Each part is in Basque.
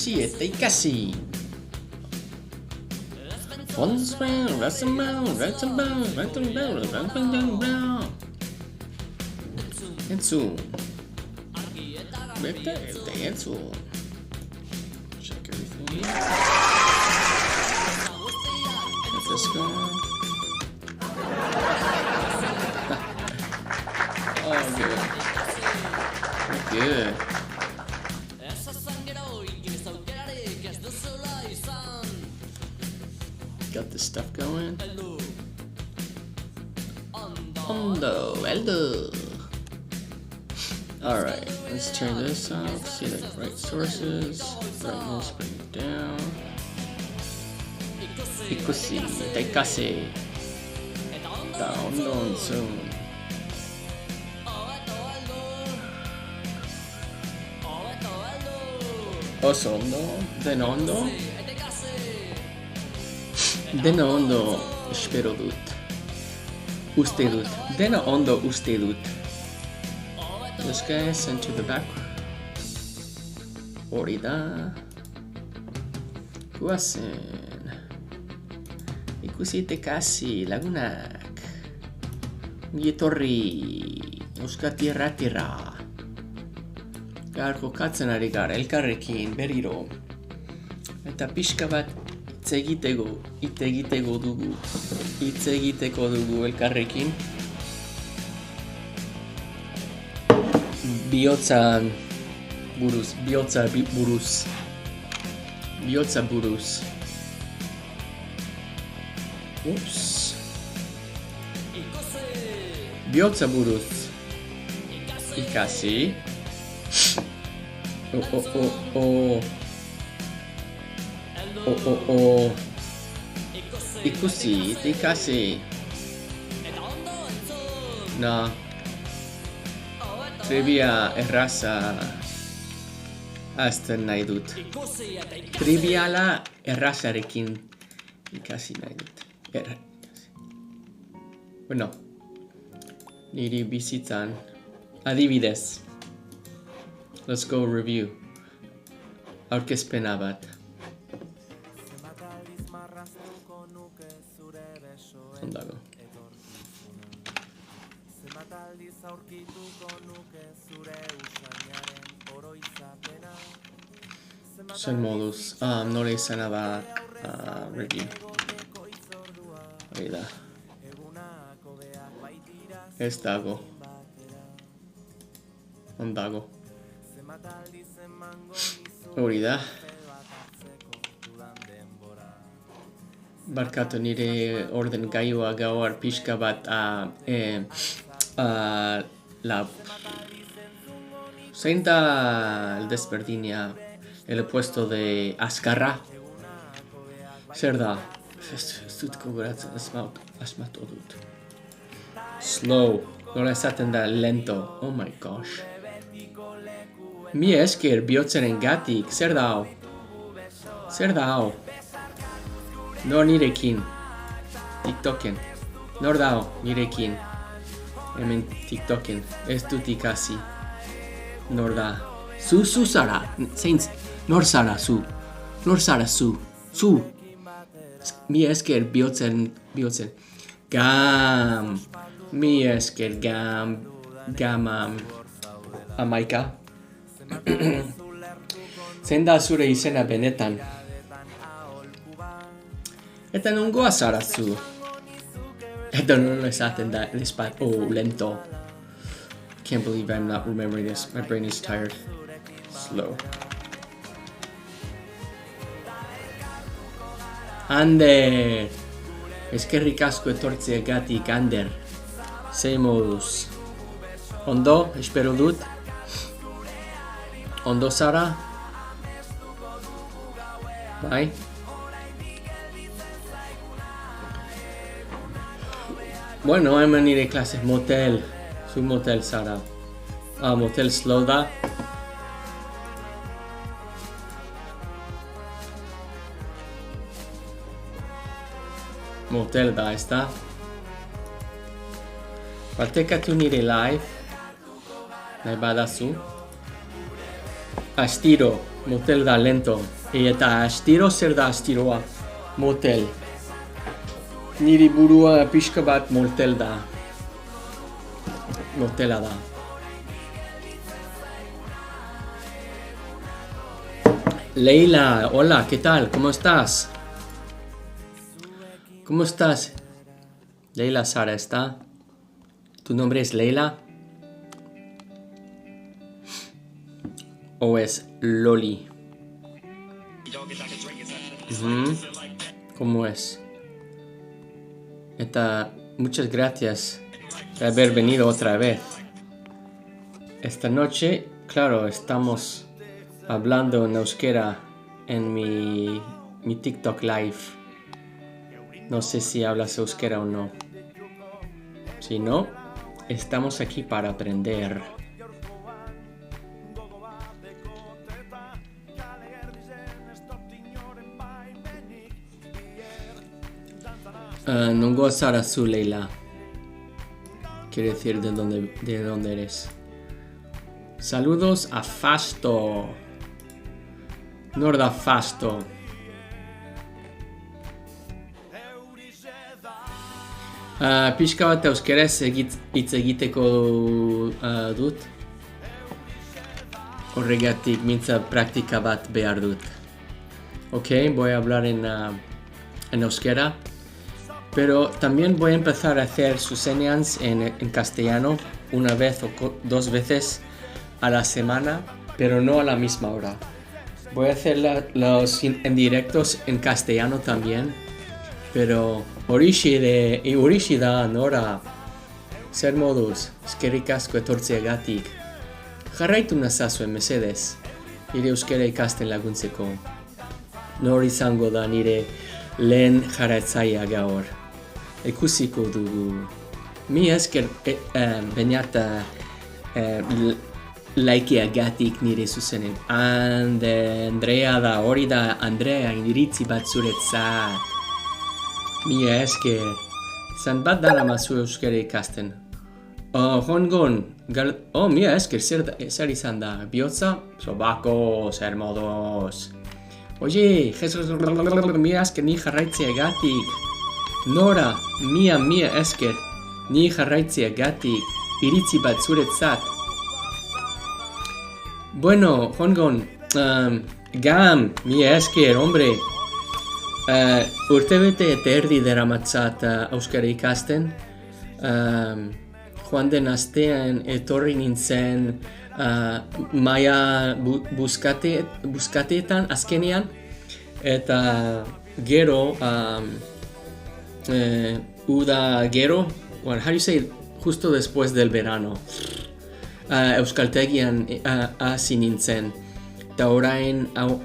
ikusi eta ikasi. Entzun. Bete eta entzun. Check everything. Get this going. Oh, good. Good. Got this stuff going. Hello. Alright, let's turn this off. See the right sources. Brightness, bring it down. Ikusi, taikase. Down soon. Osondo, denondo. Denondo, espero dut. Uste dut. Denondo uste dut. This guy sent to the back. Hori da. Guazen. Ikusi eta ikasi lagunak. Gietorri. Euskati erratira. Gaur jokatzen ari gara elkarrekin berriro. Eta pixka bat hitz egiteko dugu elkarrekin. Bihotza buruz. Ups. Bihotza buruz. Ikasi. Ikusi, ikasi. Na. Trivia erraza azten nahi dut. Triviala errazarekin ikasi nahi dut. Bueno, niri bizitzan adibidez. Let's go review. Aurkezpena bat. Ondago. Zen moduz. Nola izena da review. Hori da. Ez dago. Ondago. Hori da. Barkatu nire orden gaioa gaur pixka bat zein da el desberdina el puesto de Azkarra? Zer da? Ez dut gogoratzen, asmatu dut. Slow. Nola esaten da lento. Oh my gosh. Mi esker bihotzaren gatik. Zer da hau? Nor nirekin. TikToken. Nor da hau nirekin. Hemen TikToken. Ez dut ikasi. Nor da. Zu zara. Nor zara zu. Nor zara zu. Zu. Mi esker bihotzen. Gam. Mi esker gamam. Amaika. Zein da zure izena benetan? Eta nongoa zara zu. Eta nola esaten da lento. Can't believe I'm not remembering this. My brain is tired. Slow. Ander! Eskerrik asko etortzeagatik, Ander. Zein moduz. Ondo, espero dut. Ondo zara? Bai? Bueno, hemen nire clases motel. Zu motel zara. Motel slow da. Motel da, ez da? Partekatu nire live. Nahi badazu. astiro, motel da lento. Eta astiro zer da astiroa, motel. Niri burua pixka bat motel da. Motela da. Leila, hola, ¿qué tal? ¿Cómo estás? ¿Cómo estás? Leila Sara, ¿está? ¿Tu nombre es Leila? ¿O es Loli? ¿Cómo es? Muchas gracias por haber venido otra vez. Esta noche, claro, estamos hablando en euskera en mi TikTok Live. No sé si hablas euskera o no. Si no, estamos aquí para aprender. Nongo Sarazu, Leila. Quiere decir de dónde eres. Saludos a Fasto. Norda Fasto. Pixka bat euskeraz hitz egiteko dut. Horregatik mintza praktika bat behar dut. Ok, voy a hablar en euskera. Pero también voy a empezar a hacer suseñas en castellano una vez o dos veces a la semana, pero no a la misma hora. Voy a hacer los en directos en castellano también, pero horixe da nora. Zer moduz, eskerrik asko etortzeagatik. Jarraitu nazazuen mesedez, nire euskera ikasten laguntzeko. Nor izango da nire lehen jarraitzailea gaur. Ikusiko dugu. Mi esker bainat laikeagatik nire zuzenen. Andrea da, hori da Andrea iritzi bat zuretzat. Mi esker. Zan bat dara mazu euskera ikasten. Hongon, mi esker, zer izan da? Bihotza? Sobako, zer modoz. Oye, Jesus, mi esker ni jarraitzeagatik. Nora, mia esker, ni jarraitzeagatik, iritzi bat zuretzat. Bueno, Hongon, Gam, mi esker, hombre. Urtebete eta erdi deramatzat euskara ikasten. Joan den astean etorri nintzen maia buskateetan azkenean. Eta gero, uda gero, well, how do you say, justo después del verano, euskaltegian hasi nintzen. Eta orain, hau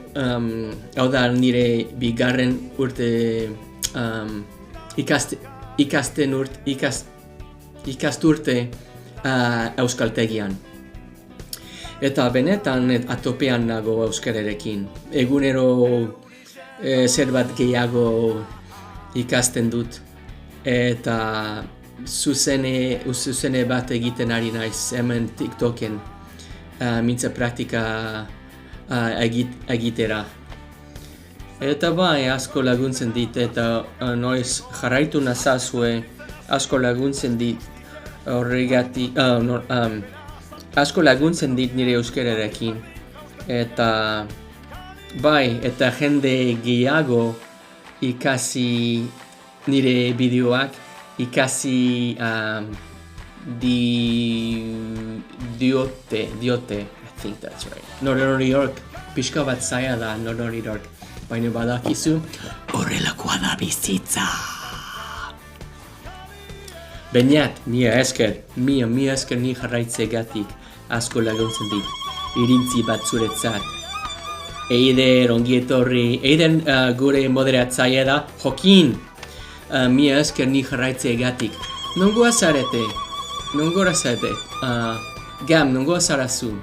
da nire bigarren urte ikasturte euskaltegian. Eta benetan atopean nago euskararekin. Egunero zerbait gehiago ikasten dut eta zuzene bat egiten ari naiz hemen TikToken mintza praktika egitera. Eta bai, asko laguntzen dit eta noiz jarraitu nazazue asko laguntzen dit horregatik asko laguntzen dit nire euskararekin eta bai, eta jende gehiago ikasi nire bideoak, ikasi diote, I think that's right. New York, pixka bat zaila da New York, baina badakizu, horrelakoa da bizitza. Bainat, mia esker ni jarraitzeagatik asko laguntzen dit, irintzi bat zuretzat. Eider, ongi etorri. Eider gure moderatzaile da. Jokin, mia esker ni jarraitzeagatik. Nongoa zarete? Gam, nongoa zarazu?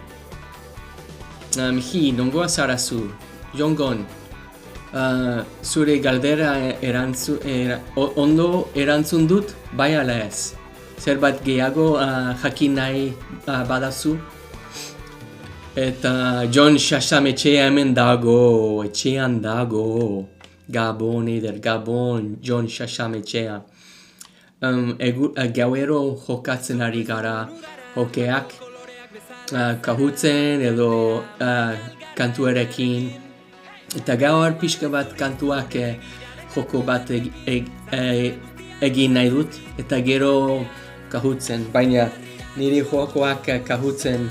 Hi, nongoa zarazu? Jongon, zure galdera ondo erantzun dut? Bai ala ez? Zerbait gehiago jakin nahi badazu? Eta John Shasham hemen dago, etxean dago. Gabon eder, Gabon, John Shasham etxea. Gauero jokatzen ari gara hokeak. Kahutzen edo kantuarekin. Eta gaur pixka bat kantuak joko bat egin nahi dut. Eta gero kahutzen, baina nire jokoak kahutzen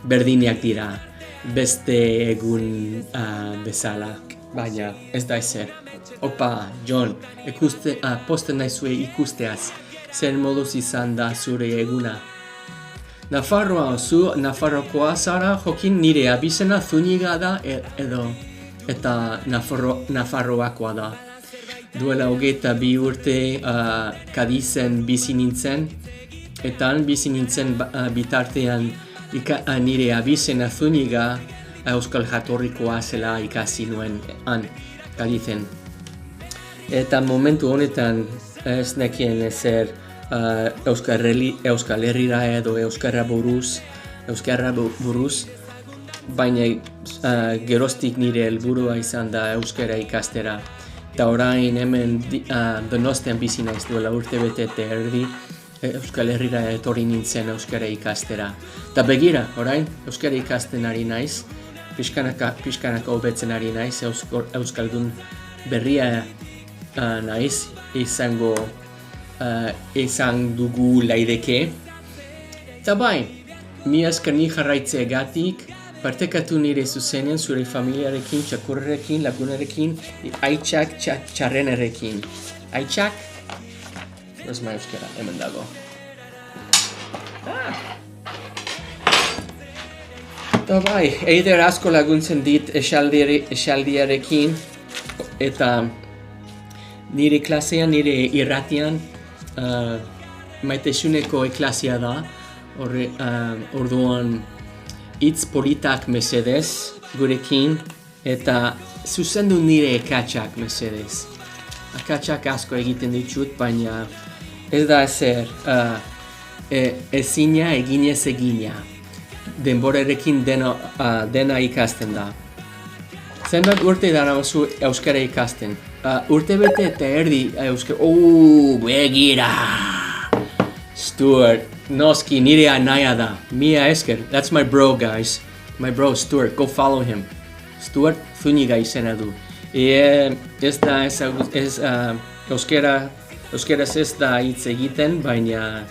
berdinak dira. Beste egun bezala, baina ez da ezer. Opa, John, posten naizue ikusteaz. Zer moduz izan da zure eguna. Nafarrokoa zara jokin nire abizena Zuniga da edo eta Nafarroakoa da. Duela 22 urte Kadizen bizi nintzen, eta bizi nintzen bitartean nire abizena Zuniga Euskal Jatorrikoa zela ikasi nuen Kadizen. Eta momentu honetan ez nekien ezer Euskal Herrira edo Euskarra buruz, baina geroztik nire helburua izan da Euskara ikastera. Eta orain hemen Donostian bizi naiz duela urte bete eta erdi, Euskal Herrira etorri nintzen Euskara ikastera. Eta begira, orain Euskara ikasten ari naiz, pixkanaka hobetzen ari naiz, Euskaldun berria naiz, izan dugu laideke. Eta bai, mi esker ni jarraitzeagatik, partekatu nire zuzenean zure familiarekin, txakurrekin, lagunarekin, aitzak txarrenerekin. Aitzak? Ez ma euskara, hemen dago. Eta bai, eider asko laguntzen dit esaldiarekin, eta nire klasean, nire irratian, maitesuneko klasia da, orduan hitz politak mesedez gurekin, eta zuzendu nire akatsak mesedez. Akatsak asko egiten ditut, baina ez da ezer ezina eginez egina. Denborarekin dena ikasten da. Zenbat urte dara euskara ikasten. Urte bete eta erdi euskara. Begira! Stuart, noski nire anaia da. Mia esker. That's my bro, guys. My bro, Stuart. Go follow him. Stuart Zuniga izena du. Ez da euskaraz ez da hitz egiten, baina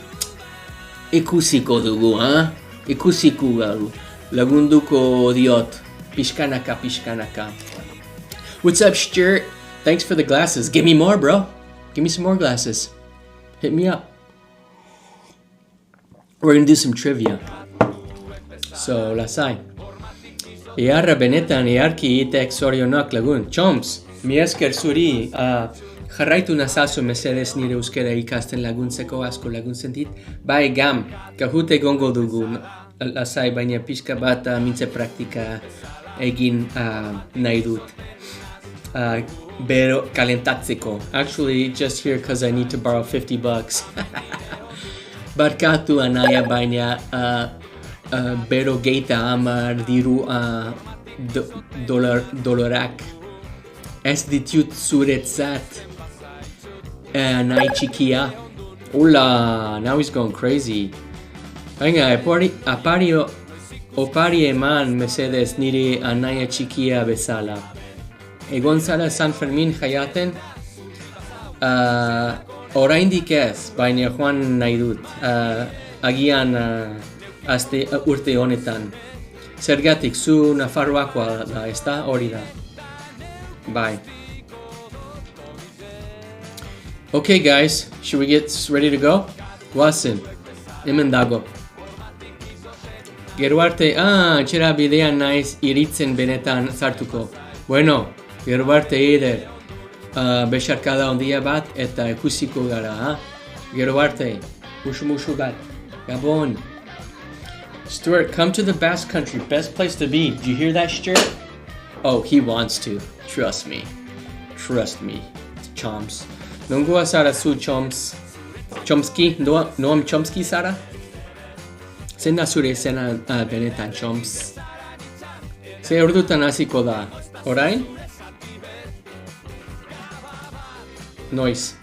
ikusiko dugu, ikusiko dugu, lagunduko diot, pixkanaka. What's up, Stuart? Thanks for the glasses. Give me more, bro. Give me some more glasses. Hit me up. We're gonna do some trivia. So, lasai. Iarra benetan iarki itek zorionak lagun. Chomps, mi esker zuri jarraitu nazazu mesedez nire euskara ikasten laguntzeko asko laguntzen dit. Bai gam, kahute gongo dugu lasai, baina pixka bat mintze praktika egin nahi dut. Bero kalentatzeko. Actually, just here because I need to borrow $50. Barkatu anaia, baina bero geita amar diru dolarak ez ditut zuretzat nahi txikia. Hola, now he's going crazy. Venga, opari eman mesedez nire anaia txikia bezala. Egon zara San Fermin jaiaten? Oraindik ez, baina joan nahi dut. Agian urte honetan. Zergatik, zu Nafarroakoa da, ez da? Hori da. Bye. Okay, guys, should we get ready to go? Guazen, hemen dago. Gero arte, txera bidean naiz iritzen benetan zartuko. Bueno, gero arte eider, besarkada ondia bat eta ikusiko gara, Gero arte, musu bat, Gabon. Stuart, come to the Basque Country, best place to be. Did you hear that, Stuart? Oh, he wants to. Trust me. Chomps. Nongoa Sara su Chomps. Chomsky? Noam Chomsky Sara? Zein da zure izena benetan, Choms? Ze ordutan hasiko da? Orain? Noiz.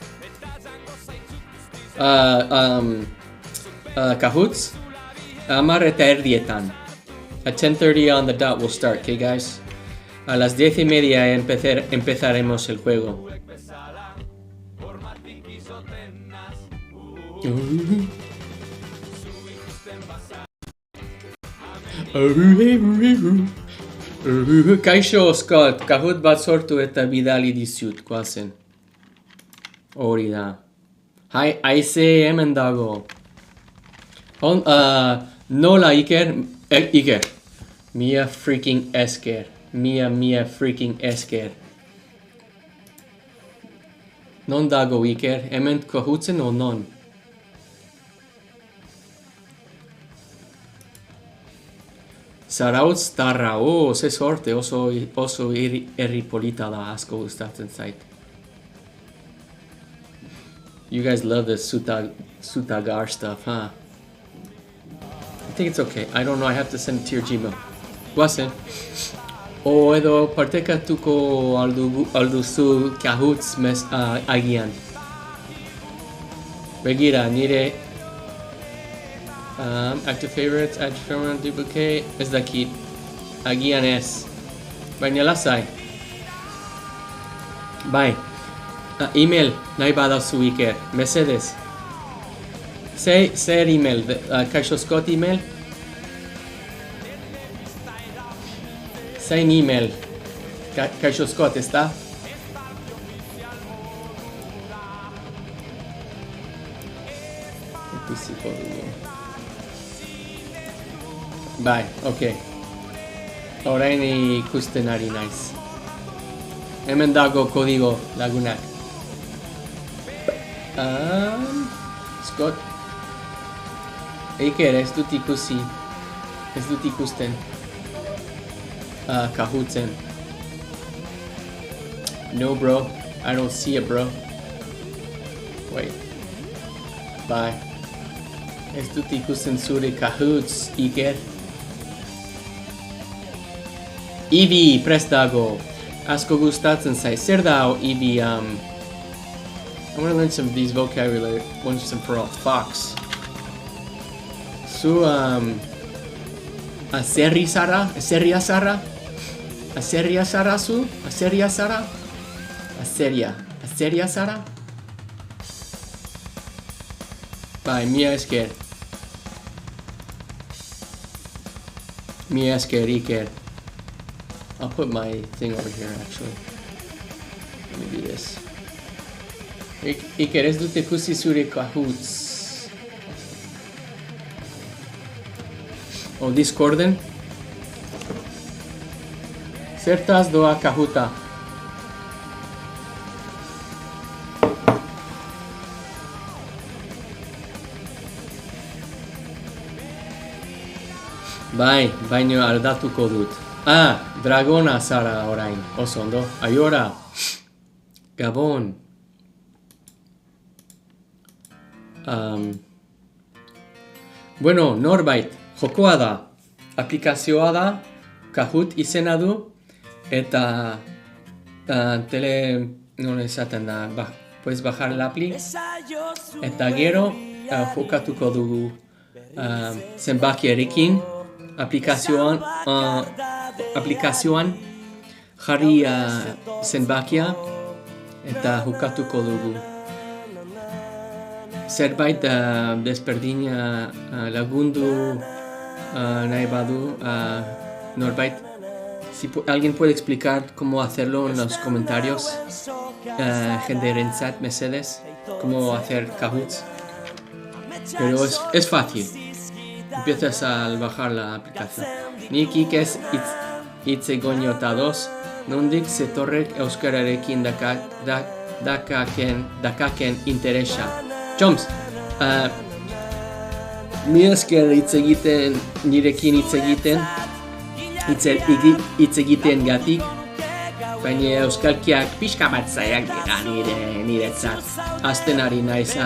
Kahoots? 10:30. At 10:30 on the dot we'll start, okay guys? A las 10:30 empezaremos el juego. Kaixo Scott, Kahoot bat sortu eta bidali dizut, guazen. Hori da. Haize hemen dago. Nola Iker? Iker. Mia freaking esker. Mia freaking esker. Non dago Iker? Hemen Kahootzen o non? Zarautz tarra, ze sorte, oso herri polita da, asko gustatzen zait. You guys love the Sutagar stuff, huh? I think it's okay. I don't know, I have to send it to your Gmail. Guazen. Edo partekatuko alduzu Kahoots agian. Begira, nire active favorites, active favorite, duplicate, ez dakit. Agian ez. Baina lasai. Bai. Email, nahi badauzu Iker. Mesedez. Zer email? Kaixo Scott email? Zein email? Kaixo Scott, ez da? Ikusiko dugu. Bai, ok. Orain ikusten ari naiz. Hemen dago kodigo lagunak. Scott. Iker, ez dut ikusi. Ez dut ikusten. Kahootzen. No, bro. I don't see it, bro. Wait. Bye. Ez dut ikusten zure Kahoots, Iker. Ibi, prest dago. Asko gustatzen zai. Zer da Ibi, I want to learn some of these vocabulary once and for all. Fox. Su, Aserri Sara? Aseria Sara? Aseria Sara su? Aseria Sara? Aseria Sara? Bye, Mia esker. Mia esker, Iker. I'll put my thing over here actually. Let me do this. Iker, ez dut ikusi zure Kahoots. Discorden. Zertaz doa Kahoota. Bai, baino aldatuko dut. Dragona zara orain. Oso ondo. Aiora. Gabon. Bueno, norbait. Jokoa da. Aplikazioa da. Kahoot izena du. Eta non esaten da. Puedes bajar el appli. Eta gero jokatuko dugu zenbakiarekin. Aplikazioan jarri zenbakia. Eta jokatuko dugu. Zerbait desberdina lagundu nahi badu norbait. Si alguien puede explicar cómo hacerlo en los comentarios, jenderentzat mesedes, cómo hacer Kahoots. Pero es fácil. Empiezas a bajar la aplicación. Nik ikez hitz egoniotadoz, nondik zetorrek euskararekin dakaken interesa. Choms, mi esker hitz egiten, nirekin hitz egiten gatik, baina euskalkiak pixka bat zaiak dira niretzat. Azten ari naiz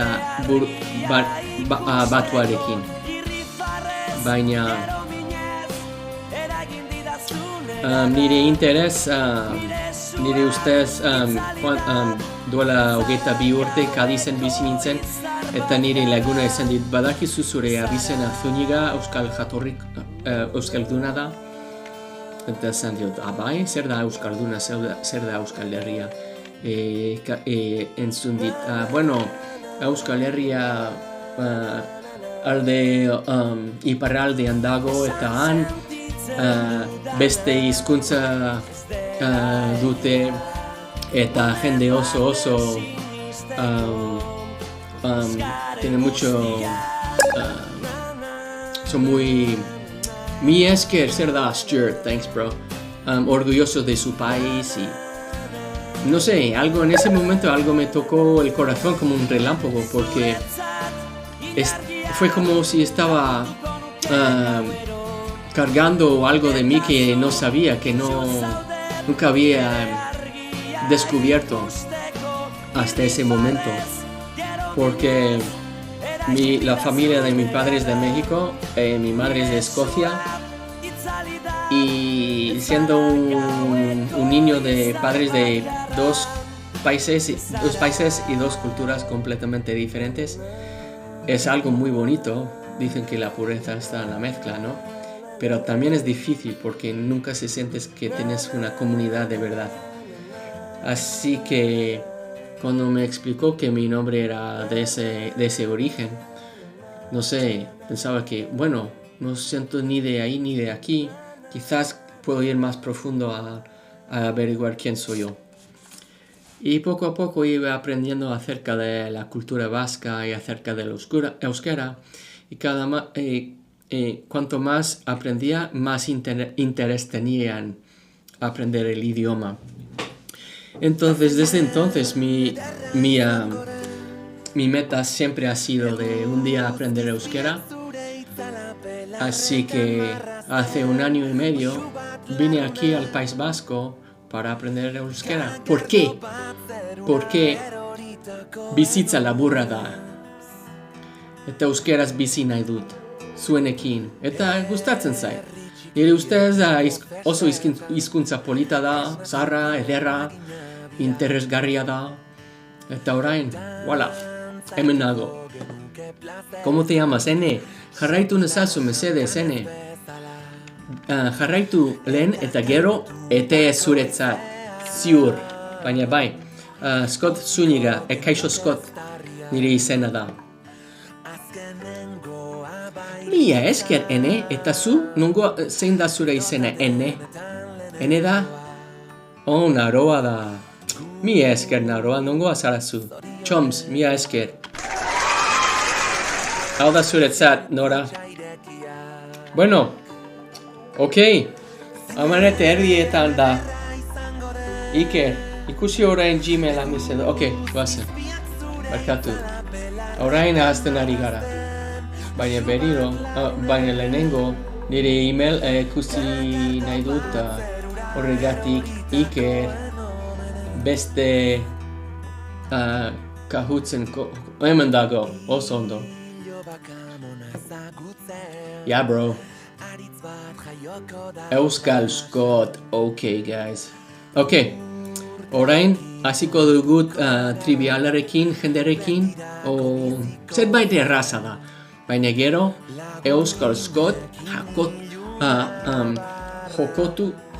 batuarekin. baina nire interes, nire ustez duela 22 urte Kadizen bizi nintzen, eta nire laguna esan dit, badakizu zure abizena Zuniga euskal jatorrik, euskalduna da. Eta esan diot, bai, zer da euskalduna, zer da Euskal Herria. Entzun dit, bueno, Euskal Herria iparraldean dago, eta han beste hizkuntza dute, eta jende oso tiene mucho, son muy mi esker, zer da, Stuart, thanks bro, orgulloso de su país y no sé, algo en ese momento algo me tocó el corazón como un relámpago porque fue como si estaba cargando algo de mí que no sabía, que nunca había descubierto hasta ese momento, porque la familia de mi padre es de México, mi madre es de Escocia, y siendo un niño de padres de dos países y dos culturas completamente diferentes, es algo muy bonito. Dicen que la pureza está en la mezcla, ¿no? Pero también es difícil porque nunca se sientes que tienes una comunidad de verdad. Así que cuando me explicó que mi nombre era de ese origen, no sé, pensaba que, bueno, no siento ni de ahí ni de aquí, quizás puedo ir más profundo a averiguar quién soy yo. Y poco a poco iba aprendiendo acerca de la cultura vasca y acerca del euskera, y cuanto más aprendía, más interés tenía en aprender el idioma. Entonces, desde entonces, mi meta siempre ha sido de un día aprender euskera. Así que hace 1 año y medio vine aquí al País Vasco para aprender euskera. ¿Por qué? Porque bizitza laburra da. Eta euskeraz bizi nahi dut, zuenekin, eta gustatzen zait. Nire ustez oso hizkuntza polita da, zaharra, ederra, interesgarria da. Eta orain, voilà, hemen nago. ¿Cómo te llamas, Ene? Jarraitu nezazu, mesedez, Ene. Jarraitu lehen eta gero, eta zuretzat, ziur, baina bai. Scott Zuniga, kaixo Scott, nire izena da. Mila esker, Ene, eta zu, nongo zein da zure izena, Ene? Ene da? Oh, naroa da. Mila esker, naroa, nongo azara zu. Choms, mila esker. Hau da zuretzat, Nora. Bueno, ok. Amarete erdietan da. Iker, ikusi orain Gmail amizen. Ok, guazen. Barkatu. Orain ahazten ari gara. Baina berriro, baina lehenengo, nire email ikusi nahi dut horregatik Iker beste kahutzen hemen dago, oso ondo. Yeah, bro. Euskal Scott. Okay, guys. Okay. Orain, hasiko dugut trivialarekin, jenderekin, zerbait erraza da. Baina gero, Euskal Scott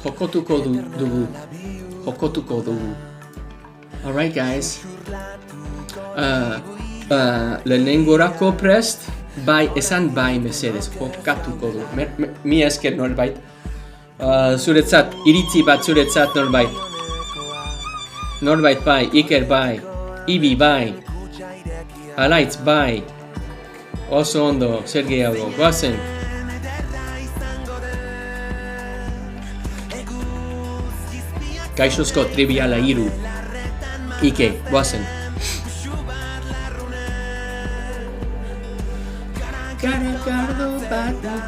jokotuko dugu. Alright, guys. Lehenengorako prest, bai, esan bai mesedez, jokatuko du. Mi esker norbait. Zuretzat, iritzi bat zuretzat norbait. Norbait bai, Iker bai, Ibi bai, Alaitz bai. Oso ondo, zer gehiago, goazen. Kaixozko triviala 3. Ike, goazen.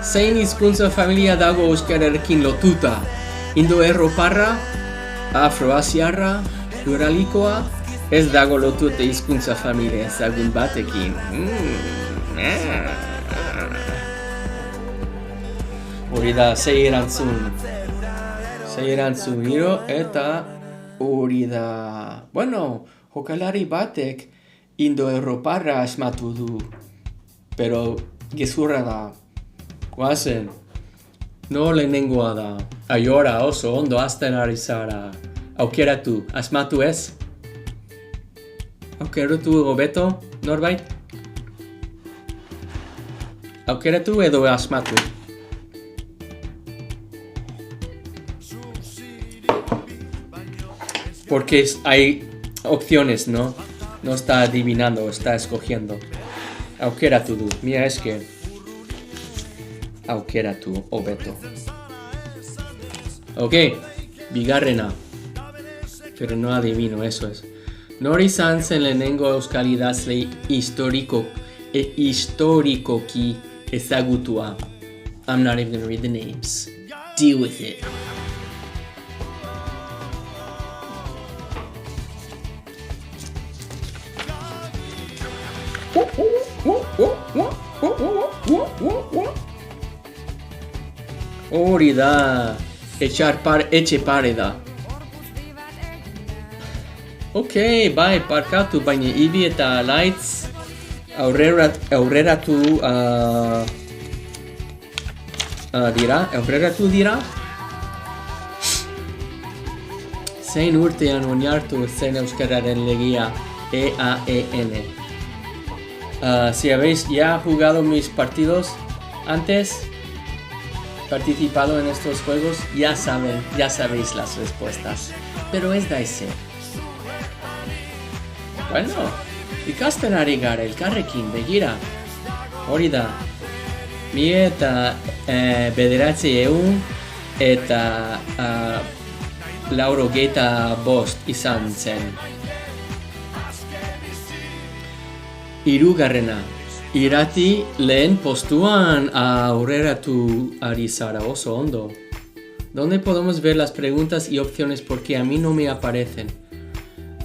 Zein hizkuntza familia dago euskararekin lotuta? Indo-Europarra, Afroasiarra, pluralikoa, ez dago lotuta hizkuntza familia ezagun batekin. hori da sei erantzun giro eta hori da. Bueno, jokalari batek indo-europarra asmatu du. Pero gezurra da. Guazen. No lehenengoa da. Aiora oso ondo azten ari zara. Aukeratu, asmatu ez? Aukeratu hobeto, norbait? Aukeratu edo asmatu? Porque hay opciones, ¿no? No está adivinando, está escogiendo. Aukeratu du, mira eske. Aukeratu hobeto. Ok, bigarrena. Pero no adivino, eso es. Nori sanzen lehenengo euskal idazle historikoki ezagutua. I'm not even gonna read the names. Deal with it. Hori da. Etxe pare da. Ok, bai, parkatu, baina Ibi eta Laitz aurreratu dira? Zein urtean oinartu zen euskararen legia EAEN. Si habéis ya jugado mis partidos antes, participado en estos juegos, ya sabéis las respuestas. Pero ez da ese. Bueno, ikasten ari gara elkarrekin, begira. Hori da. Mi eta bederatzi eta laurogeita bost izan zen. Hirugarrena. Irati lehen postuan aurreratu ari zara oso ondo. ¿Dónde podemos ver las preguntas y opciones porque a mí no me aparecen?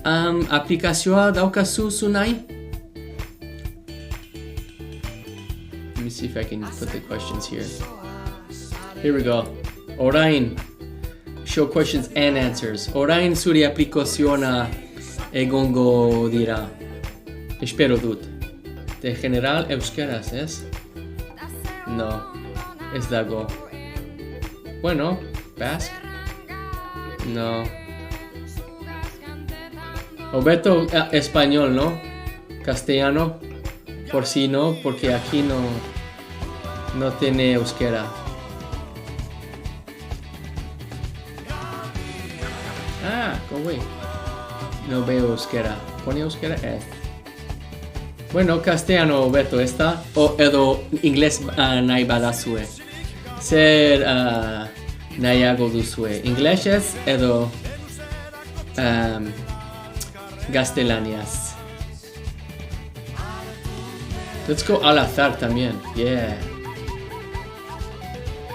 Aplikazioa daukazu zunai? Let me see if I can put the questions here. Here we go. Orain. Show questions and answers. Orain zure aplikazioa egongo dira. Espero dut. De general euskaraz, ez? No. Ez dago. Bueno, Basque. No. Obeto español, ¿no? Castellano. Por si no, porque aquí no tiene euskera. Güey. No veo euskera. ¿Pone euskera? Bueno, castellano Obeto está. O edo inglés nahi badazue. Zer nahiago duzue. Inglesez edo gaztelaniaz. Let's go al azar también. Yeah.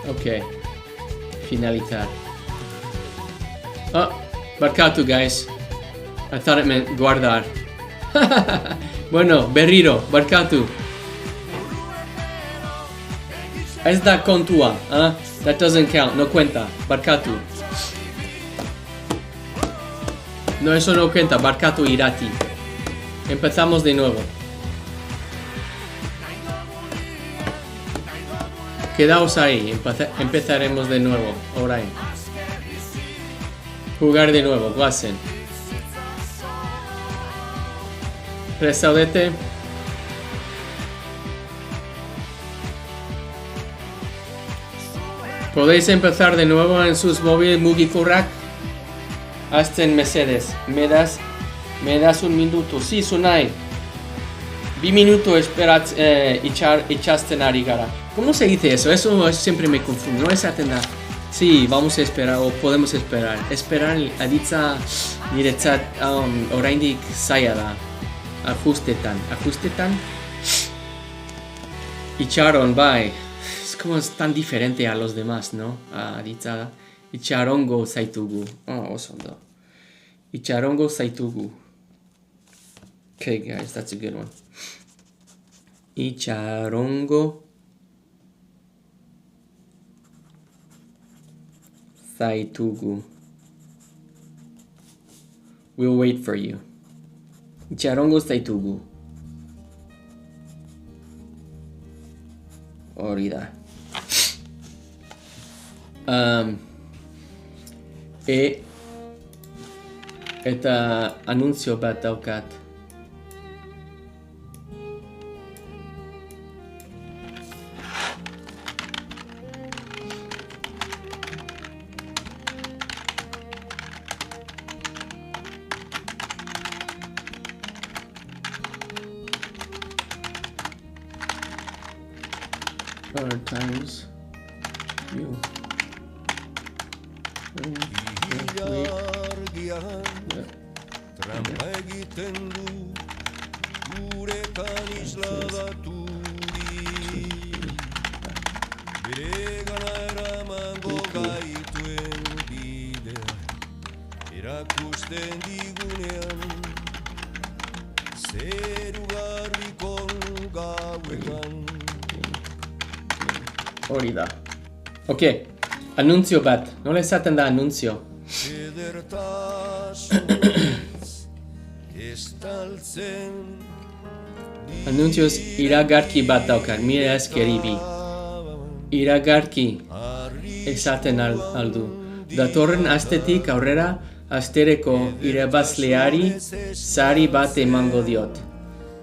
Ok. Finalizar. Oh, barkatu guys. I thought it meant guardar. Bueno, berriro, barkatu. Ez da kontua, That doesn't count, no cuenta. Barkatu. No, eso no cuenta. Barkatu irati. Empezamos de nuevo. Quedaos ahí. Empezaremos de nuevo. Orain. Jugar de nuevo. Guasen. Resaudete. Podéis empezar de nuevo en sus móviles Mugikorrak. Hasta en Mercedes. Me das un minuto. Sí, Sunai. 2 minutos esperad echaste ari gara. ¿Cómo se dice eso? Eso siempre me confundo. No es atender. Sí, vamos a esperar o podemos esperar. Esperar aditza niretzat oraindik zaila da. Ajustetan. Itxaron, bai. Es como es tan diferente a los demás, ¿no? Aditza. Itxarongo zaitugu. Oso ondo. Itxarongo zaitugu. Okay, guys, that's a good one. Itxarongo zaitugu. We'll wait for you. Itxarongo zaitugu. Hori da. Eta anuntzio bat daukat. Other times you Trampa egiten du guretan isladaturik Beregana eramango gaituen bidea Erakusten digunean Zeru garbiko gauetan Hori da. Ok, anuntzio bat. Nola esaten da anuntzio? Anuntioz iragarki bat daukat, mila esker Ibi. Iragarki esaten aldu. Datorren astetik aurrera astereko irabazleari sari bat emango diot.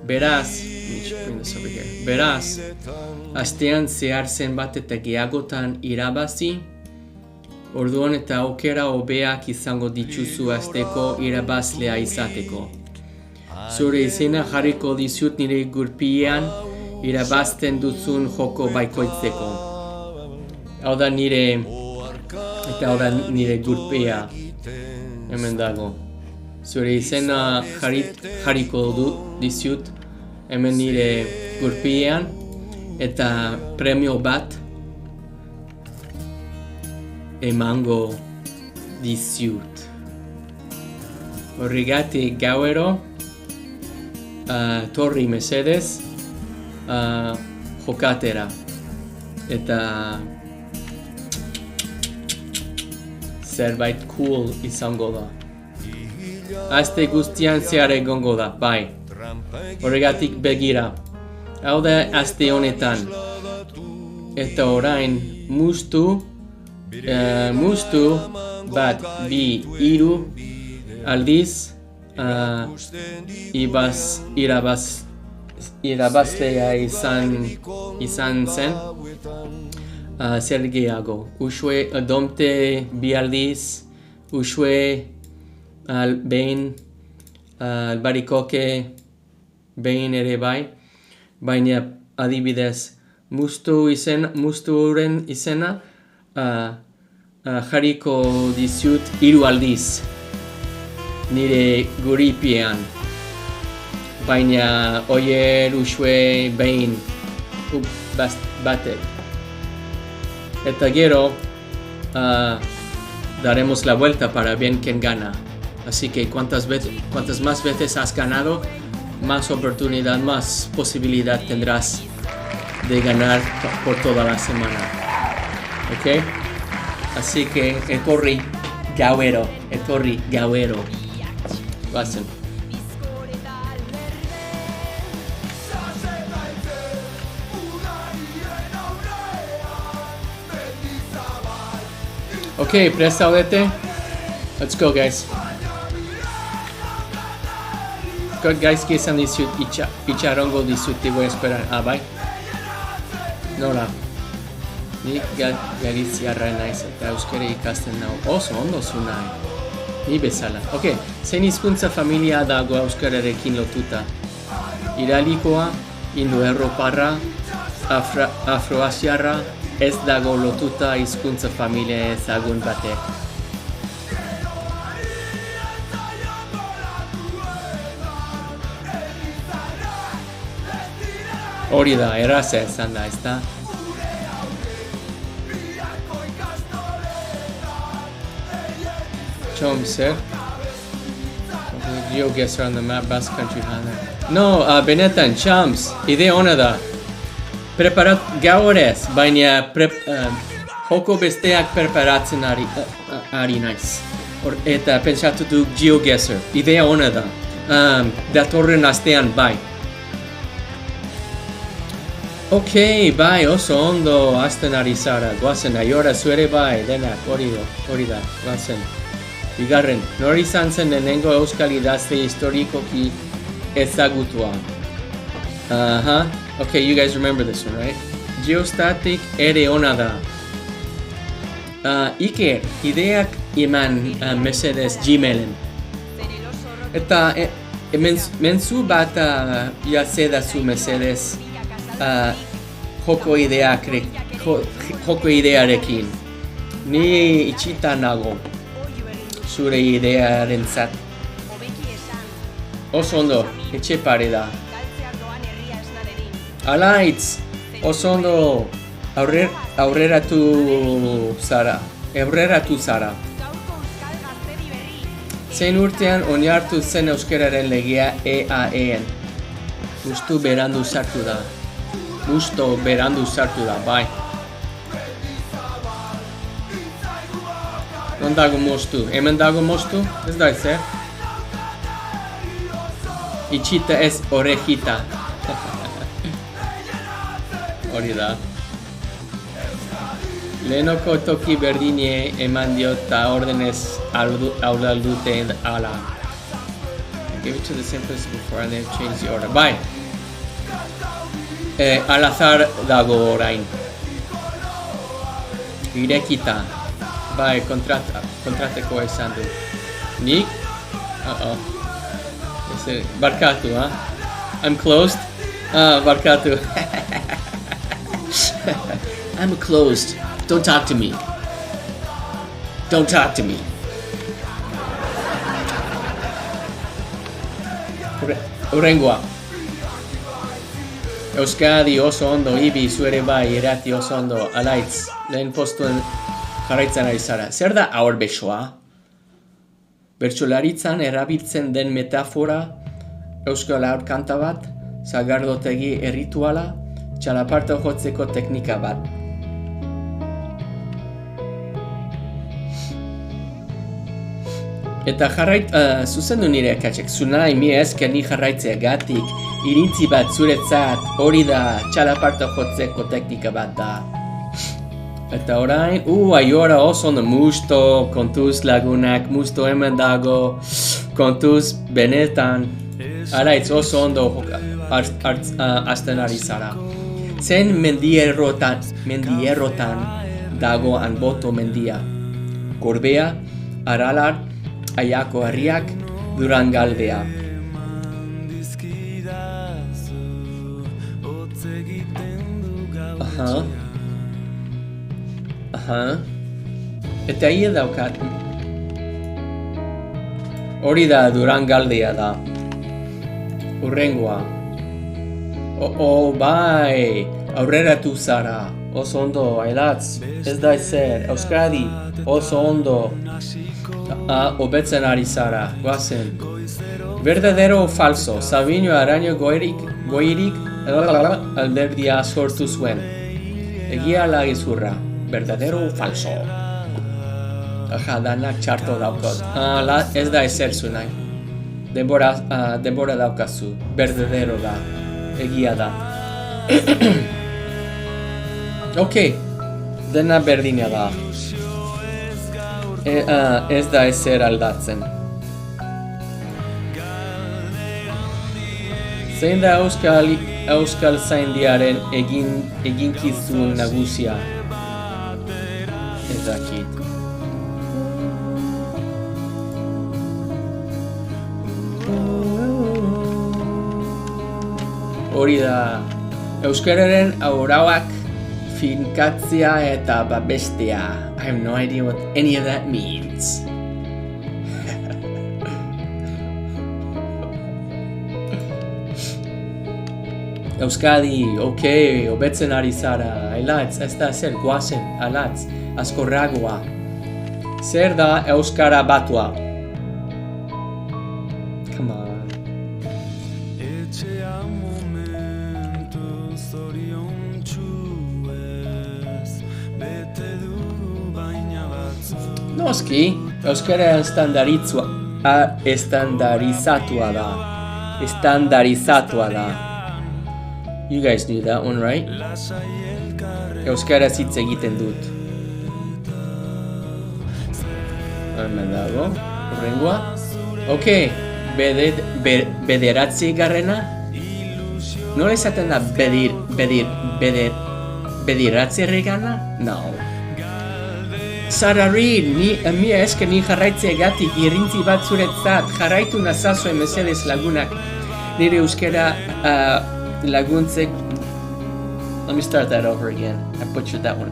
Beraz, astean zehar zenbat eta gehiagotan irabazi, orduan eta aukera hobeak izango dituzu asteko irabazlea izateko. Zure izena jarriko dizut nire gurpilean irabazten duzun joko baikoitzeko. Hau da nire gurpilea. Hemen dago. Zure izena jarriko dizut hemen nire gurpilean eta premio bat emango dizut. Horregatik gauero torri mesedez jokatera eta zerbait cool izango da. Aste guztian zehar egongo da, bai. Horregatik begira. Hau da aste honetan. Eta orain mustu bat, bi, hiru aldiz irabazlea izan zen zer gehiago. Usue domte bi aldiz, usue behin albarikoke behin ere bai, baina adibidez musturen izena jarriko dizut 3 aldiz nire guripiean, baina oier usue behin batek. Eta gero daremos la vuelta para ver quién gana. Así que cuantas más veces has ganado, más oportunidad, más posibilidad tendrás de ganar por toda la semana. ¿Ok? Así que etorri gauero. Pasen. Ok, prest zaudete? Let's go, guys. Gaizki esan dizut, itxarongo dizut, voy a esperar. Bai? Nola? Nik galiziarra naiz eta euskara ikasten nau. Oso ondo zu nahi. Ni bezala. Ok, zein hizkuntza familia dago euskararekin lotuta? Iralikoa, indoeuroparra, afroasiarra, ez dago lotuta hizkuntza familia ezagun batek. Hori da, erraza esan da, ezta? Chom, sir. GeoGuessr on the map, Basque Country, Hana. No, benetan, chums, idea ona da. Preparat gaurez, baina joko besteak preparatzen ari naiz. Eta pentsatu du GeoGuessr. Idea ona da. Datorren astean bai. Ok, bai, oso ondo hasten ari zara. Goazen, aiora zuere bai, denak, hori da, goazen. Bigarren, nor izan zen lehenengo euskal idazte historikoki ezagutua. Okay, you guys remember this one, right? Geostatic ere ona da. Iker, ideak eman mesedez Gmailen. Eta menzu bat jazedazu mesedez joko idearekin. Ni itxita nago zure idearentzat. Oso ondo, etxe pare da. Alaitz, oso ondo aurreratu zara. Zein urtean oinartu zen euskararen legea EAEan. Gustu berandu sartu da, bai. Non dago moztu? Hemen dago moztu? Ez da ezer? Itxita ez orejita. Hori da. Lehenoko toki berdine eman diota ordenez audaldute ala. Give it to the simplest before and then change the order. Bai. Al azar dago orain. Irekita. Bai, kontrateko esan du. Nik? Barkatu, I'm closed? Barkatu. I'm closed. Don't talk to me. Urrengoa. Euskadi oso ondo, Ibi zuere bai, Irati oso ondo, Alaitz, lehen postuen jarraitzen ari zara. Zer da aur besoa? Bertsolaritzan erabiltzen den metafora, euskal aur kanta bat, zagardotegi errituala, txalaparta jotzeko teknika bat. Eta zuzendu nire akatsek, zunai mi esker ni jarraitzeagatik, irintzi bat zuretzat, hori da, txalaparta jotzeko teknika bat da. Eta orain, aiora oso ondo musto, kontuz lagunak, musto hemen dago, kontuz benetan. Alaitz oso ondo hasten ari zara. Zen mendierrotan dago Anboto mendia. Gorbea, Aralar, Aiako herriak, Durangaldea. Eta ia daukat. Hori da Durangaldea da. Urrengoa. Bai, aurreratu zara. Oso ondo, Ailatz, ez da ezer, Euskadi, oso ondo, hobetzen ari zara, guazen. Verdadero o falso, Sabino Araño goirik, alderdia sortu zuen. Egia ala gezurra, verdadero o falso. Danak txarto daukot, ez da ezer zunai. Denbora daukazu, verdadero da, egia da. Ok, dena berdina da. Ez da ezer aldatzen. Zein da Euskal Zaindiaren eginkizun nagusia? Ez dakit. Hori da, Euskararen aurauak finkatzea eta babestea. I have no idea what any of that means. Euskadi, ok, hobetzen ari zara. Ailatz, ez da zer, guazen, alatz, askorragoa. Zer da Euskara batua? Come on. Noski, euskara estandarizatua da. Estandarizatua da. You guys knew that one, right? Euskaraz hitz egiten dut. Hemen dago, horrengoa. Ok, bederatzi garrena? Nola esaten da bederatzi regana? No. Sara Reid, mi eske ni jarraitzeagatik irrintzi bat zuretzat, jarraitu nazazue mesedez lagunak. Nire euskara laguntzek... Let me start that over again. I butchered that one.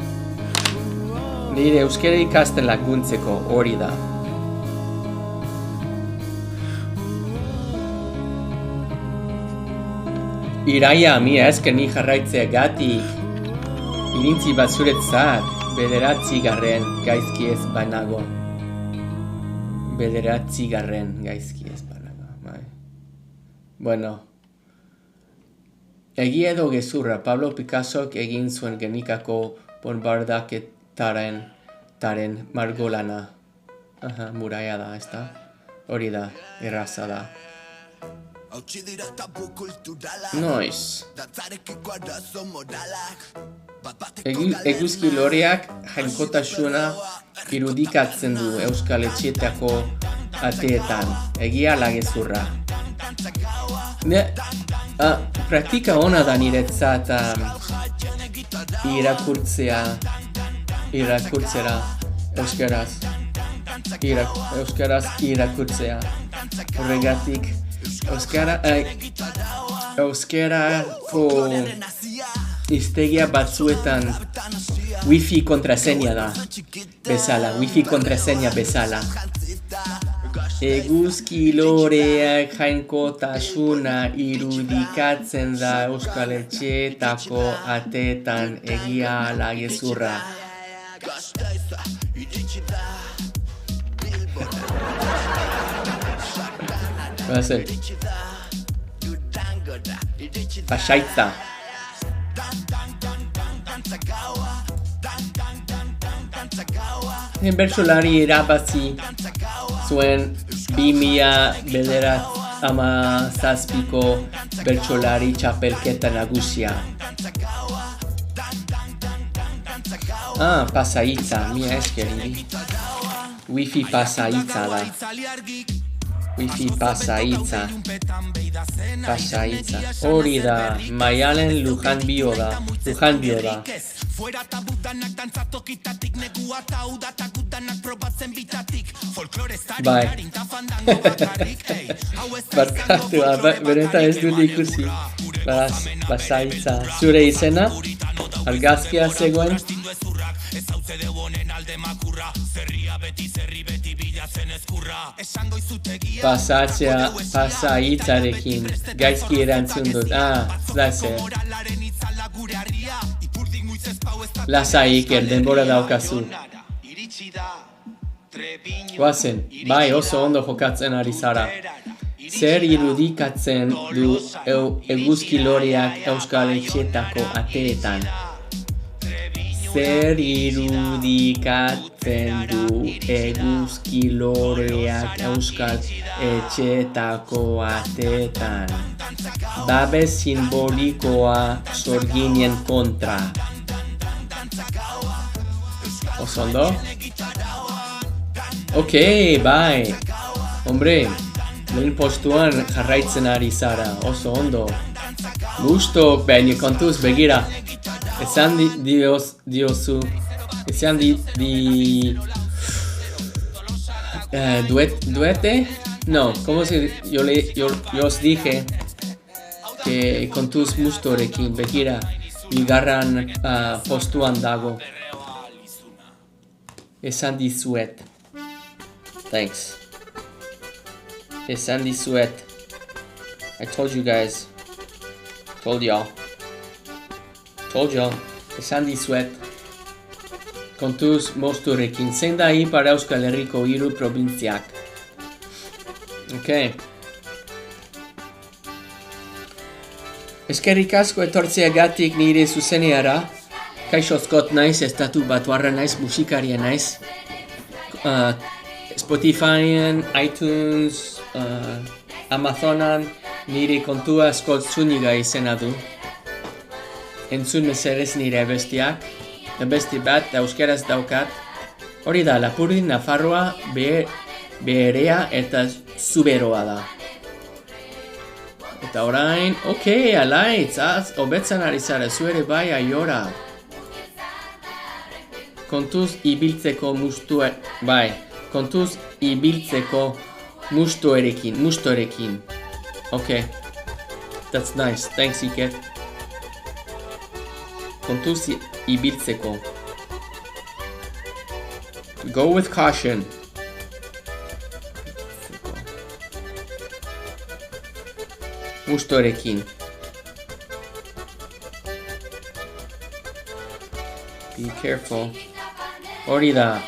Nire euskara ikasten laguntzeko hori da. Iraia, mi eske ni jarraitzeagatik irrintzi bat zuretzat. Bederatzi garren gaizki ez banago. Bederatzi garren gaizki ez banago. Bai. Bueno. Egia edo gezurra, Pablo Picassok egin zuen Gernikako bombardaketaren margolana. Aha, muraia da, ezta? Hori da, erraza da. Noiz. Eguzki loreak jainkotasuna irudikatzen du Euskal Etxeetako ateetan. Egia ala gezurra. Praktika ona da niretzat irakurtzera euskaraz. Euskaraz irakurtzea. Horregatik euskarako hiztegia batzuetan wifi kontraseña da bezala, wifi kontraseña bezala. Eguzki loreak jainkotasuna irudikatzen da Euskal Etxeetako ateetan, egia ala gezurra. Bazen. Pasaitza. Bertsolari irabazi zuen 2017ko bertsolari txapelketa nagusia. Pasaitza, mia eskeri. Wifi pasaitza da. Wifi pasaitza. Pasaitza. Hori da, Maialen Lujanbio da. Bai. Barkatu, benetan ez dut ikusi. Pasaitza. Zure izena? Argazkia zegoen? Pasaitzarekin. Gaizki erantzun dut. Lasai Iker, denbora daukazu. Guazen, bai, oso ondo jokatzen ari zara. Zer irudikatzen du eguzki loreak Euskal Etxeetako ateetan? Zer irudikatzen du eguzki loreak Euskal Etxeetako ateetan? Babes simbolikoa sorginen kontra. Oso ondo? Ok, bai. Hombre, lehen postuan jarraitzen ari zara, oso ondo. Gustok, baina kontuz begira. Esan diozu. Esan duete? No, como se yo os dije que kontuz mustorekin begira bigarran postuan dago. Esan dizuet. Thanks. Esan dizuet. I told you guys. Told y'all. Esan dizuet. Kontuz mosturekin. Zein da Ipar Euskal Herriko 3 probintziak. Okay. Eskerrik asko etortzeagatik nire zuzeneara. Kaixo Scott naiz, estatu batuarra naiz, musikaria naiz. Spotifyen, iTunes, Amazonan, nire kontua eskoltzuniga izena du. Entzun mesedez nire abestiak, abesti bat euskeraz daukat. Hori da, Lapurdin Nafarroa berea eta zuberoa da. Eta orain, alaitz, hobetzen ari zara, zu ere bai aiora. Kontuz ibiltzeko mustoerekin. Okay, that's nice, thanks Iker. Kontuz ibiltzeko. Go with caution. Mustoerekin. Be careful. Hori da.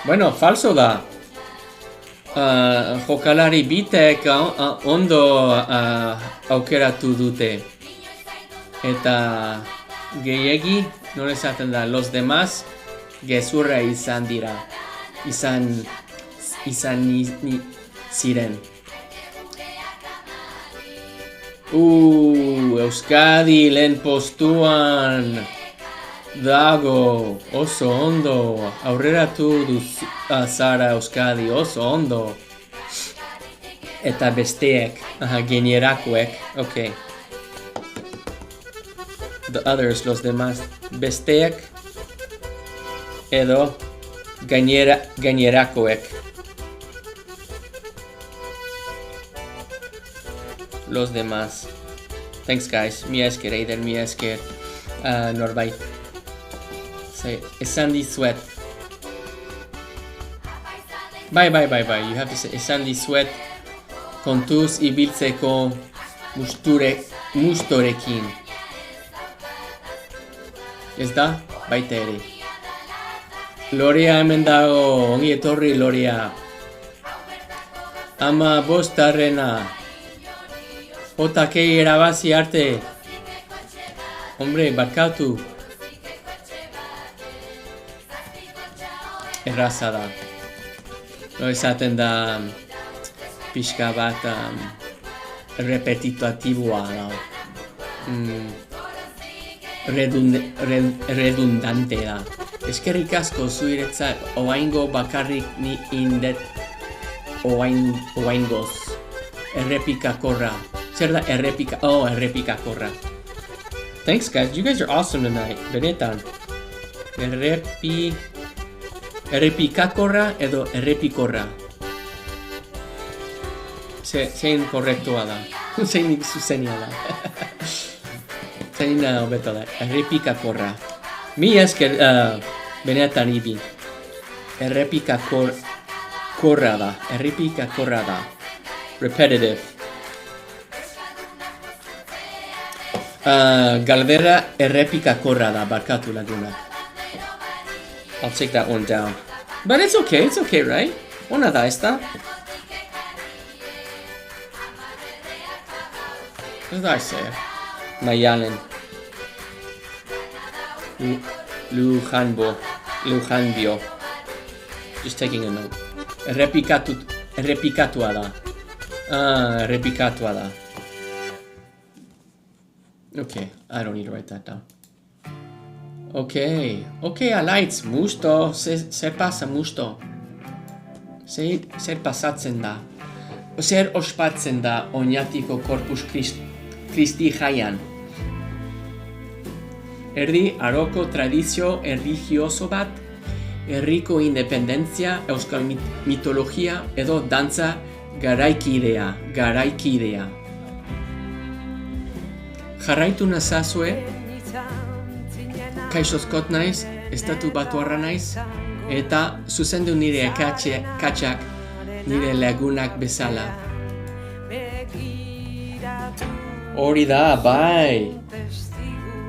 Bueno, falso da. Jokalari bitek ondo aukeratu dute. Eta gehiegi, non esaten da, los demás gezurra izan dira. Izan ziren. Euskadi lehen postuan dago, oso ondo, aurreratu zara Euskadi, oso ondo. Eta besteek, gainerakoek, okay. The others, los demás, besteek, edo gainerakoek. Los demás. Thanks guys, mi esker, Eider, mi esker, norbait. Esan dizuet. Bye. You have to say, esan dizuet kontuz ibiltzeko mustorekin. Ez da? Baita ere. Lorea hemen dago, ongi etorri Lorea. Ama bostarrena. Otakei erabazi arte. Hombre, barkatu. Erraza da. No esaten da pixka bat repetitatiboa da. Redundante da. Eskerrik asko zuiretzat oaingo bakarrik ni indet oaingoz. Errepikakorra. Zer da errepika? Oh, errepikakorra. Thanks guys, you guys are awesome tonight. Benetan. Errepikakorra edo errepikorra. Zein korrektua da. Zein zuzenia da. Zein hobeto da. Errepikakorra. Mi esker benetan ibi. Errepikakorra da. Errepikakorra da. Repetitive. Galdera errepikakorra da. Barkatu laguna. I'll take that one down. But it's okay, right? Ona da esta. What did I say? Mayalen. Lujanbio. Just taking a note. Errepikatua da. Errepikatua da. Okay, I don't need to write that down. Okay, alaitz, musto, zer pasa musto? Zer pasatzen da? Zer ospatzen da oinatiko Corpus Christi jaian? Erdi aroko tradizio erlijioso bat, herriko independentzia, euskal mitologia edo dantza garaikidea. Jarraitu nazazue, kaixozkot naiz, estatu batuarra naiz, eta zuzendu nire katxak nire lagunak bezala. Hori da, bai.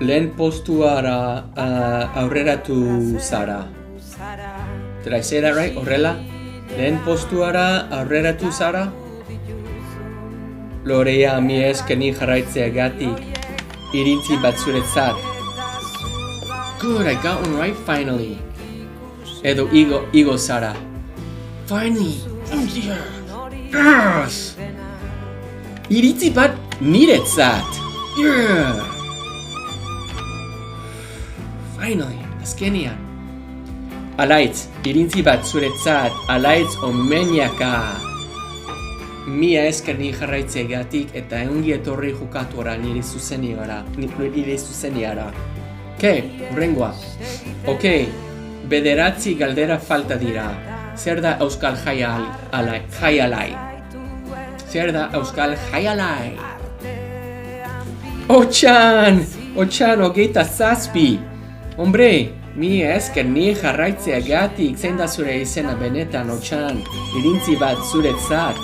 Lehen postuara aurreratu zara. Did I say that right? Horrela? Lehen postuara aurreratu zara? Lorea, mi esker ni jarraitzeagatik. Irintzi bat zuretzat. Good, I got one right finally. Edo igo zara. Finally! Yes! Iritzi bat niretzat! Yeah! Finally, azkenian. Alaitz, iritzi bat zuretzat, alaitz omeniaka. Mia esker ni jarraitzeagatik eta ongi etorri jokatuara nire zuzeniara. Hurrengoa. Bederatzi galdera falta dira. Zer da euskal jaialai? Zer da euskal jaialai? Otxan, 27. Hombre, mi esker ni jarraitzeagatik zein da zure izena benetan, Otxan, irintzi bat zuretzat.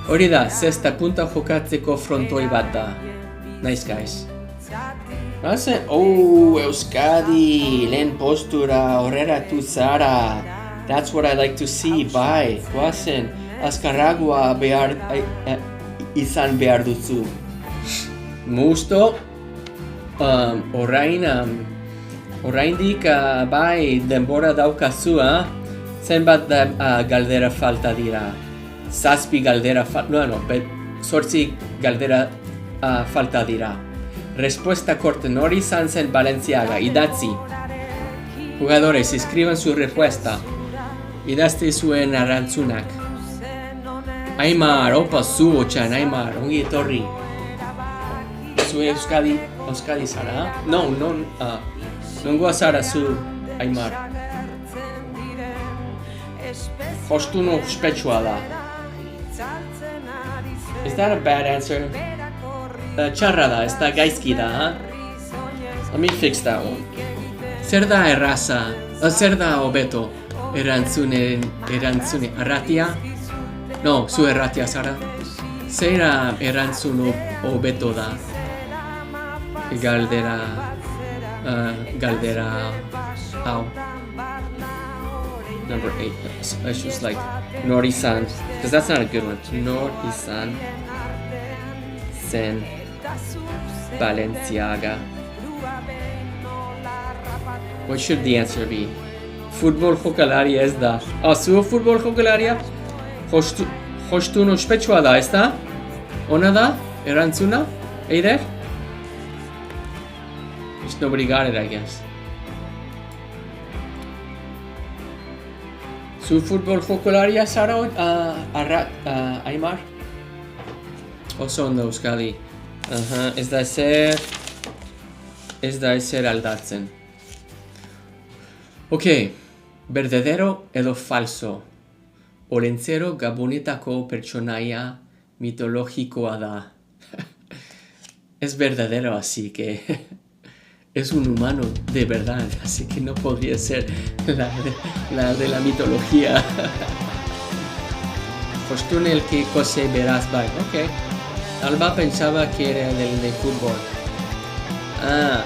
Hori da, 6 punta jokatzeko frontoi bat da. Nice guys. Bazen, Euskadi, lehen postura, horreratu zara. That's what I like to see, bye. Bazen, azkarragoa izan behar duzu. Musto, oraindik bai denbora daukazu, zenbat galdera falta dira. 7 galdera zortzi galdera falta dira. Respuesta corta, nori izan zen Balenciaga, idatzi. Jugadores, escriban su respuesta. Idazte zuen arantzunak. Aimar, opa zu, Otxan, Aimar, ongi etorri. Zu Euskadi zara? Nongoa zara zu, Aimar. Jostun ospetsua da. Is that a bad answer? Txarra da, ez da gaizki da, Let me fix that one. Zer da erraza? Zer da hobeto? Erantzune, arratia? No, zu erratia zara. Zer erantzun hobeto da? Galdera hau. Number 8. I just like Nori-san, because that's not a good one. Nori-san zen Balenciaga. What should the answer be? Futbol jokalaria ez da. Zu futbol jokalaria? Jostun ospetsua da, ez da? Ona da? Erantzuna? Eider? Just nobody got it, I guess. Zu futbol jokalaria zara, Aimar? Oso ondo, Euskadi. Ez da ezer aldatzen. Verdadero edo falso. Olentzero Gabonetako pertsonaia mitologikoa da. Es verdadero, así que es un humano de verdad, así que no podría ser la de la mitología. Jostun el que cose verás bai. Alba pensaba que era del de fútbol. I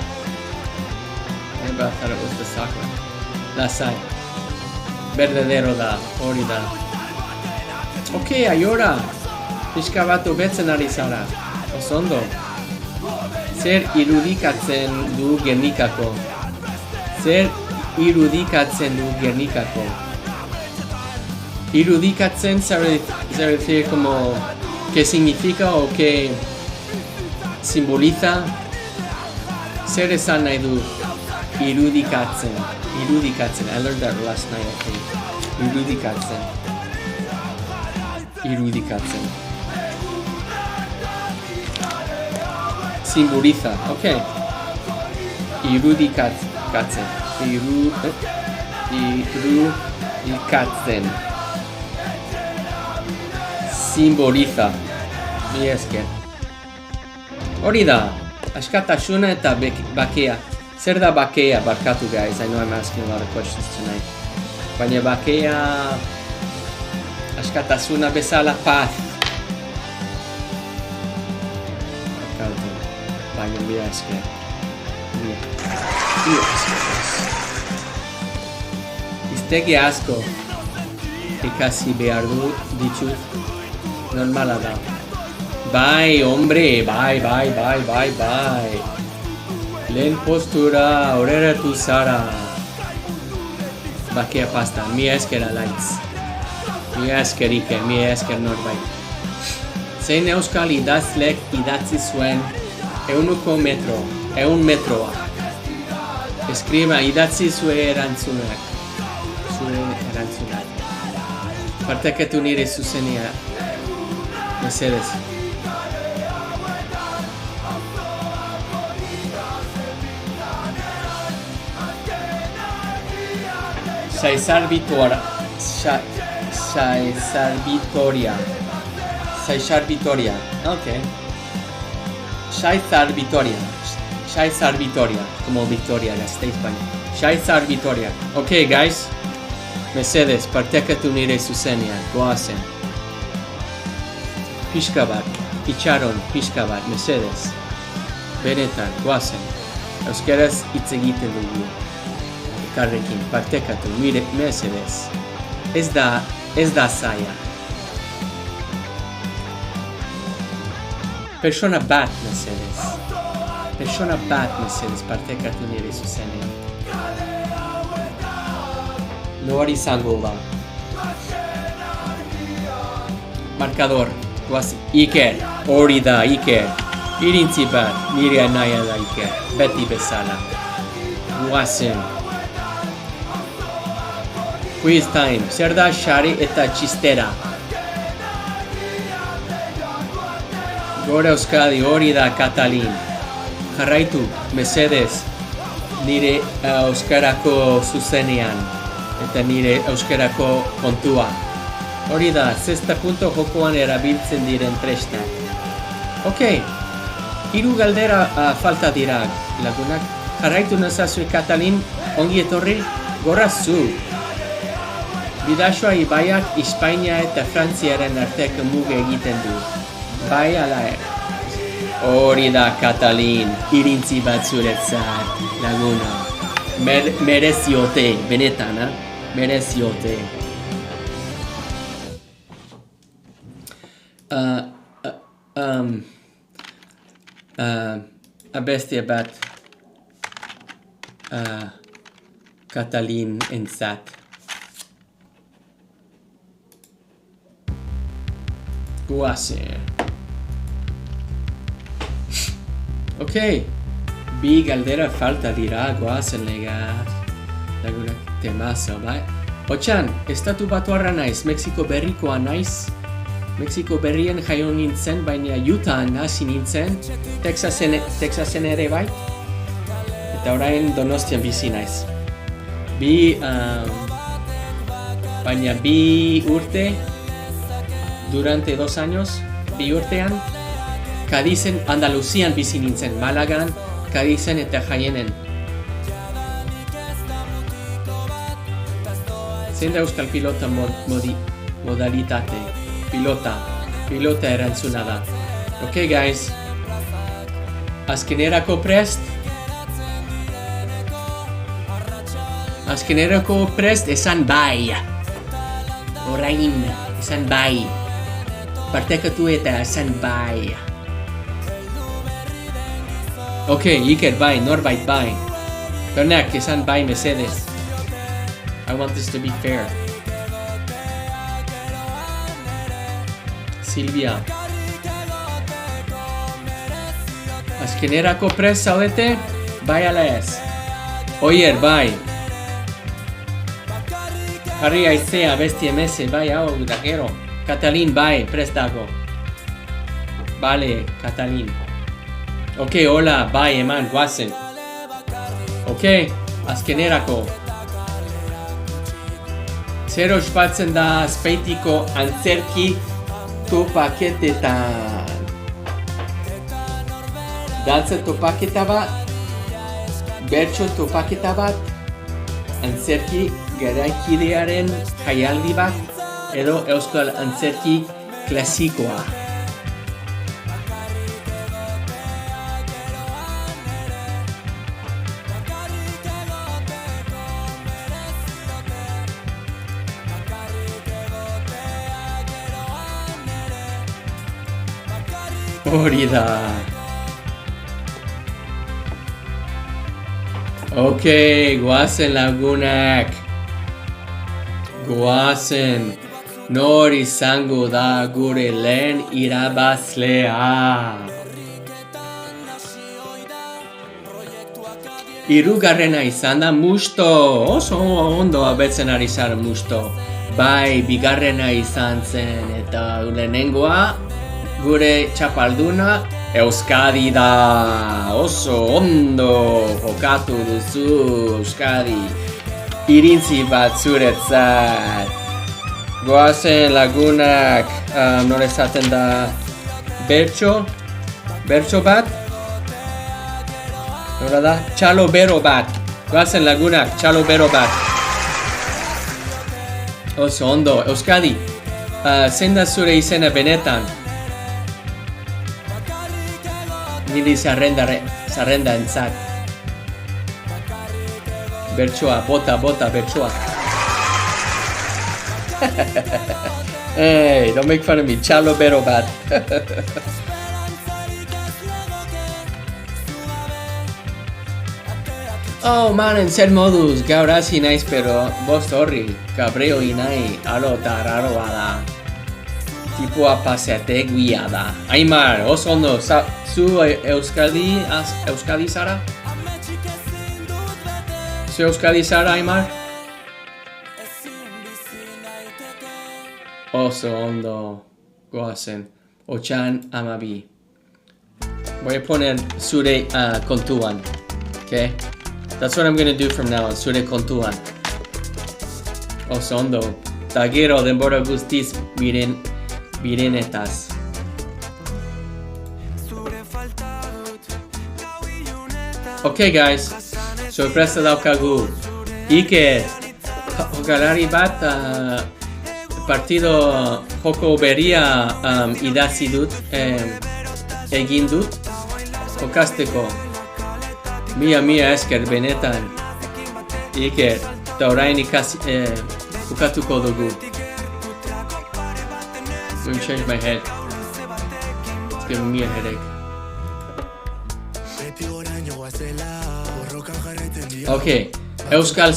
thought it was the soccer. Lasai. Verdadero da, hori da. Aiora. Pixka bat hobetzen ari zara. Osondo. Zer irudikatzen du Gernikako? Irudikatzen sabe decir como qué significa o qué simboliza. Zer esan nahi du irudikatzen. I learned that last night, I think. Irudikatzen. Simboliza, Irudikatzen. Simboliza. Mi esker. Hori da, askatasuna eta bakea. Zer da bakea, barkatu guys, I know I'm asking a lot of questions tonight. Baina bakea, askatasuna bezala paz. Barkatu, baina mi esker. Iztegi asko, ikasi behar ditut, normala da. Bai, hombre, bai. Lehen postura, horeratu zara. bakea pasta, mi esker alaitz. Mi esker Iker, mi esker norbait. Zein euskal idazlek idatzi zuen ehun metroa. Eskriba idatzi zuen erantzunak. Partekatu nire zuzenia. Mesedez. Caesar Vitoria. Okay. Caesar Vitoria. Como Victoria, la de España. Caesar Vitoria. Okay, guys. Mesedez, partekatu nire zuzenia. Goazen. Pixka bat. Itxaron, pixka bat. Mesedez. Benetan, goazen. Euskeraz hitz egiten dugu. Elkarrekin, partekatu, mesedez. Ez da zaila. Persona bat, mesedez. Partekatu nire zuzenia. Nori izango ba. Markador. Guazi. Iker. Hori da, Iker. Irintzi bat. Nire anaia da, Iker. Beti bezala. Guazen. Quiz time. Zer da xari eta txistera? Gora Euskadi. Hori da, Katalin. Jarraitu. Mesedez. Nire euskarako zuzenean. Eta nire euskarako kontua. Hori da, 6 punto jokoan erabiltzen diren tresna. Ok, 3 galdera falta dira, lagunak. Jarraitu nazazue Katalin, ongi etorri, gora zu. Bidasoa ibaiak Espainia eta Frantziaren arteko muge egiten du. Bai ala Hori da, Katalin, irintzi bat zuretzat, laguna. Mereziote, benetan, mereziote. Abestia bat Katalin entzat. Guazer. Ok, bi galdera falta dira goazen laguna temazo, bai? Otxan, estatu batuarra naiz, Mexiko berrikoa naiz. Mexiko berrien jaio nintzen, baina Utahan hasi nintzen, Texasen ere bai. Eta orain Donostian bizi naiz. Baina bi urte, durante 2 años, bi urtean, Cadizen, Andaluzian bizi nintzen, Malagan, Cadizen eta Jaienen. Zein da euskal pilota modalitate? Pilota erantzuna da. Ok, guys. Azkenerako prest? Esan bai. Orain, esan bai. Partekatu eta esan bai. Ok, Iker bai, norbait bai. Bernak, esan bai mesedez. I want this to be fair. Silvia. Azkenerako prest zaudete? Bai ala ez. Oier, bai. Harri aizea besti emese, bai hau da gero. Katalin, bai, prest dago. Bale, Katalin. Ok, hola, bai, eman, guazen. Ok, azkenerako. Zer ospatzen da azpeitiko antzerki topaketetan. Dantza topaketa bat, bertso topaketa bat, antzerki garaikidearen jaialdi bat, edo euskal antzerki klasikoa. Hori da. Ok, guazen lagunak. Goazen, nor izango da gure lehen irabazlea. Hirugarrena izan da Musto. Oso ondo abetzen ari zara Musto. Bai, bigarrena izan zen eta lehenengoa gure txapalduna Euskadi da. Oso ondo jokatu duzu Euskadi. Irintzi bat zuretzat. Goazen lagunak, nore esaten da bertso bat. Nora da? Txalo bero bat. Goazen lagunak, txalo bero bat. Oso ondo, Euskadi. Zein da zure izena benetan? Niri zarrenda entzat. Bertsoa, bota, bertsoa. Hey, don't make fun of me. Txalo bero bat. Oh, manen, zer moduz, gaur hasi naiz, pero bost horri, kabreo inai, alo eta raroa da. Tipua paseateguia da. Aimar, oso ondo, zu Euskadi zara? Zu Euskadi zara, Aimar? Oso ondo, goazen, otxan amabi. Voy a poner zure kontuan, okay? That's what I'm gonna do from now on, zure kontuan. Oso ondo, eta gero denbora guztiz birenetaz. Okay guys, sorpresa daukagu. Iker, jokalari bat partido joko beria idatzi dut, egin dut, jokasteko. Mia esker benetan. Iker, eta orain ukatuko dugu. I'm gonna change my head. It's giving me a headache. Okay, Euskal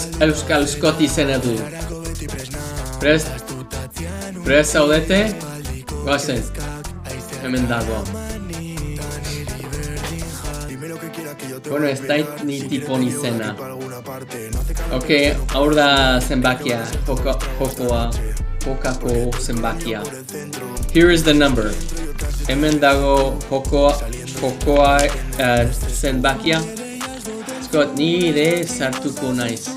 Skoti izena du. Prest zaudete? Goazen, hemen dago. Bueno, ez dait ni tipon izena. Okay, hor da zenbakia, jokako zenbakia. Here is the number. Hemen dago jokoa zenbakia. Scott, nire sartuko naiz.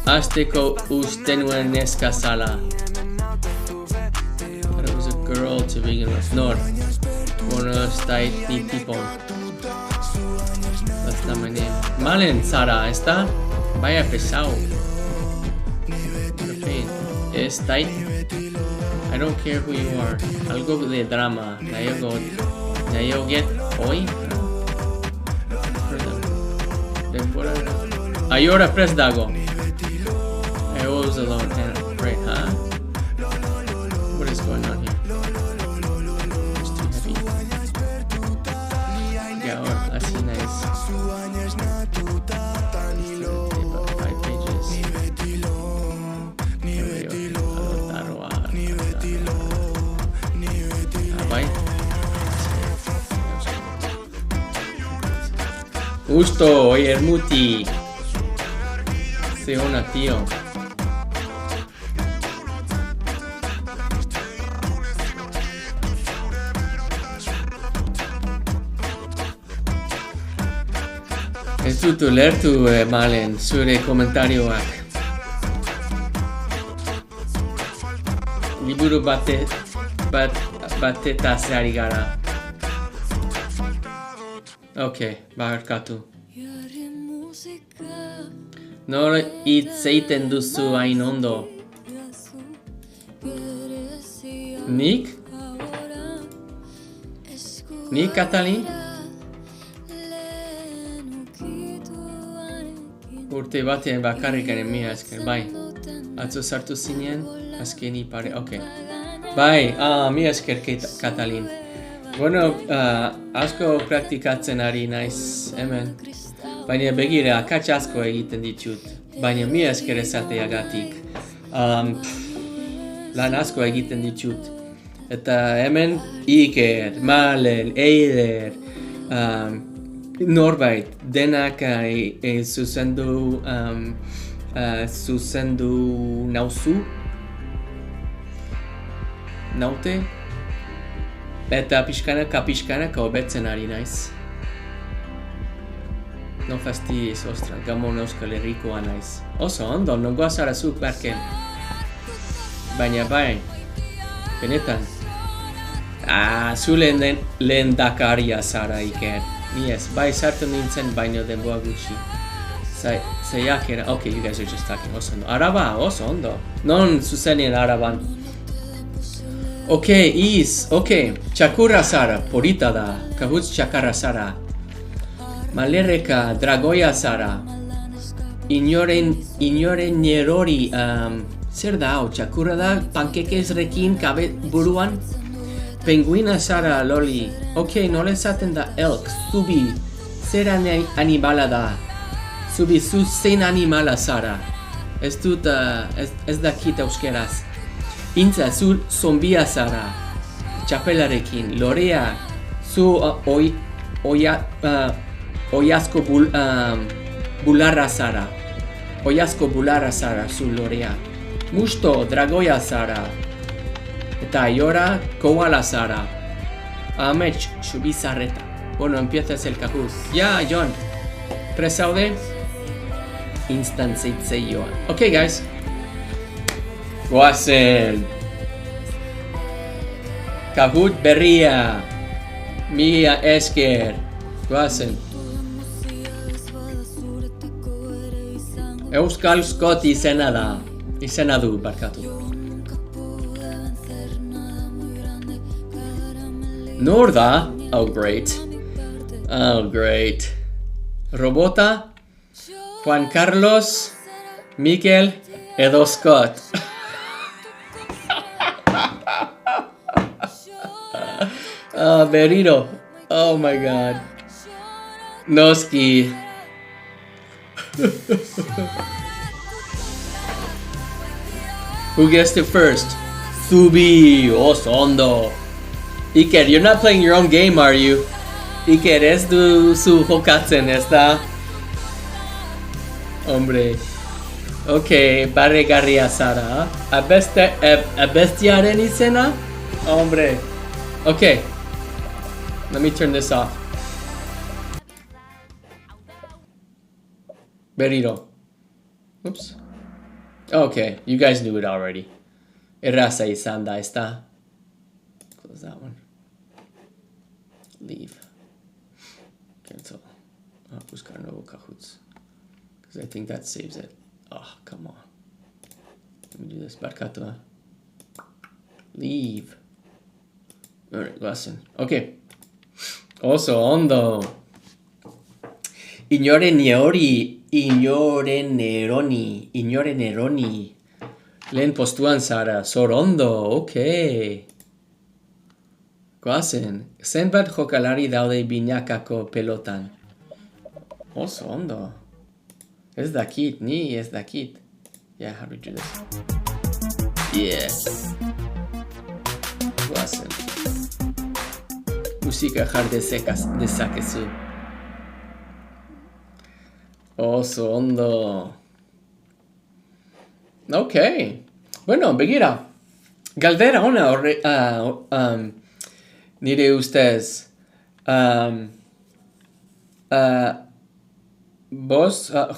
Azteko ustenuen neska zala. It was a girl to begin with. Nor. Bueno, ez dait ni tipon. That's not my name. Malen, Sara, ¿está? Vaya pesado. Es tight. I don't care who you are. Algo de drama. Nayoget hoy. Ayora press dago. I was alone. Right, huh? What is going on here? It's too heavy. Yeah, that's nice. 5 pages. Justo, oye, Hermuti. Se una, tío. Ez dut ulertu, Malen, zure komentarioak. Liburu batetaz ari gara. Okay, barkatu. Nor hitz egiten duzu hain ondo? Nik? Nik, Katalin? Urte batean bakarrik mia esker, bai. Atzo sartu zinen, azkeni pare, okay. Bai, mi esker, Katalin. Bueno, asko praktikatzen ari naiz hemen. Baina begira, akats asko egiten ditut. Baina mi esker esateagatik. Lan asko egiten ditut. Eta hemen Iker, Malen, Eider, Norbait, denak zuzendu nauzu. Naute. Eta pixkanaka hobetzen ari naiz. No fastidies, ostra, gamon Euskal Herrikoa naiz. Oso ondo, nongoa zara zuk barken. Baina bai, benetan. Zu lehen dakaria zara, Iker. Ni ez, bai sartu nintzen baino denboa gutxi. Zeiakera, okay, you guys are just talking, oso ondo. Araba, oso ondo. Non zuzenien araban. Txakurra zara, polita da. Kahutz txakarra zara. Malerreka, dragoia zara. Inoren nerori, zer da hau, txakurra da, pankekezrekin kabe buruan? Penguina zara, loli. Nola esaten da elk, zubi. Zer animala da? Zubi, zu zein animala zara? Ez dakit euskeraz. Intza, zu zombia zara. Txapelarekin, lorea. Zu oiazko bularra zara. Oiazko bularra zara, zu lorea. Musto, dragoia zara. Eta aiora, koala zara. Amets, xubizarreta. Bueno, empiezas el Kahoot. Ya, John. Presaude? Instant zeitzeioa. Okay, guys. Goazen. Kahoot berria. Mila esker. Goazen. Euskal Scott izena da. Izena du, barkatu. Nor da? Oh, great. Robota, Juan Carlos, Mikel, edo Scott. Beriro. Oh my god. Noski. Who gets to first? Zubi, Osondo. Iker, you're not playing your own game, are you? Iker, ez du zu jokatzen, ez da? Hombre. Okay, barregarria zara. Abestiaren izena? Hombre. Okay. Let me turn this off. Beriro. Oops. Okay, you guys knew it already. Erraza izan da, ez da? Close that one. Leave. Cancel. Buscar nuevo Kahoots. Because I think that saves it. Oh, come on. Let me do this. Barkato. Leave. Alright, lesson. Okay. Also, ondo. Ignore neroni. Lehen postuan zara. Zor ondo. Okay. Goazen, zenbat jokalari daude binakako pelotan? Oso ondo. Ez dakit, ni ez dakit. Yeah, how do we do this? Yeah. Goazen. Musika jar dezakezu. Oso ondo. Okay. Bueno, begira. Galdera ona nire ustez.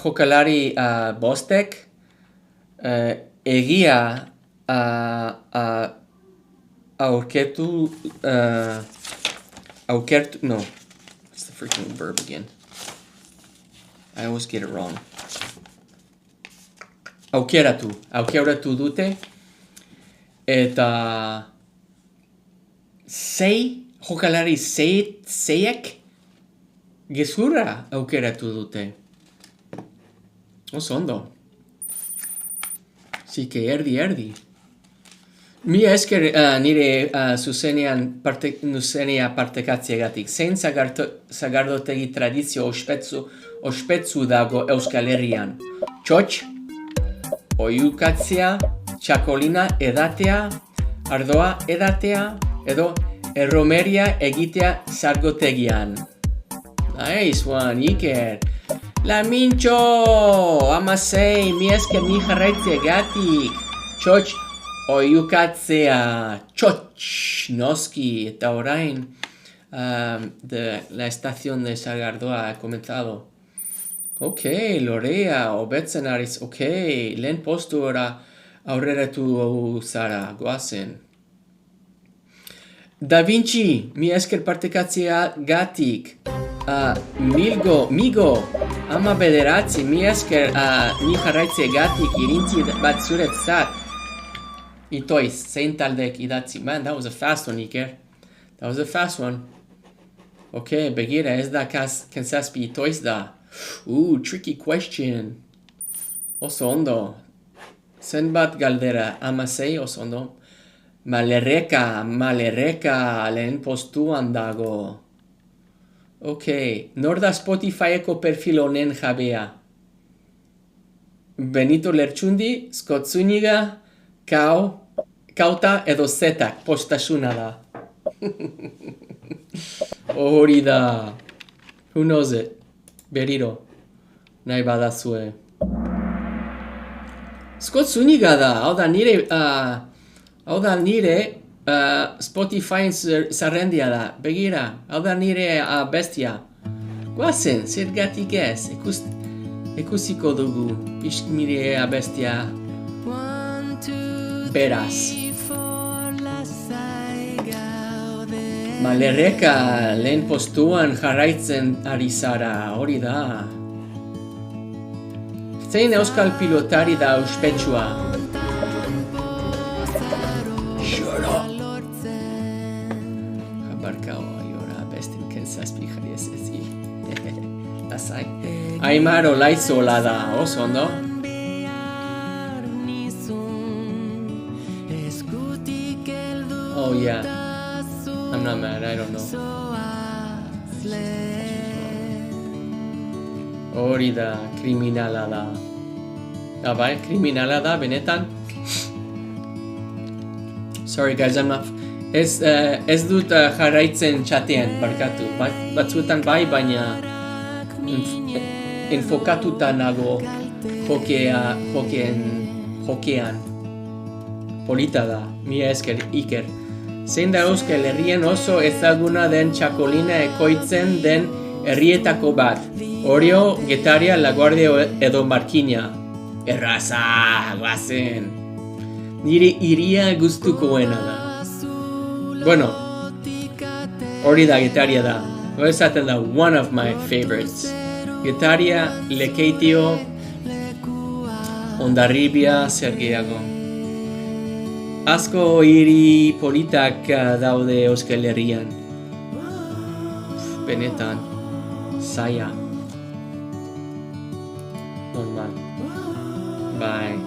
Jokalari bostek egia aurketu no, what's the freaking verb again? I always get it wrong. Aukeratu dute eta jokalari zeiek gezurra aukeratu dute. Oso ondo. Así que erdi. Mi esker nire zuzenean nuzenia partekatzeagatik. Zein zagardotegi tradizio ospetsu dago Euskal Herrian? Txotx, oihukatzea, txakolina edatea, ardoa edatea, edo erromeria egitea zargotegian. Nice one, Iker. La Mintxo! Amasei, mi esker ni jarraitzeagatik. Txotx, oihukatzea, txotx, noski, eta orain la estación de Sagardoa ha comenzado. Ok, Lorea, hobetzen ariz, ok, lehen postura aurreratu zara, goazen. Da Vinci, mi esker partekatzea gatik. Migo, ama bederatzi, mi esker ni jarraitze gatik irintzi bat zuretzat. Itoiz, zein taldek idatzi. Man, that was a fast one, Iker. That was a fast one. Ok, begira, ez da kenzazpi itoiz da. Tricky question. Oso ondo. Zenbat galdera, amasei oso ondo. Malerreka, lehen postuan dago. Ok, nor da Spotifyeko perfil honen jabea? Benito Lertxundi, Scott Zuniga, Kauta edo Zetak, postasuna da. Hori da. Who knows it? Beriro. Nahi badazue. Scott Zuniga da. Hau da nire Spotify zerrendia da. Begira. Hau da nire bestia. Guazen, zergatik ez. Ikusiko dugu. Nire bestia. Beraz. Malerreka lehen postuan jarraitzen ari zara, hori da. Zein euskal pilotari da ospetsua? Xoro! Jabarka oiora bestin kenzazpi jarri ez ezil. Lasai. Aimar Olaizola da, oso ondo? Oh yeah. I'm not mad, I don't know. Hori da, kriminala da. Bai, kriminala da, benetan. Sorry guys, I'm not... Ez dut jarraitzen txatean, barkatu. Batzuetan bai, baina... Enfokatuta nago hokean. Polita da, mila esker, Iker. Zein da Euskal Herrien oso ezaguna den txakolina ekoitzen den herrietako bat. Orio, Getaria, Laguardia edo Markina. Erraza, guazen. Nire iria gustukoena da. Bueno, hori da Getaria da. Esaten da, one of my favorites. Getaria, Lekeitio, Hondarribia, zer gehiago. Asko hiri politak daude Euskal Herrian. Benetan, zaila. Normal. Bai.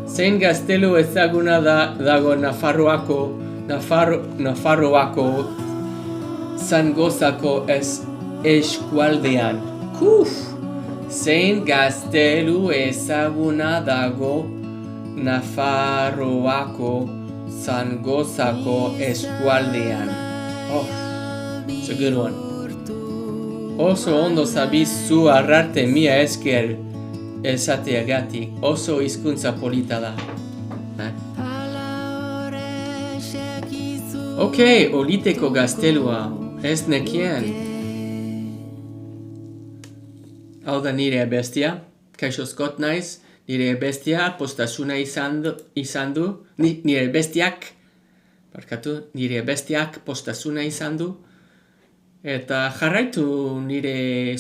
Zein gaztelu ezaguna dago Nafarroako Zangozako eskualdean. Zein gaztelu ezaguna dago Nafarroako Zangozako eskualdean. Oh, it's a good one. Oso ondo zabizu arrarte mia esker esateagatik. Oso hizkuntza polita da. Ok, oliteko gaztelua. Ez nekien. Hau da nire bestia, kaixo Scott naiz, nire bestia postasuna izan du, nire bestiak postasuna izan du, eta jarraitu nire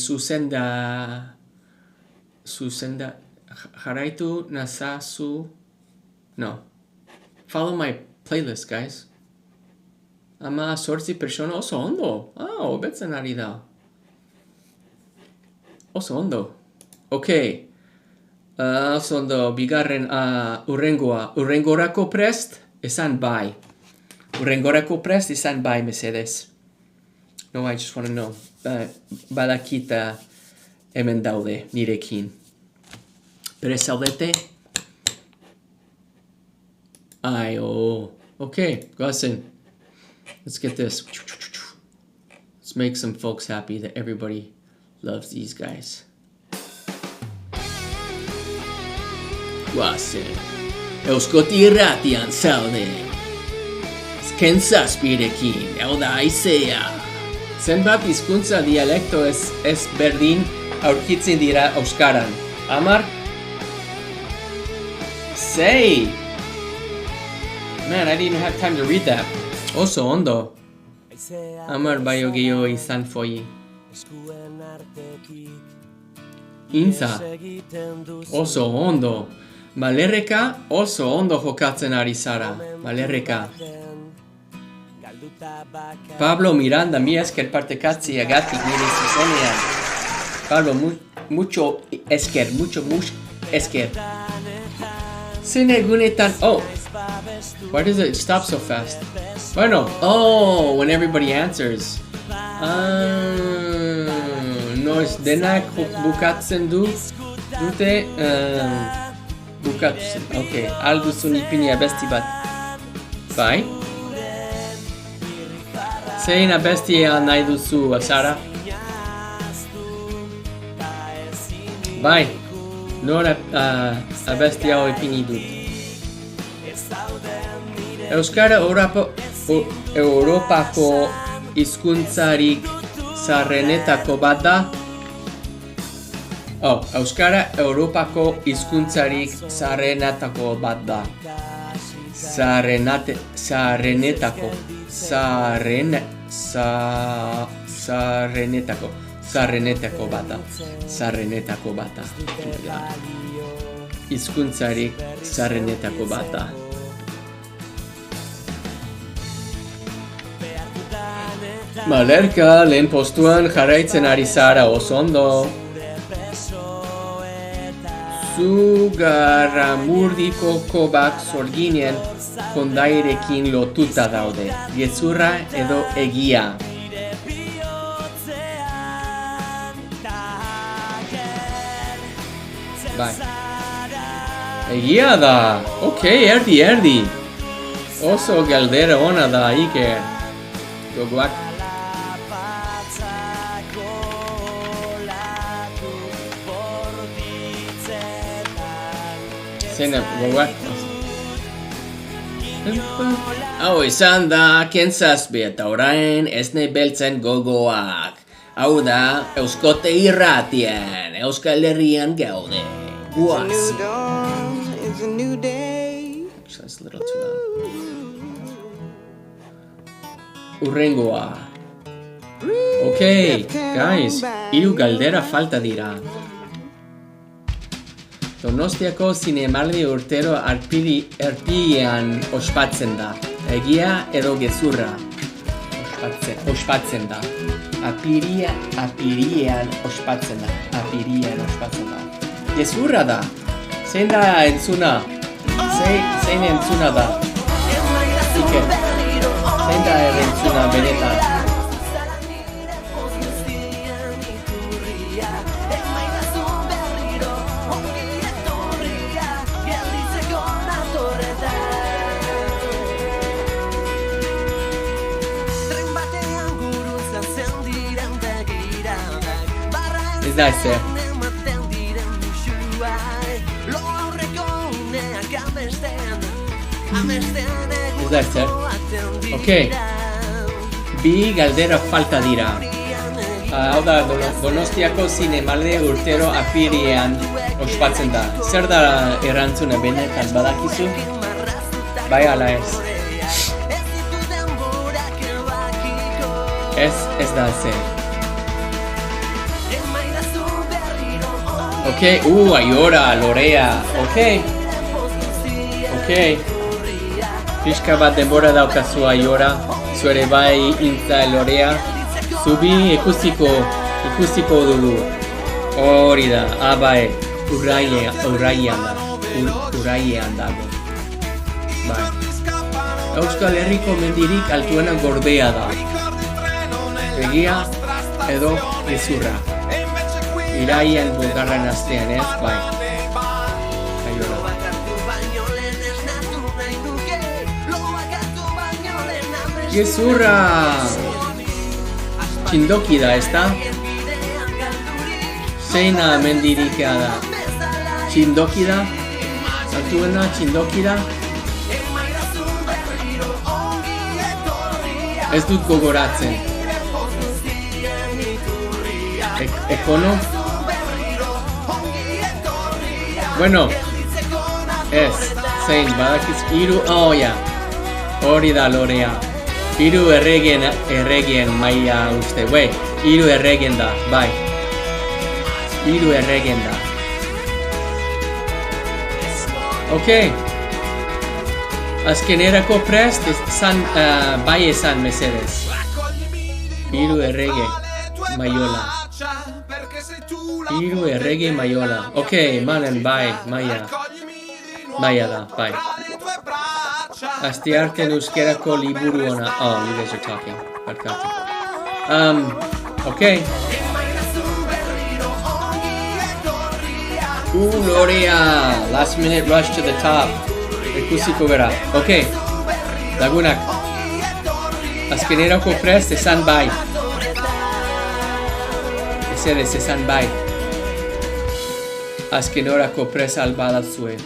jarraitu nazazu, follow my playlist, guys. Ama 8 persona oso ondo, hobetzen ari da. Oso ondo. Ok, Oso ondo, bigarren urrengorako prest, esan bai. Urrengorako prest, esan bai, mesedez. No, I just want to know. Badakit hemen daude, nirekin. Prest zaudete? Okay, goazen. Let's get this. Let's make some folks happy that everybody loves these guys. Goazen. Euskoti irratian zaude. Azken zazpirekin, hau da aizea. Zenbat hizkuntza dialekto ez berdin aurkitzen dira euskaran. Amar? 6! Man, I didn't have time to read that. Oso ondo. Amar baino gehiago izan foi. Intza. Oso ondo. Malerreka oso ondo jokatzen ari zara. Malerreka. Pablo Miranda, mi esker partekatzi agatik nire zuzenean. Pablo, mucho esker. Zen egunetan... Oh! Why does it stop so fast? Bueno, when everybody answers. No es denak bukatzen dute bukatzen. Okay, alduzun ipini abesti bat. Bai? Zein abestia nahi duzu, Sara? Bai, nora abestia hau ipini dut. Euskara Europako hizkuntzarik zaharrenetako bat da. Euskara Europako hizkuntzarik zaharrenetako bat da. Zaharrenetako bata. Hizkuntzarik zaharrenetako bata. Malerka, lehen postuan jarraitzen ari zara oso ondo. Zu Garramurdiko kobak sorginen kondairekin lotuta daude. Gezurra edo egia. Bai. Egia da. Okay, erdi. Oso galdera ona da, Iker. Gogoak. Zena, gogoak. Hau izan da, kentzazbi eta orain esne beltzen gogoak. Hau da, Euskote irratien, Euskal Herrian gaude. Guazi. It's a new day. Actually, that's a little too loud. Urrengoa. Okay, guys, 3 galdera falta dira. Donostiako zinemaldi urtero arpilean ospatzen da. Egia edo gezurra? Ospatzen da. Apirilean ospatzen da. Gezurra da. Zein da entzuna? Zein entzuna da? Ike. Zein da entzuna benetan? Ez da ezer. Ez da ezer. Okay. 2 galdera falta dira. Hau da, Donostiako zinemaldi urtero apirilean ospatzen da. Zer da erantzuna benetan badakizu? Bai ala ez. Ez da ezer. Okay, Aiora, Lorea, okay. Pixka bat denbora daukazu Aiora, zuere bai Intza Lorea. Zubi ikusiko dugu. Hori da, bai. urrailean dago. Bai. Euskal Herriko mendirik altuena Gorbea da. Egia edo gezurra. Irailean 5. astean, ez? Bai. Kaiola. Gezurra! Txindoki da, ezta? Zeina mendirikea da? Txindoki da? Altuena txindoki da? Ez dut gogoratzen. Ekono? Bueno, ez, zein, badakiz, ja, hori da lorea. 3 erregien maila uste, hiru erregien da, bai. 3 erregien da. Ok. Azkenerako prest, bai esan mesedez. 3 errege maiola. 3 errege maiola. Ok, malen, bai, maia da, bai. Asteartean euskerako liburu ona. Oh, you guys are talking. Barkatu. Ok. Lorea. Last minute rush to the top. Ikusiko gara. Ok. Lagunak. Azkenerako prest esan bai. Ezeres esan bai. Azkenerako prest albadatzue.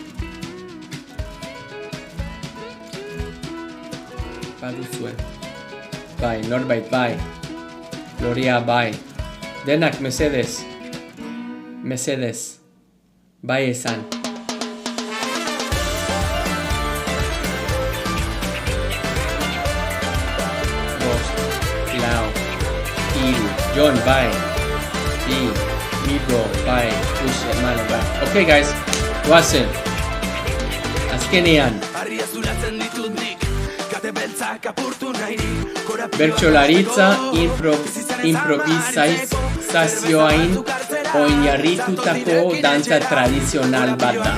Baduzue. Bai, norbait bai. Lorea bai. Denak mesedez. Bai esan. John, bye. Mibro, bye. Push, hermano, bye. Okay, guys. Guazen. Azkenean. Bertsolaritza improvisazioain oinarritutako dantza tradizional bat da.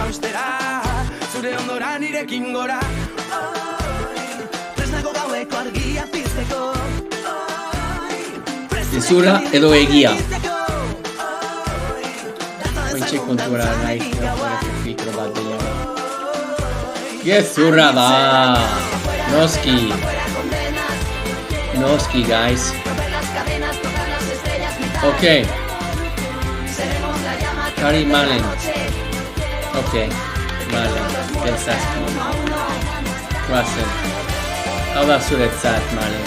Gezurra edo egia. Ointxe kontura nahi filtro bat dela. Gezurra da. Noski, guys. Ok. Kari Malen. Ok. Malen. Benzazki. Guazen. Hau da zuretzat, Malen.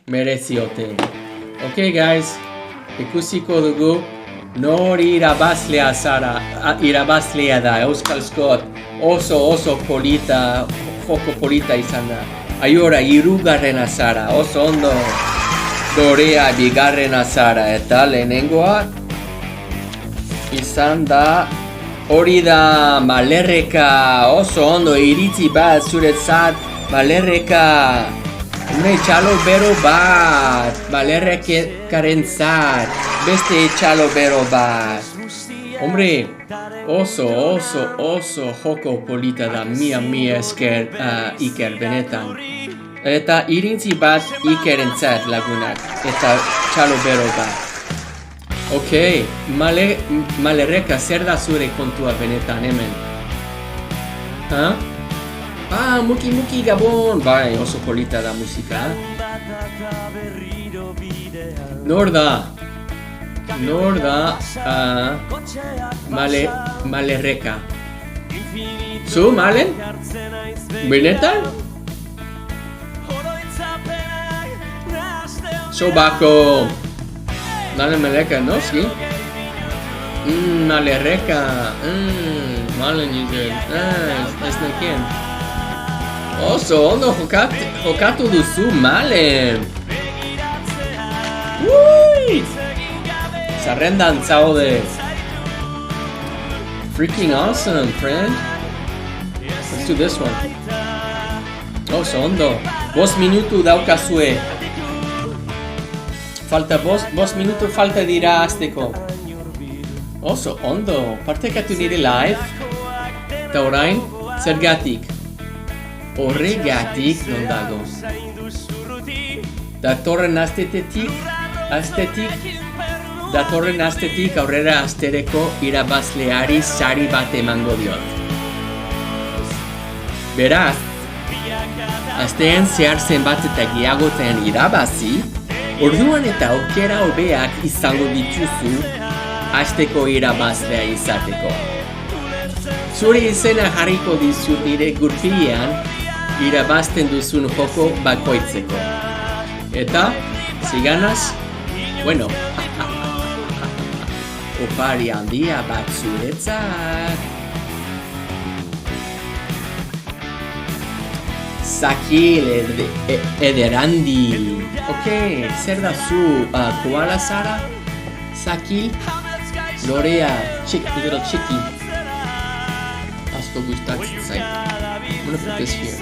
Mereziote. Ok, guys. Ikusiko dugu nori irabazlea da Euskalskot. Oso polita, joko polita izan da. Aiora, 3. zara. Oso ondo. Lorea 2. zara. Eta lehenengoa izan da hori da Malerreka. Oso ondo iritzi bat zuretzat Malerreka. Une txalo bero bat, Malerrekaren zat, beste txalo bero bat. Hombre, oso joko polita da, mia esker Iker benetan. Eta irintzi bat Ikeren zat lagunak, eta txalo bero bat. Ok, Malerreka zer da zure kontua benetan hemen? Muki Gabon! Bai, oso polita da musika. Nor da, Malerreka. Zu, Malen? Benetan? Sobako. Malen Malerreka, noski? Malerreka. Malen izan. Ez nekien. Oso ondo jokatu duzu, Malen. Zerrendan zaude. Freaking awesome, friend. Let's do this one. Oso ondo. 5 minutu daukazue. Falta 5 minutu falta dira hasteko. Oso, ondo, partekatu nire live. Eta orain, zergatik. Horregatik non dago. Datorren astetik aurrera astereko irabazleari sari bat emango diot. Beraz, astean zehar zenbat eta gehiagoten irabazi, orduan eta aukera hobeak izango dituzu asteko irabazlea izateko. Zure izena jarriko dizut nire gurpilean irabazten duzun joko bakoitzeko. Eta, si ganas, bueno, opari handia bat zuretzat. Sakil ederandi. Ok, zer da zu koala zara? Sakil? Lorea, little chicky. Asko gustatzen zait. I'm gonna put this here.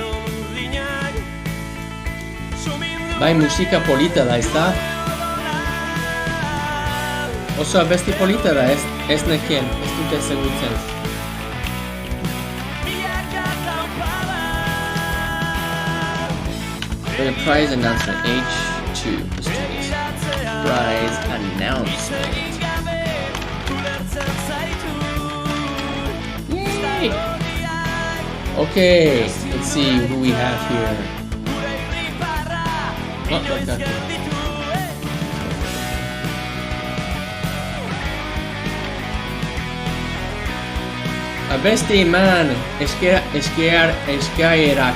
Bai, musika polita da, ezta? Oso abesti polita da, ez nekien, ez dute ezagutzen. The prize announcement, H2, prize announcement. Yay! Okay, let's see who we have here. Oh, like that. Abesti eman eskaerak.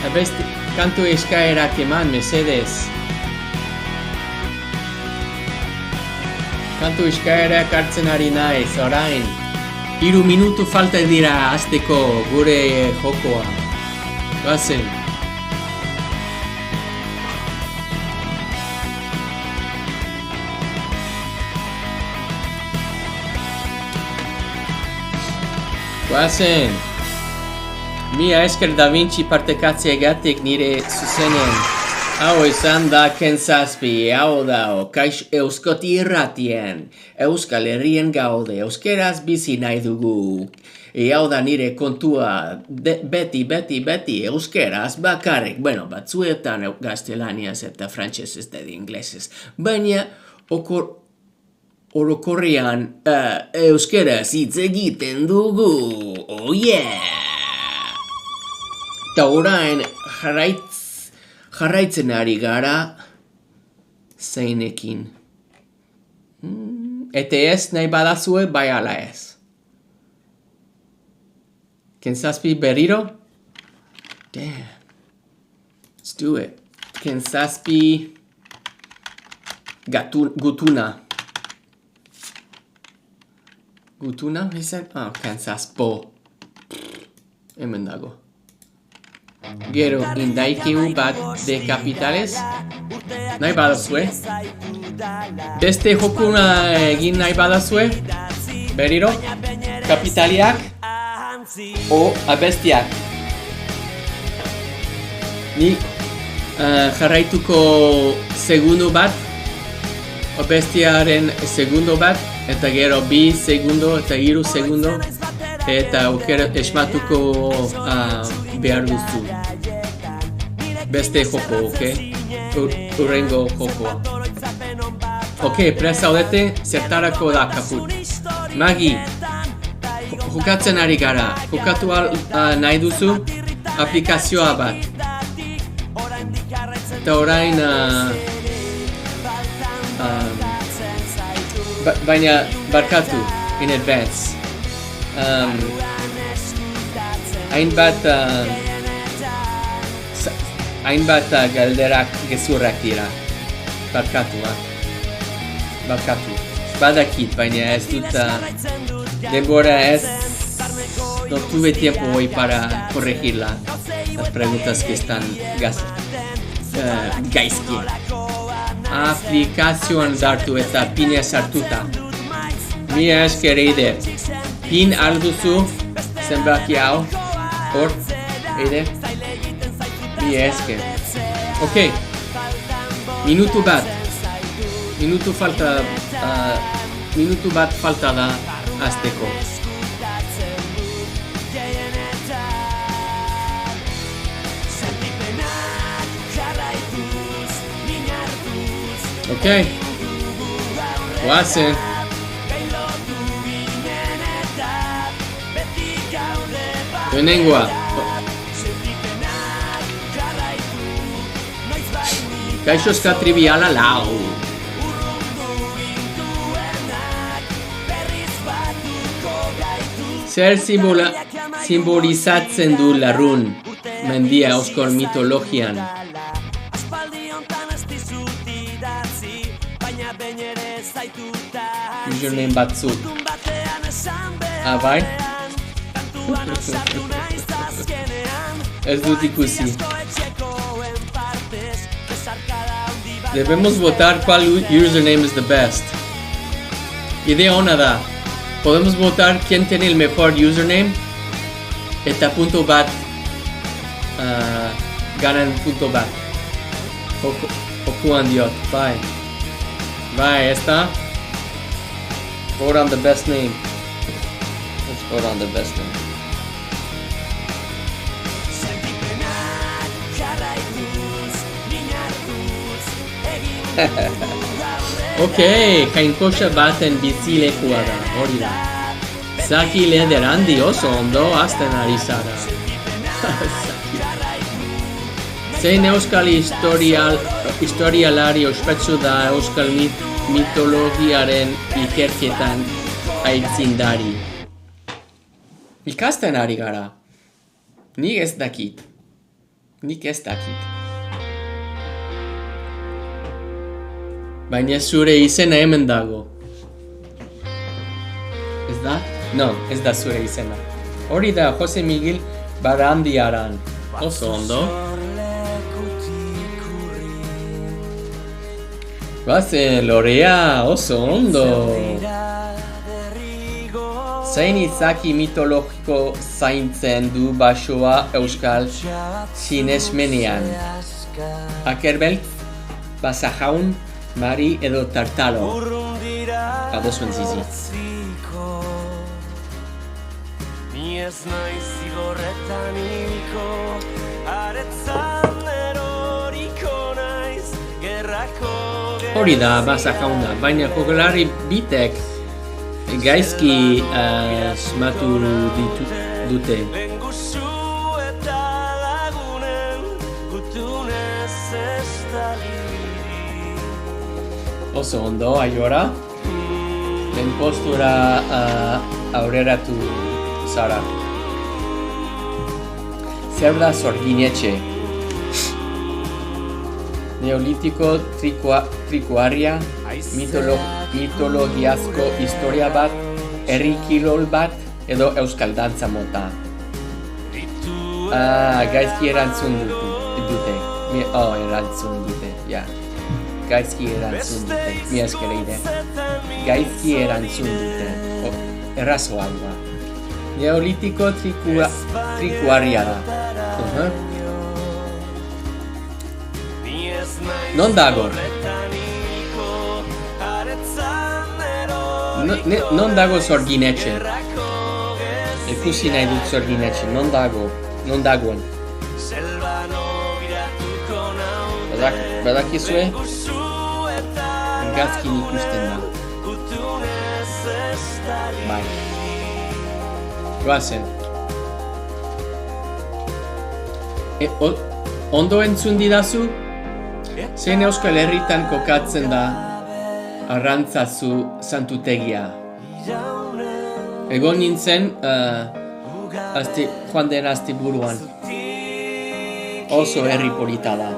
Abesti kantu eskaerak eman, mesedez. Kantu eskaerak hartzen ari naiz, orain. 3 minutu falta dira hasteko gure jokoa. Goazen. Goazen. Mila esker Da Vinci partekatzeagatik nire zuzenean. Hau izan da Ken Zazpi, hau da, kaix euskoti irratien. Euskal Herrien gaude, euskeraz bizi nahi dugu. Hau da nire kontua, beti, euskeraz bakarrik. Bueno, batzuetan gaztelaniaz eta frantsesez eta inglesez. Baina, orokorrean euskeraz hitz egiten dugu. Oh yeah! Eta orain jarraitzen ari gara zeinekin. Eta ez nahi badazue bai ala ez. Ken Zazpi berriro? Damn. Let's do it. Ken Zazpi Gutuna. Gutuna, izan? Ken Zazpo. Hemen dago. Gero indaikigu bat de kapitales. Nahi badazue. Beste jokuna egin nahi badazue. Berriro. Kapitaliak. O abestiak. Ni jarraituko segundo bat. Abestiaren segundo bat. Eta gero 2 segundo eta 3 segundo. Eta aukera esmatuko behar duzu. Beste joko, ok? Urrengo jokoa. Ok, presa odete, zertarako da kaput. Magi, jokatzen ari gara. Jokatu nahi duzu aplikazioa bat. Eta orain baina barkatu in advance. Hainbat galderak gezurrak dira. Barkatu. Badakit, baina ez dut denbora ez. No tuve tiempo hoy para corregirla. Las preguntas que están gaizki. Aplikazioan dartu eta pina sartuta. Mila esker Eider. Pin alduzu zenbaki hau. Hor, Eider. Mila esker. Ok. Minutu bat. Minutu falta minutu bat falta da hasteko. Ok, guazen. Lehenengoa. Gaixozka triviala lau. Zer simbolizatzen du larrun mendia euskal mitologian? Username batzuk. Ah, bai? Ez dut ikusi. Debemos votar cuál username is the best. Idea ona da. Podemos votar quién tiene el mejor username. Eta punto bat ganan punto bat. Okuan diot. Bye. Bye, esta. Vote on the best name. Let's vote on the best name. Okay, jainkosa baten bizilekua da, hori da. Zaki leder handi oso ondo hasten ari zara. Zein euskal historialari ospetsu da euskal mitologiaren ikerketan aitzindari. Ikasten ari gara. Nik ez dakit. Baina zure izena hemen dago. Ez da? No, ez da zure izena. Hori da Jose Miguel Barandiaran. Oso ondo. Bazen, Lorea, oso ondo. Zein izaki mitologiko zaintzen du basoa euskal sinesmenean? Akerbeltz, Basajaun, Mari edo Tartalo. Adosuen zizi. Ni ez naiz zigorretan iliko, aretzan eroriko naiz, gerrako hori da Basajauna, baina jokalari bitek gaizki asmatu dute. Oso ondo, Aiora. Lehen postura aurreratu zara. Zer da Sorginetxe? Neolitiko trikuarria, mitologiazko historia bat, herri kirol bat, edo euskal dantza mota. Gaizki erantzun dute. Erantzun dute, ja. Gaizki erantzun dute, mi eskereide. Gaizki erantzun dute. Errazo hau da. Neolitiko trikuarria da. Non dago? Non dago Sorginetxe. Ikusi nahi dut Sorginetxe, non dagoen. Badakizue? Gazkin ikusten da. Bai. Goazen. Ondo entzun didazu? Zein euskal herritan kokatzen da Arrantzazu santutegia. Egon nintzen joan den asteburuan. Oso herri polita da.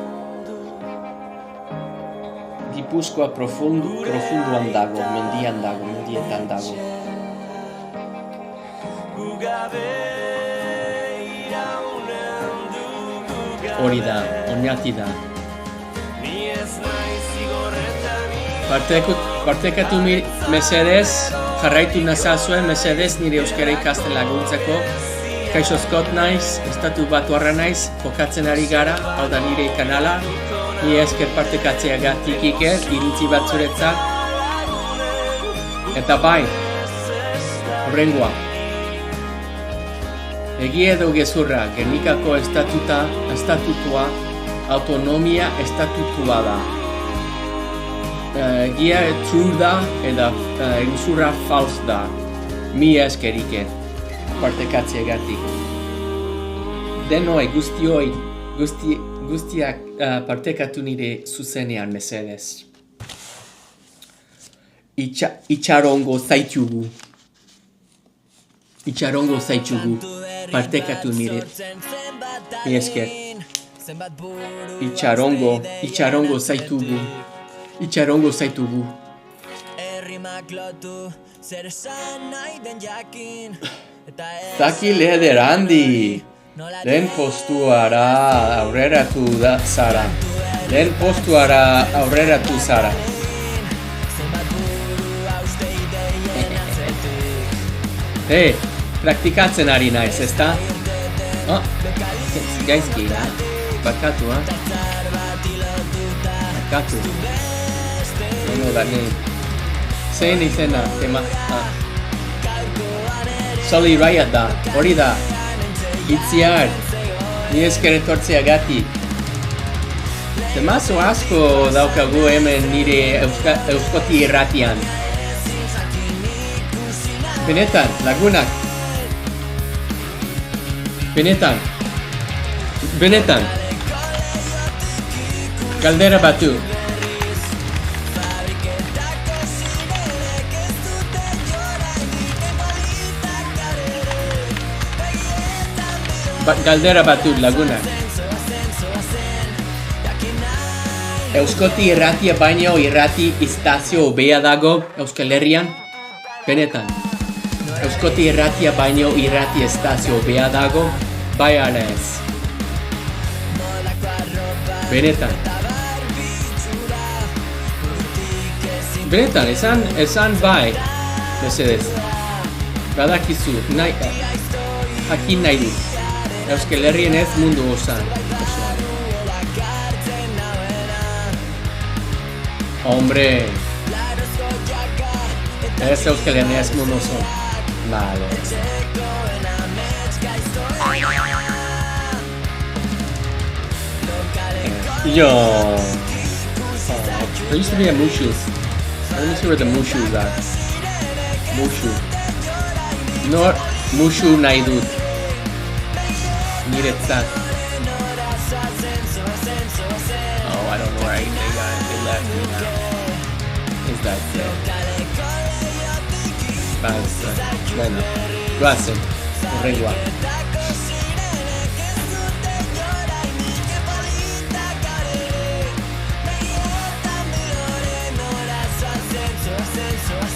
Gipuzkoa profunduan dago, mendietan dago. Hori da, oinati da. Partekatu mesedez, jarraitu nazazuen mesedez nire euskara ikasten laguntzeko. Kaixo Scott naiz, estatu batuarra naiz, jokatzen ari gara, hau da nire kanala. Ni esker partekatzeagatik Iker, iritzi bat zuretzat. Eta bai, horrengoa. Egia edo gezurra, Gernikako estatutua autonomia estatutua da. Egia true da, eta gezurra fals da. Mi eskerike, partekatzeagatik. Denoi, guztiak partekatu nire zuzenean mesedez. Itxarongo zaitugu. Itxarongo zaitugu. Partekatu nire. Mi esker. Itxarongo zaitugu. Itxarongo zaitugu. Zaki leder handi. Lehen postuara aurreratu da zara. Hey, praktikatzen ari naiz, ezta? Gaizki, Bakatu, Bakatu. No, da ni. Zein izena, tema. Soli Riot da, hori da. Itziar, ni esker etortzeagatik. Temazo asko daukagu hemen nire Euskoti irratian. Benetan, lagunak. Benetan. Galdera batu. Galdera batut, lagunak. Euskoti irratia baino irrati istazio hobea dago Euskal Herrian? Benetan. Euskoti irratia baino irrati istazio hobea dago? Bai ala ez. Benetan. Benetan, esan bai. Mesedez. Badakizu, jakin nahi dut. Euskal Herrien ez mundu osan. Hombre. Ez Euskal Herrien ez mundu osan. Vale. Yo. There used to be a Mushu's. Let me see where the Mushu's are. Mushu. No, Mushu nahi dut. Niretzat. Oh, I don't know where they left me now. Is that basta. Bueno, goazen. Horrengoa.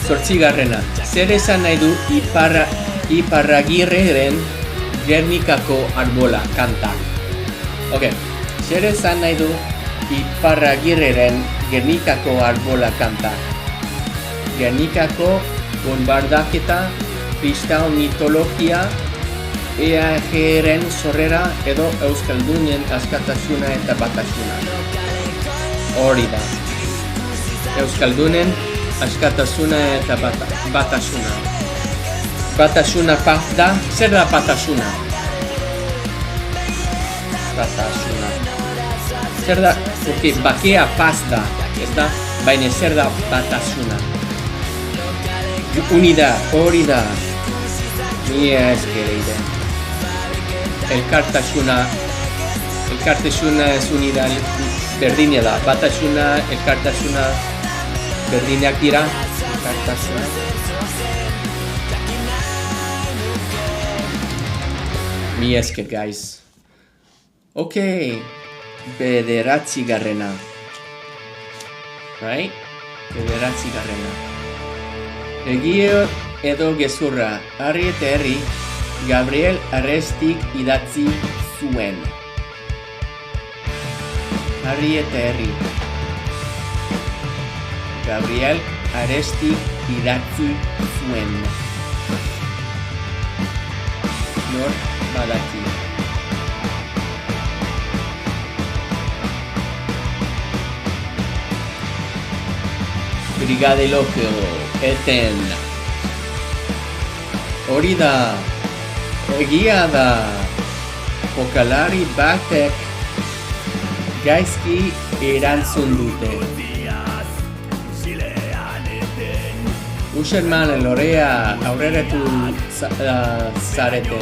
Zortzigarrena. Zer esan nahi du Iparragirreren Gernikako arbola kanta. Ok. Zer esan nahi du Iparragirreren Gernikako arbola kanta. Gernikako bombardaketa, kristau mitologia, EAG-ren sorrera edo Euskaldunen askatasuna eta batasuna. Hori da. Euskaldunen askatasuna eta batasuna. Batasuna paz da. Zer da batasuna? Batasuna. Zer da? Porque bakea paz da. Ez da? Baina zer da batasuna? Unidad, hori da. Ni eskereide. Elkartasuna ez unidad berdina da. Batasuna, elkartasuna berdinak dira. Elkartasuna. Mi esker, guys. Ok. Bederatzigarrena. Right? Bederatzigarrena. Egia edo gezurra, Harri eta Herri, Gabriel Arestik idatzi zuen. Harri eta Herri. Gabriel Arestik idatzi zuen. Nor badaki. Brigade Loco. eten. Hori da, egia da, jokalari batek gaizki erantzun dute. Userman lorea aurreratu zarete.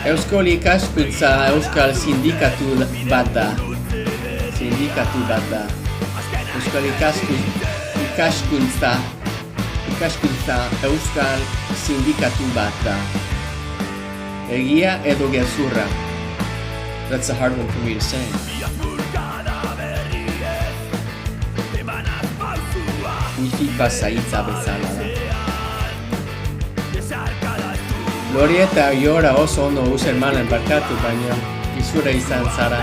Euskal ikaskuntza euskal sindikatu bat da. Euskal ikaskuntza euskal sindikatu bat da. Egia edo gezurra. That's a hard one for me to say. Wifi pasaitza bezala da. Lori eta Iora oso ondo usermanen barkatu, baina izura izan zara.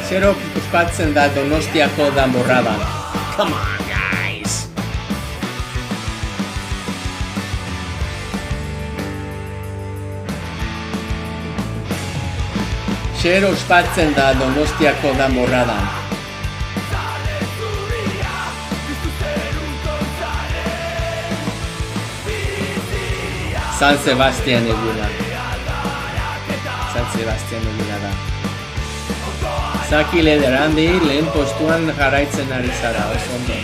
Zero ospatzen da Donostiako danborrada. Come on, guys! Zero ospatzen da Donostiako danborrada. San Sebastian eguna da. Zaki Lederandi lehen postuan jarraitzen ari zara, oso ondo.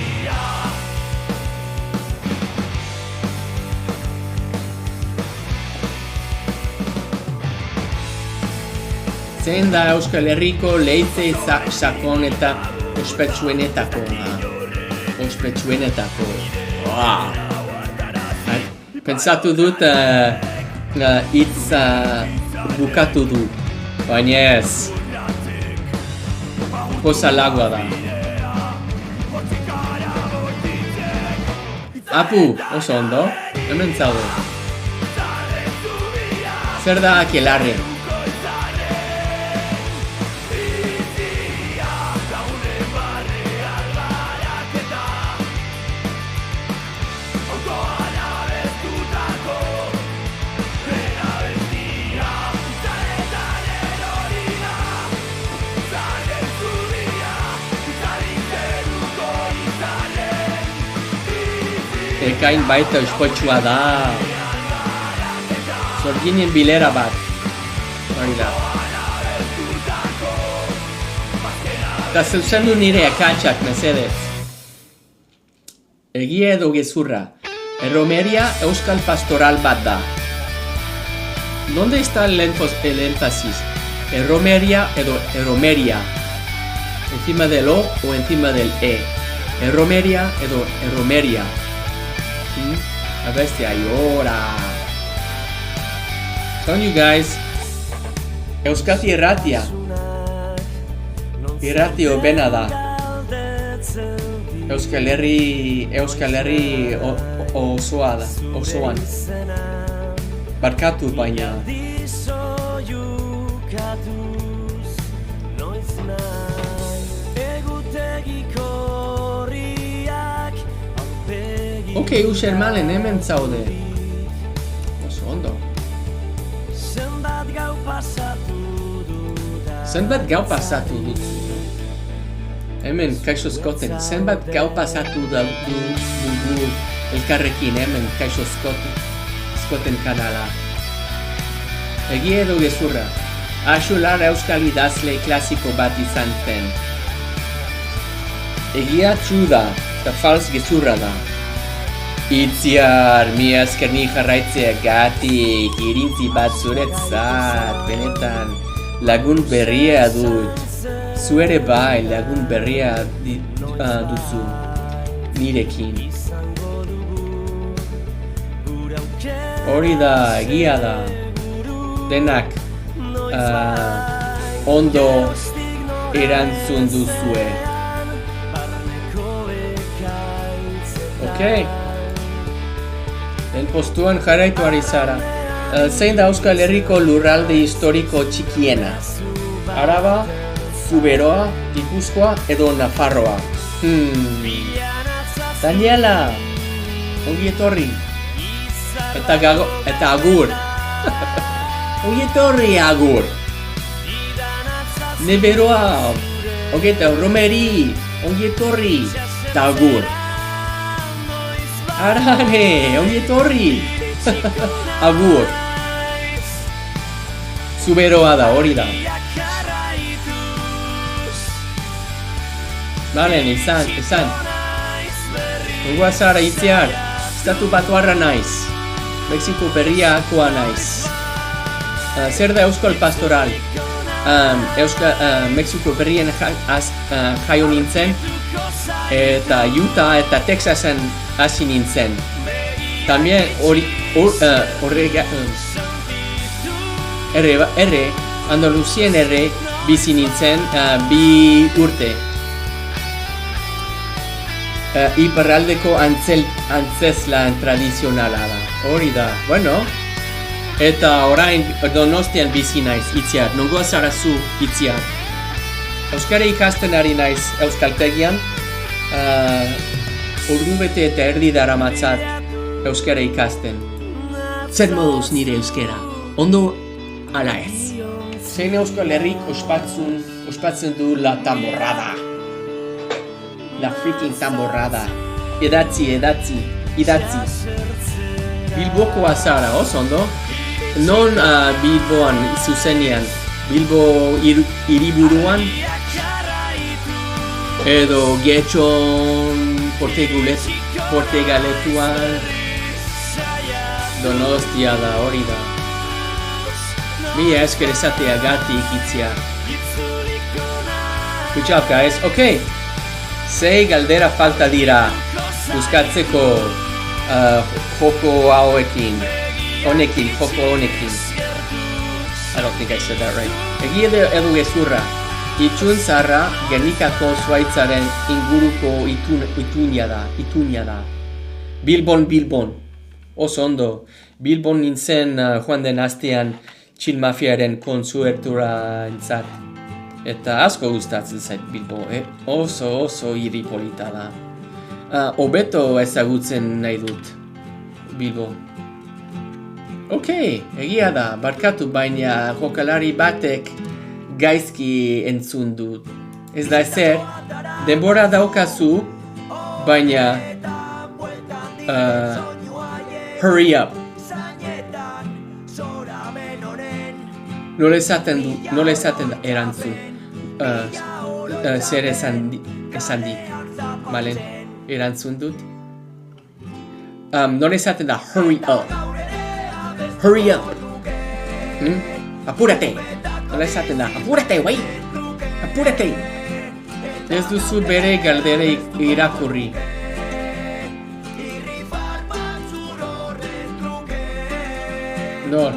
Zein da Euskal Herriko leitze sakon eta ospetsuenetako. Pentsatu dut hitz bukatu du, baina ez. Poza lagua da. Apu, oso ondo, hemen zaude. Zer da Akelarre? Ekain baita euskotsua da. Zorginen bilera bat. Hori da. Eta zuzendu nire akatsak, mesedez. Egia edo gezurra. Erromeria euskal pastoral bat da. ¿Dónde está el énfasis? Erromeria edo erromeria. Encima del O o encima del E. Erromeria edo erromeria. A bestia Iora. Telling you guys, Euskadi irratia bena da. Euskal Herri osoan. Barkatu baina. Ok, usermalen hemen zaude. Oso ondo. Zenbat gau pasatu dut. Hemen, kaixo skoten. Zenbat gau pasatu dugu elkarrekin hemen, kaixo skoten kanala. Egia edo gezurra. Axular euskal idazle klasiko bat izan zen. Egia txuda, eta fals gezurra da. Itziar, mi esker ni jarraitzea gatik, irintzi bat zuretzat, benetan lagun berria dut. Zu ere bai lagun berria duzu nirekin. Hori da, egia da. Denak ondo erantzun duzue. Okay. Den postuan jarraitu ari zara. Zein da Euskal Herriko lurralde historiko txikiena? Araba, Zuberoa, Gipuzkoa edo Nafarroa? Daniela, ongi etorri. Eta agur. Ongi etorri agur. Neberoa, Oke, eta Romeri, ongi etorri, eta agur. Arane, ongi etorri. Agur. Zuberoa da, hori da. Balen, esan. Ongoa zara itzear, estatu batuarra naiz. Mexiko berriakoa naiz. Zer da Euskal Pastoral? Mexiko berrien jaio nintzen, eta Utah eta Texasen hasi nintzen. También Andaluzien bizi nintzen 2 urte. Iparraldeko antzeslan tradizionala da. Hori da, bueno. Eta orain Donostian bizi naiz, Itziar. Nongoa zara zu, Itziar? Euskara ikasten ari naiz Euskaltegian. Ordubete eta erdi daramatzat euskara ikasten. Zer moduz nire euskara? Ondo ala ez? Zein Euskal Herrik ospatzen du la tamborrada. La freaking tamborrada. Idatzi. Bilbokoa zara, oso ondo? Non Bilboan zuzenean? Bilbo hiriburuan? Edo Getxon Portegaletuan? Donostia da, hori da. Mila esker esateagatik Itziar. Good job, guys. Okay. 6 galdera falta dira buskatzeko joko honekin. I don't think I said that right. Egia edo gezurra. Itxun zarra Gernikako zuaitzaren inguruko itunia da. Bilbon. Oso ondo. Bilbon nintzen joan den astean txilmafiaren kontzertura entzat. Eta asko gustatzen zait Bilbo, oso hiri polita da. Hobeto ezagutzen nahi dut Bilbo. Egia da, barkatu baina jokalari batek gaizki entzun dut. Ez da ezer, denbora daukazu, baina hurry up. Nola esaten da erantzun. Zer esan dit. Malen, erantzun dut. Nola esaten da hurry up. Apúrate. Nola esaten da apúrate, wey. Apúrate. Ez duzu bere galdera irakurri. Nor.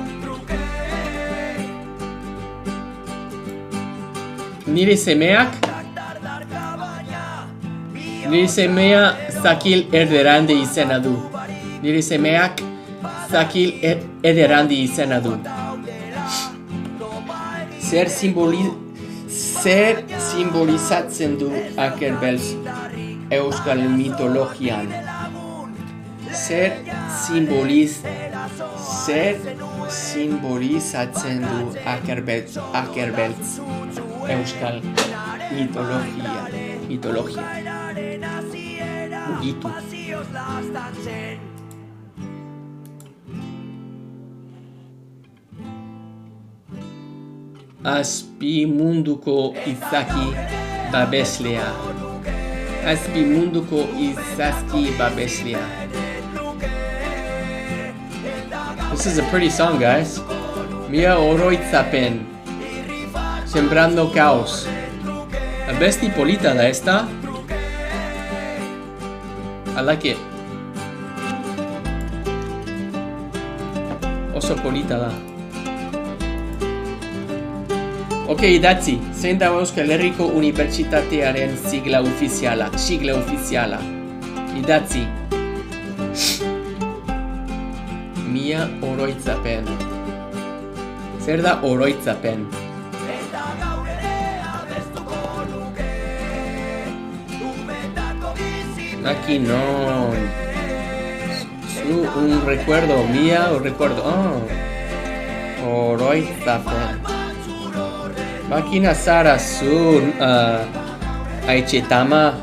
Nire semea Zakil ederrande izena du. Nire semeak Zakil ederrande izena du. Zer simbolizatzen du Akerbeltz Euskal mitologian? Zer simbolizatzen du Akerbeltz Euskal mitologia. Mugitu. Azpi munduko izaki babeslea. This is a pretty song, guys. Mia oroitzapen. Sembrando caos. Abesti polita da esta. I like it. Oso polita da. Idatzi, zein da Euskal Herriko Unibertsitatearen sigla ofiziala. Idatzi. Mia oroitzapen. Zer da oroitzapen? Aquí no. Un recuerdo, mía o recuerdo. Oroitzapen. Makina zara zu, Aitxetama,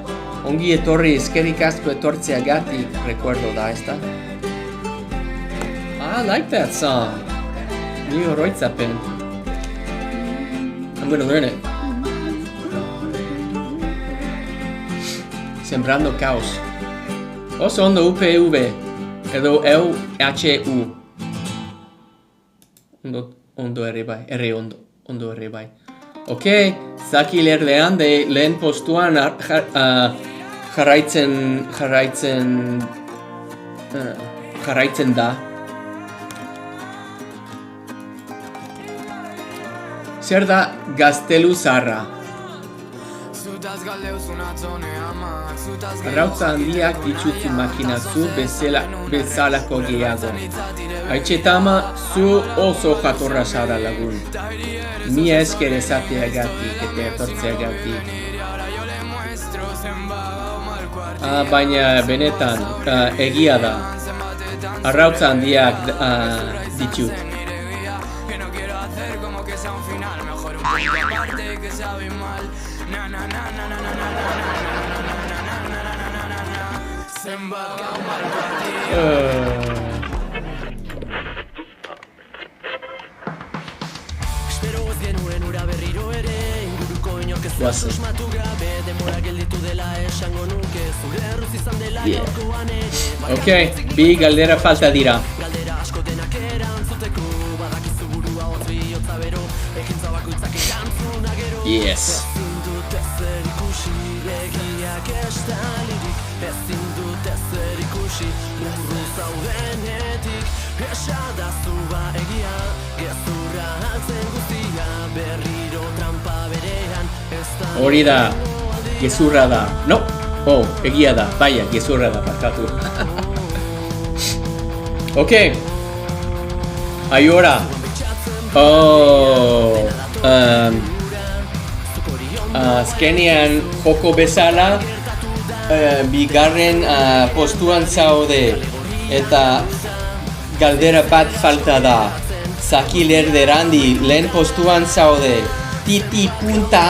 ongi etorri eskerrik asko etortzeagatik, recuerdo da, ezta? I like that song. Ni oroitzapen. I'm gonna learn it. Sembrando caos. Oso ondo UPV, edo EUHU. Ondo ere bai, ondo ere bai. Ok, Zaki Lerdeande lehen postuan jarraitzen da. Zer da gaztelu zarra? Arrautza handiak dituzu makinazu bezalako gehiago. Aitxetama, zu oso jatorra zara lagun. Mila esker esateagatik eta etortzeagatik. Baina benetan, egia da. Arrautza handiak ditut. Guazen. Yeah. Ok, bi galdera falta dira. Yes. Hori da, gezurra da. No, egia da, baina, gezurra da, barkatu. Ok, aiora. Azkenean joko bezala, bigarren postuan zaude, eta galdera bat falta da. Zaki Lerderandi lehen postuan zaude. Titi punta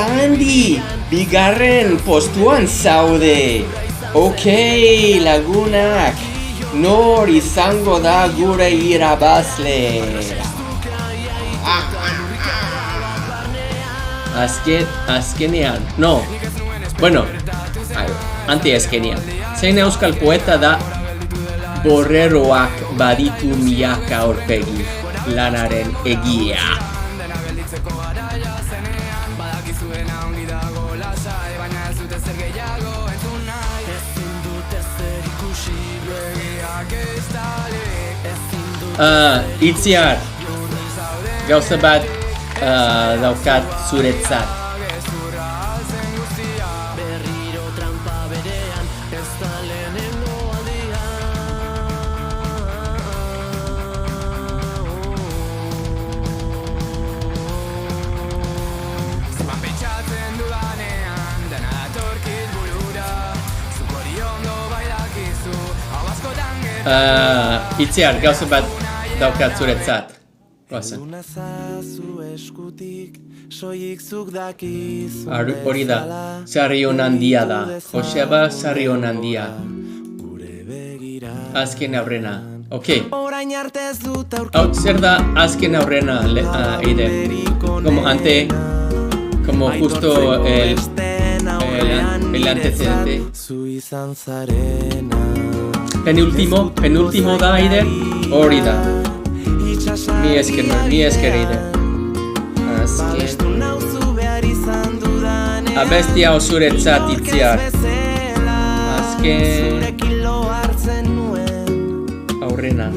handi, bigarren postuan zaude. Ok, lagunak, nor izango da gure irabazle. Azkenean, no, bueno, anteazkenean. Zein euskal poeta da borreroak baditu milaka aurpegi. Lanaren egia. Itziar, gauza bat daukat zuretzat. Itziar, gauza bat daukat zuretzat. Guazen. Hori da, Sarrion handia da. Joseba Sarrion handia. Azken aurrena. Ok. Hau, zer da azken aurrena, Eider? Como justo el antecedente. Penúltimo da, Eider? Hori da. Mi esker, Eider. Azken. Abestia osuretzat itziar. Azken. Aurrena.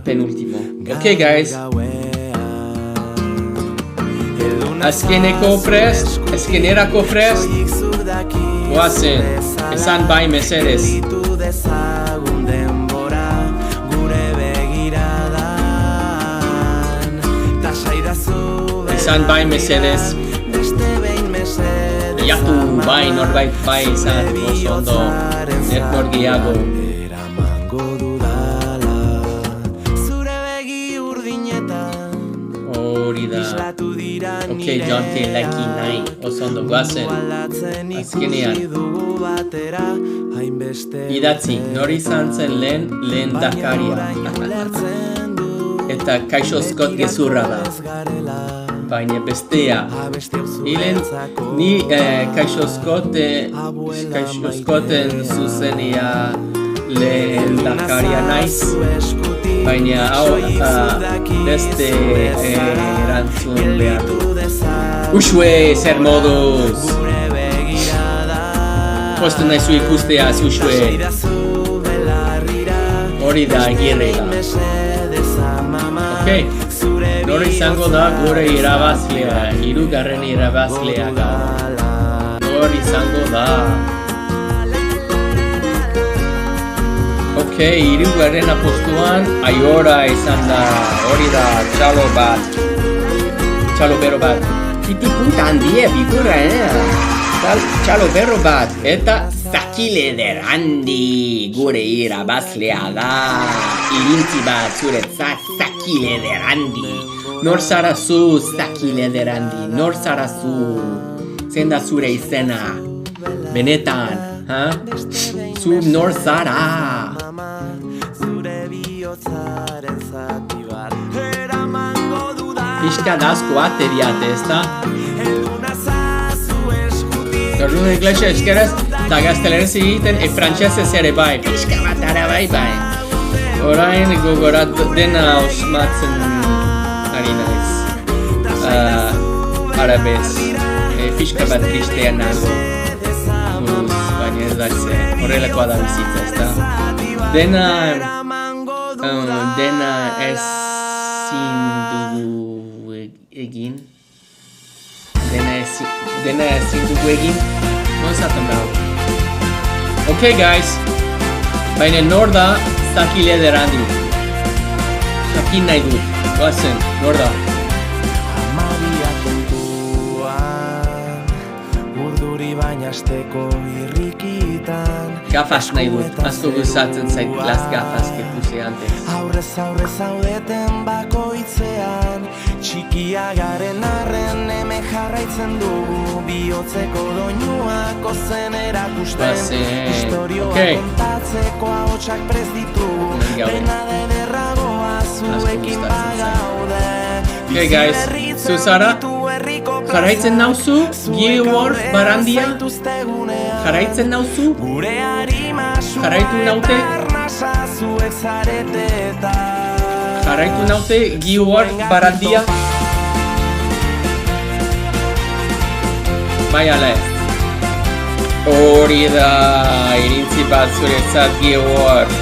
Penúltimo. Ok, guys. Azkenerako prest. Guazen. Esan bai mesedez. Esan bai mesedez. Iatu bai norbait bai izan oso ondo. Network gehiago. Jonte leki nahi, oso ondo guazen. Azkenean. Idatzi, nori izan zen lehen dakaria. Eta Kaixo Scott gezurra da. Baina bestea. Ni Kaixo Scotten zuzenia lehen dakaria naiz. Baina hau beste erantzun behar du. Uxue, zer moduz! Postu nahizu ikustea, Uxue. Hori da egirrela. Nor izango da gure irabazlea, hirugarren irabazlea gaur. Nor izango da. Hirugarren apostuan Aiora izan da, hori da txalo bero bat. Titi punta handie figura, txalo bero bat. Eta Zakileder handi gure irabazlea da. Irintzi bat zuretzat Zakileder handi. Nor zara zu Zakileder handi, nor zara zu. Zein da zure izena. Benetan, zu nor zara. Pixka da asko ateriate, ez da? Gardun iglesia eskeraz, eta gazteleraz egiten, frantsesez ere bai, pixka bat ara bai. Orain gogorat dena osmatzen ari naiz. Arabez, pixka bat tristean nago. Baina ez dakze, horrelakoa da bizitza, ez da? Dena ezin dugu egin. Dena ezin dugu egin. Non zaten behar. Guys. Baina nor da Zakileder handi. Jakin nahi dut. Goazen, nor da. Gafas nahi dut, asko gustatzen zait las gafas que puse antes. Aurrez zaudeten bakoitzean, txikia garen arren hemen jarraitzen dugu, bihotzeko doinuak ozen erakusten, historioa kontatzeko ahotsak prest ditugu, dena dederragoa zuekin bagaude. Guys, Zuzara, jarraitzen nauzu, Gearworth Barandia? Jarraitzen nauzu? Jarraitu naute? Jarraitu naute, Gearworth Barandia? Bai ala ez. Hori da, irintzi bat zuretzat Gearworth.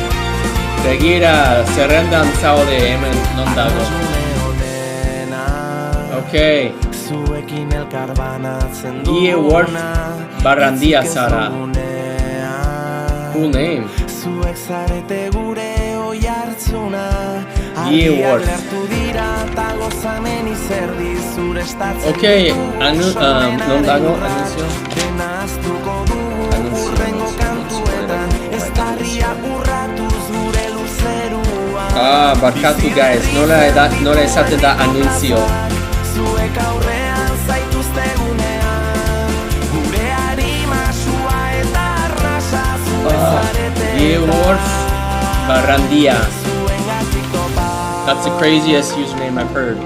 Begira, zerrendan zaude hemen non dago. Gearworth Barandia zara. Cool name. Gearworth. Non dago anunzio? Barkatu guys, nola esaten da anunzio. Zuek aurrean zaituztegunean, gure harima sua eta arrasa zuek zarete. Gearworth Barandia. That's the craziest username I've heard.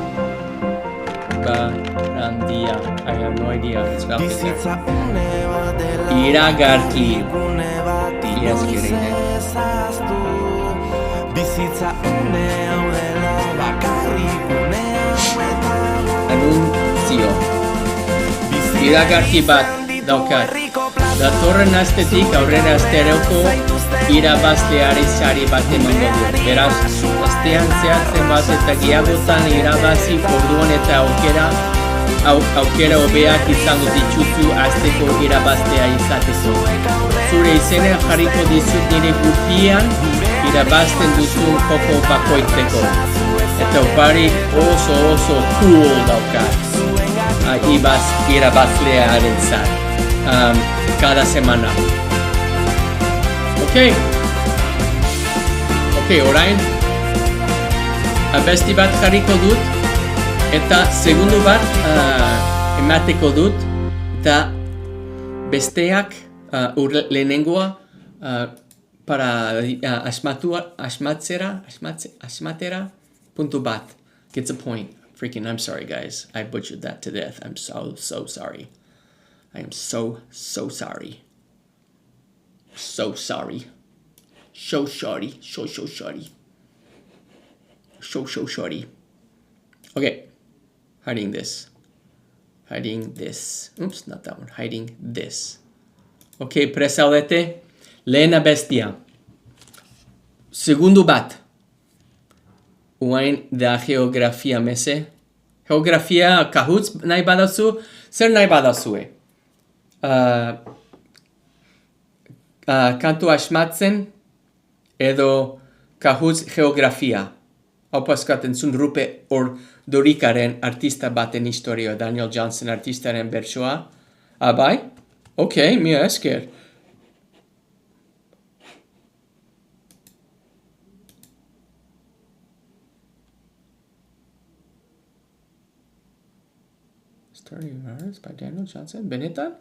Barandia. I have no idea how to spell it there. Iragarki. Bizitza une hau dela bakarrik unea eta anunzio. Iragarki bat daukat. Datorren astetik aurrera asteroko irabazleari sari bat emango du. Beraz, astean zehatzen bat eta gehiagotan irabazi orduan eta aukera hobeak izango dituzu asteko irabazlea izateko. Zure izena jarriko dizut nire gurpian irabazten duzun joko bakoitzeko. Eta opari oso cool daukat. Irabazlearen zat. Cada semana. Orain abesti bat jarriko dut. Eta segundu bat emateko dut, eta besteak lehenengoa para asmatera punto bat. Gets a point. Freaking, I'm sorry guys. I butchered that to death. I'm so sorry. I am so sorry. So sorry. So sorry. So sorry. So sorry. Okay. Hiding this. Oops, not that one. Hiding this. Ok, presaudete. Lena bestia. Segundo bat. Uain da geografia mese. Geografia kahutz nahi badazu. Zer nahi badazue. Kantu asmatzen edo kahutz geografia. Hau paskaten zun Rupe Ordorikaren artista baten historia. Daniel Johnston artistaren bertsoa. Bai? Ok, mila esker. Story of Ours by Daniel Johnston. Benetan?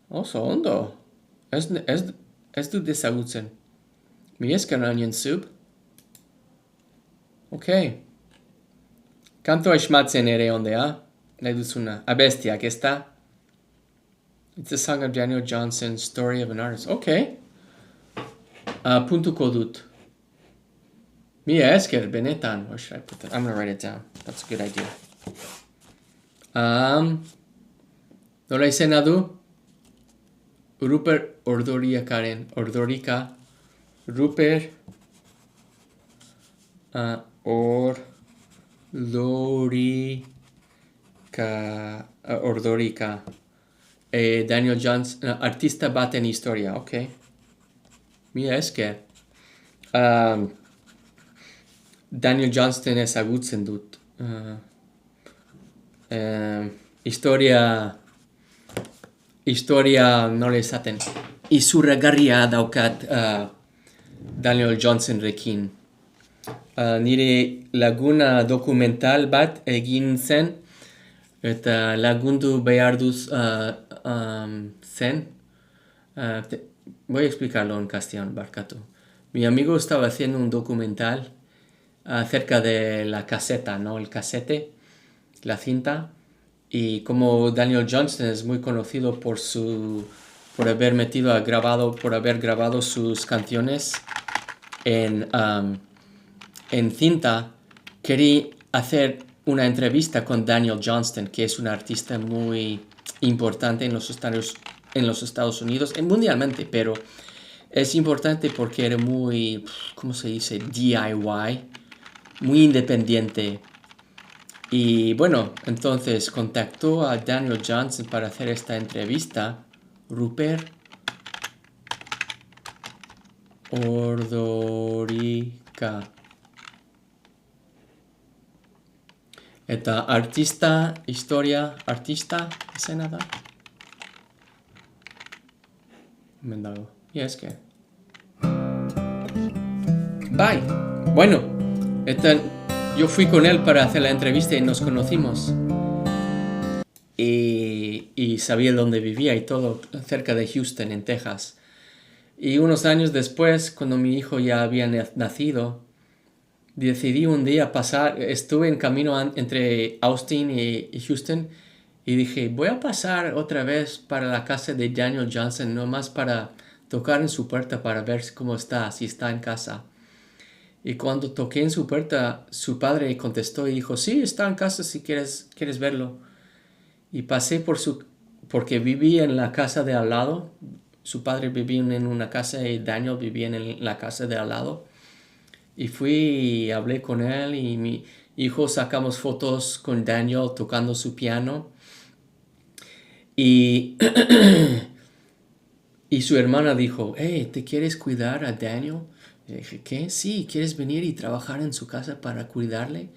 Oso ondo. Ez dut dezagutzen. Mila esker Onion Soup. Ok. Kanto asmatzen ere ondea. Nahi duzuna. Abestiak, ezta? It's a song of Daniel Johnston, Story of an Artist. Ok. Puntuko dut. Mila esker, benetan. Where should I put that? I'm going to write it down. That's a good idea. Nola izena du? Rupert Ordorikaren. Rupert Ordorika. Daniel Johnston, artista baten historia. Ok. Mila esker. Daniel Johnston ezagutzen dut. Historia nola esaten. Izurragarria daukat Daniel Johnston rekin. Nire laguna dokumental bat egin zen eta lagundu behar duz zen. Voy a explicarlo en castellano, barkatu. Mi amigo estaba haciendo un documental acerca de la caseta, ¿no? El casete, la cinta. Y como Daniel Johnston es muy conocido por haber grabado sus canciones en cinta, quería hacer una entrevista con Daniel Johnston, que es un artista muy importante en los Estados Unidos, mundialmente, pero es importante porque era muy, ¿cómo se dice? DIY, muy independiente. Y bueno, entonces contactó a Daniel Johnston para hacer esta entrevista. Rupert Ordorika. Eta artista, historia, artista, izena da? Hemen dago. Ja, eske. Bai, bueno, eta yo fui con él para hacer la entrevista y nos conocimos. Y sabía dónde vivía y todo, cerca de Houston, en Texas. Y unos años después, cuando mi hijo ya había nacido, decidí un día estuve en camino entre Austin y Houston y dije, voy a pasar otra vez para la casa de Daniel Johnston, nomás para tocar en su puerta para ver cómo está, si está en casa. Y cuando toqué en su puerta, su padre contestó y dijo, sí, está en casa si quieres verlo. Y pasé porque vivía en la casa de al lado. Su padre vivía en una casa y Daniel vivía en la casa de al lado. Y fui y hablé con él y mi hijo sacamos fotos con Daniel tocando su piano. Y, y su hermana dijo, hey, ¿te quieres cuidar a Daniel? Y dije, ¿qué? Sí, ¿quieres venir y trabajar en su casa para cuidarle?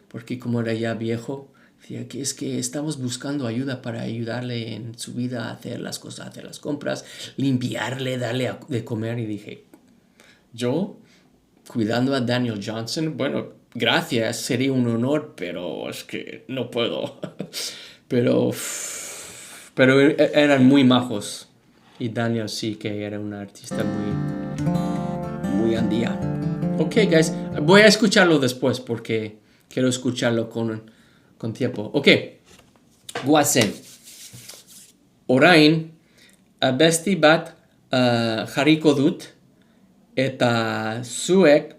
Porque como era ya viejo, decía que es que estamos buscando ayuda para ayudarle en su vida a hacer las cosas, hacer las compras, limpiarle, darle de comer. Y dije, yo cuidando a Daniel Johnston, bueno, gracias, sería un honor, pero es que no puedo. pero eran muy majos. Y Daniel sí que era un artista muy andía. Ok, guys, voy a escucharlo después porque quiero escucharlo con tiempo. Ok, guazen. Orain, besti bat jarriko dut eta zuek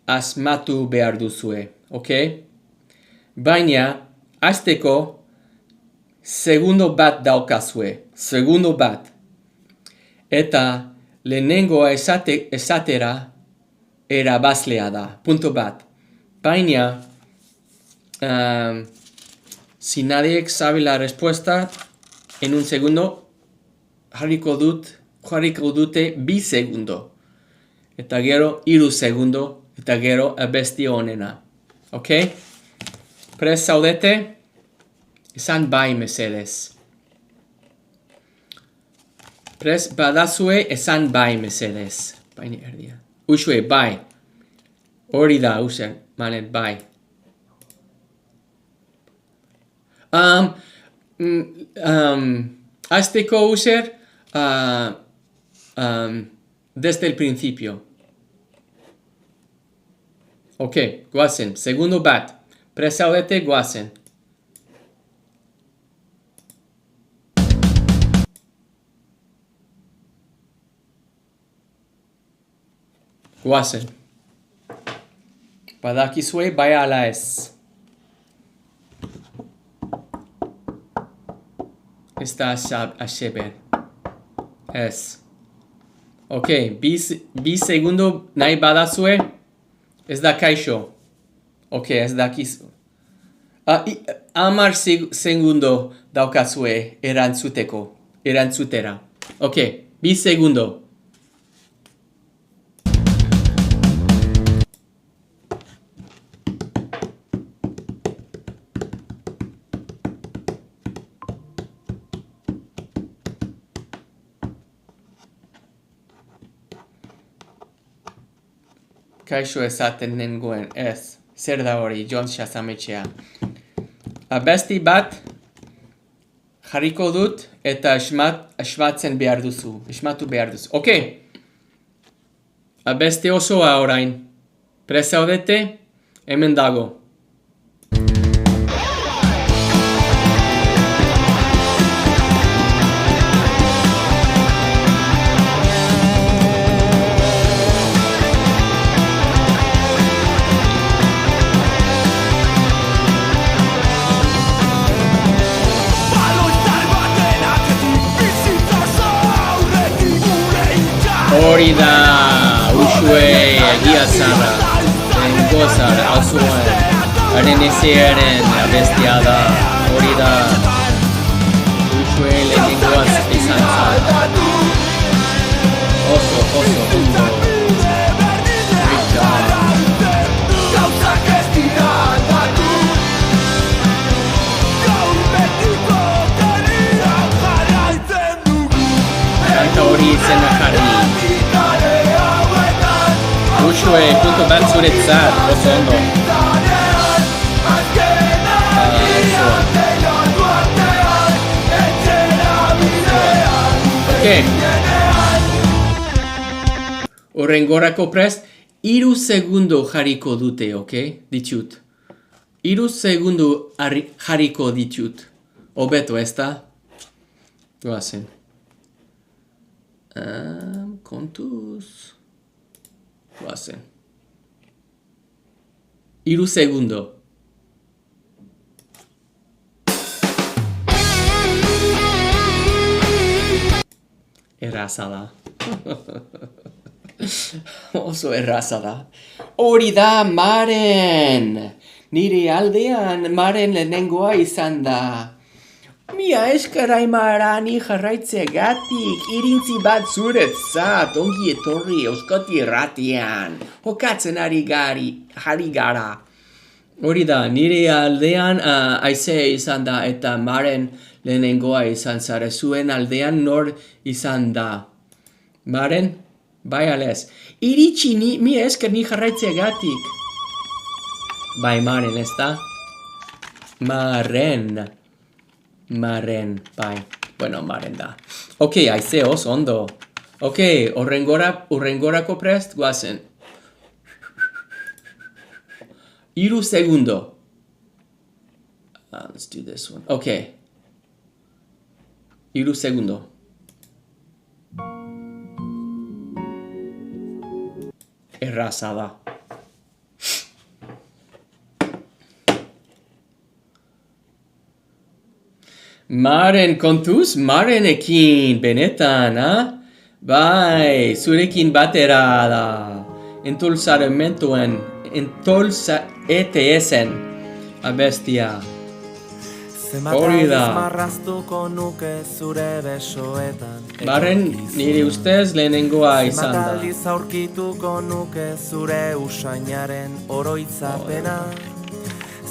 asmatu behar duzue, ok? Baina, hasteko segundo bat daukazue, segundo bat. Eta lehenengoa esatera erabazlea da, punto bat. Baina, si nadie sabe la respuesta, en un segundo, jarriko dute bi segundo. Eta gero, hiru segundo, eta gero abesti honena. Ok? Prest zaudete? Esan bai mesedez. Prest badazue, esan bai mesedez. Baina erdia. Usue, bai. Hori da, usen, manet, bai. Azteko user desde el principio. Ok, guazen. Segundo bat. Presaudete, guazen. Guazen. Badakizue, bai ala ez. Ez da aseber. Ez. Ok, bi segundo nahi badazue, ez da kaixo. Ok, ez dakizu. Amar segundo daukazue erantzutera. Ok, bi segundo. Kaixo esaten nengoen, ez. Zer da hori, Jon Shazametxea. Abesti bat jarriko dut eta esmatu behar duzu. Ok. Abesti osoa orain. Presaudete, hemen dago. Hori da, usue egia zara, lehenko zara, auzoan, haren ezearen abestia da, hori da, usue lehenkoa izan zara. Oso, ondo. Kanta hori izena jarri. Usue, punto bat zuretzat, oso ondo. Ok. Horrengorako prest, 3 segundo jarriko dute, ok? Ditut. 3 segundo jarriko ditut. Hobeto, ez da? Goazen. Kontuz. Goazen. 3 segundo. Erraza da. Oso erraza da. Hori da Maren. Nire aldean Maren lehenengoa izan da. Mia eskaraimarani jarraitzeagatik, irintzi bat zuretzat, ongi etorri Euskadi Irratian. Jokatzen ari gara. Hori da, nire aldean aizea izan da eta Maren lehenengoa izan zara. Zuen aldean nor izan da. Maren, bai alez. Iritsi mi esker ni jarraitzeagatik. Bai, maren, ez da? Maren, bai. Bueno, maren da. Ok, aize oso ondo. Ok, urrengorako prest, guazen. 3 segundo. Let's do this one. Ok. 3 segundo. Erraza da. Maren kontuz, marenekin, benetan, ha? Bai, zurekin batera da. ETS-en abestia. Hori da. Marraztuko nuke zure besoetan. Maren, nire ustez lehenengoa izan da. Zenbat aurkituko nuke zure usainaren oroitzapena.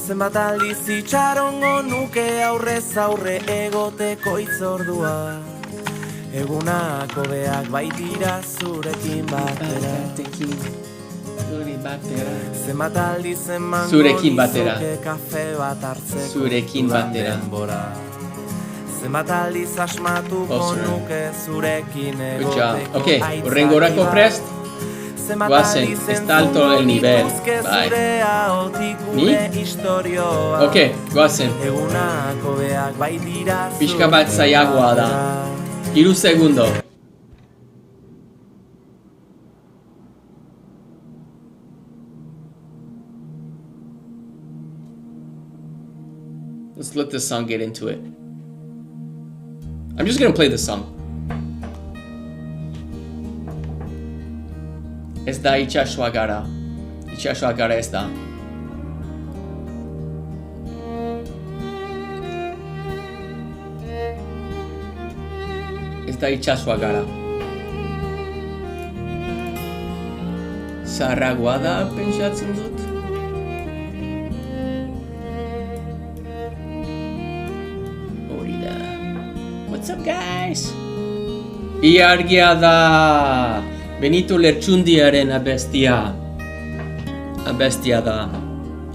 Zenbat aldiz itxarongo nuke aurrez aurre egoteko itzordua. Egunak hobeak baitira zurekin batera. Zenbat aldiz emango Zurekin batera. nizuke kafe bat hartzeko Zurekin dudan batera. denbora. Zenbat aldiz asmatuko Ostra. nuke zurekin Good job. egoteko Ok, urrengorako prest. Guazen, está alto el nivel. Bai. Ni? Ok, guazen. Egunak hobeak baitira Pixka bat zailagoa da. 3 segundo. Let's let the song get into it. I'm just gonna play the song. Ez da itxasua gara. Itxasua gara ez da. Ez da itxasua gara. Zaharragoa da pentsatzen dut. Hori da. What's up, guys? Iargia da. Benito Lertxundiaren abestia. Abestia da.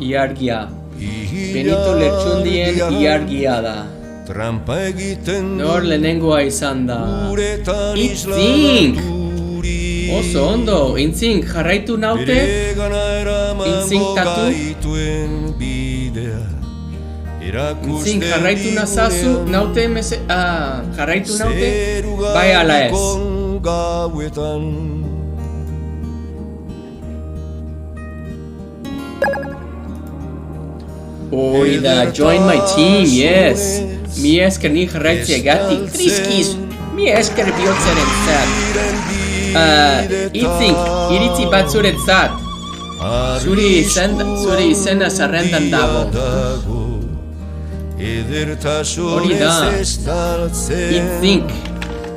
Iargia. Benito Lertxundien iargia da. Trampa egiten Nor lehenengoa izan da. Uretan Intzink! isladuri Oso ondo, Intzink jarraitu naute? Beregana eramango Intzinkatu? gaituen bidea Intzink jarraitu nazazu, naute jarraitu naute? Bai ala ez. Gauetan Hori da, join my team, yes. Mi esker ni jarraitzeagatik, triskiz. Mi esker bihotzaren zat. Intzink, iritzi bat zuretzat. Zuri izena zerrendan dago. Hori da. Intzink,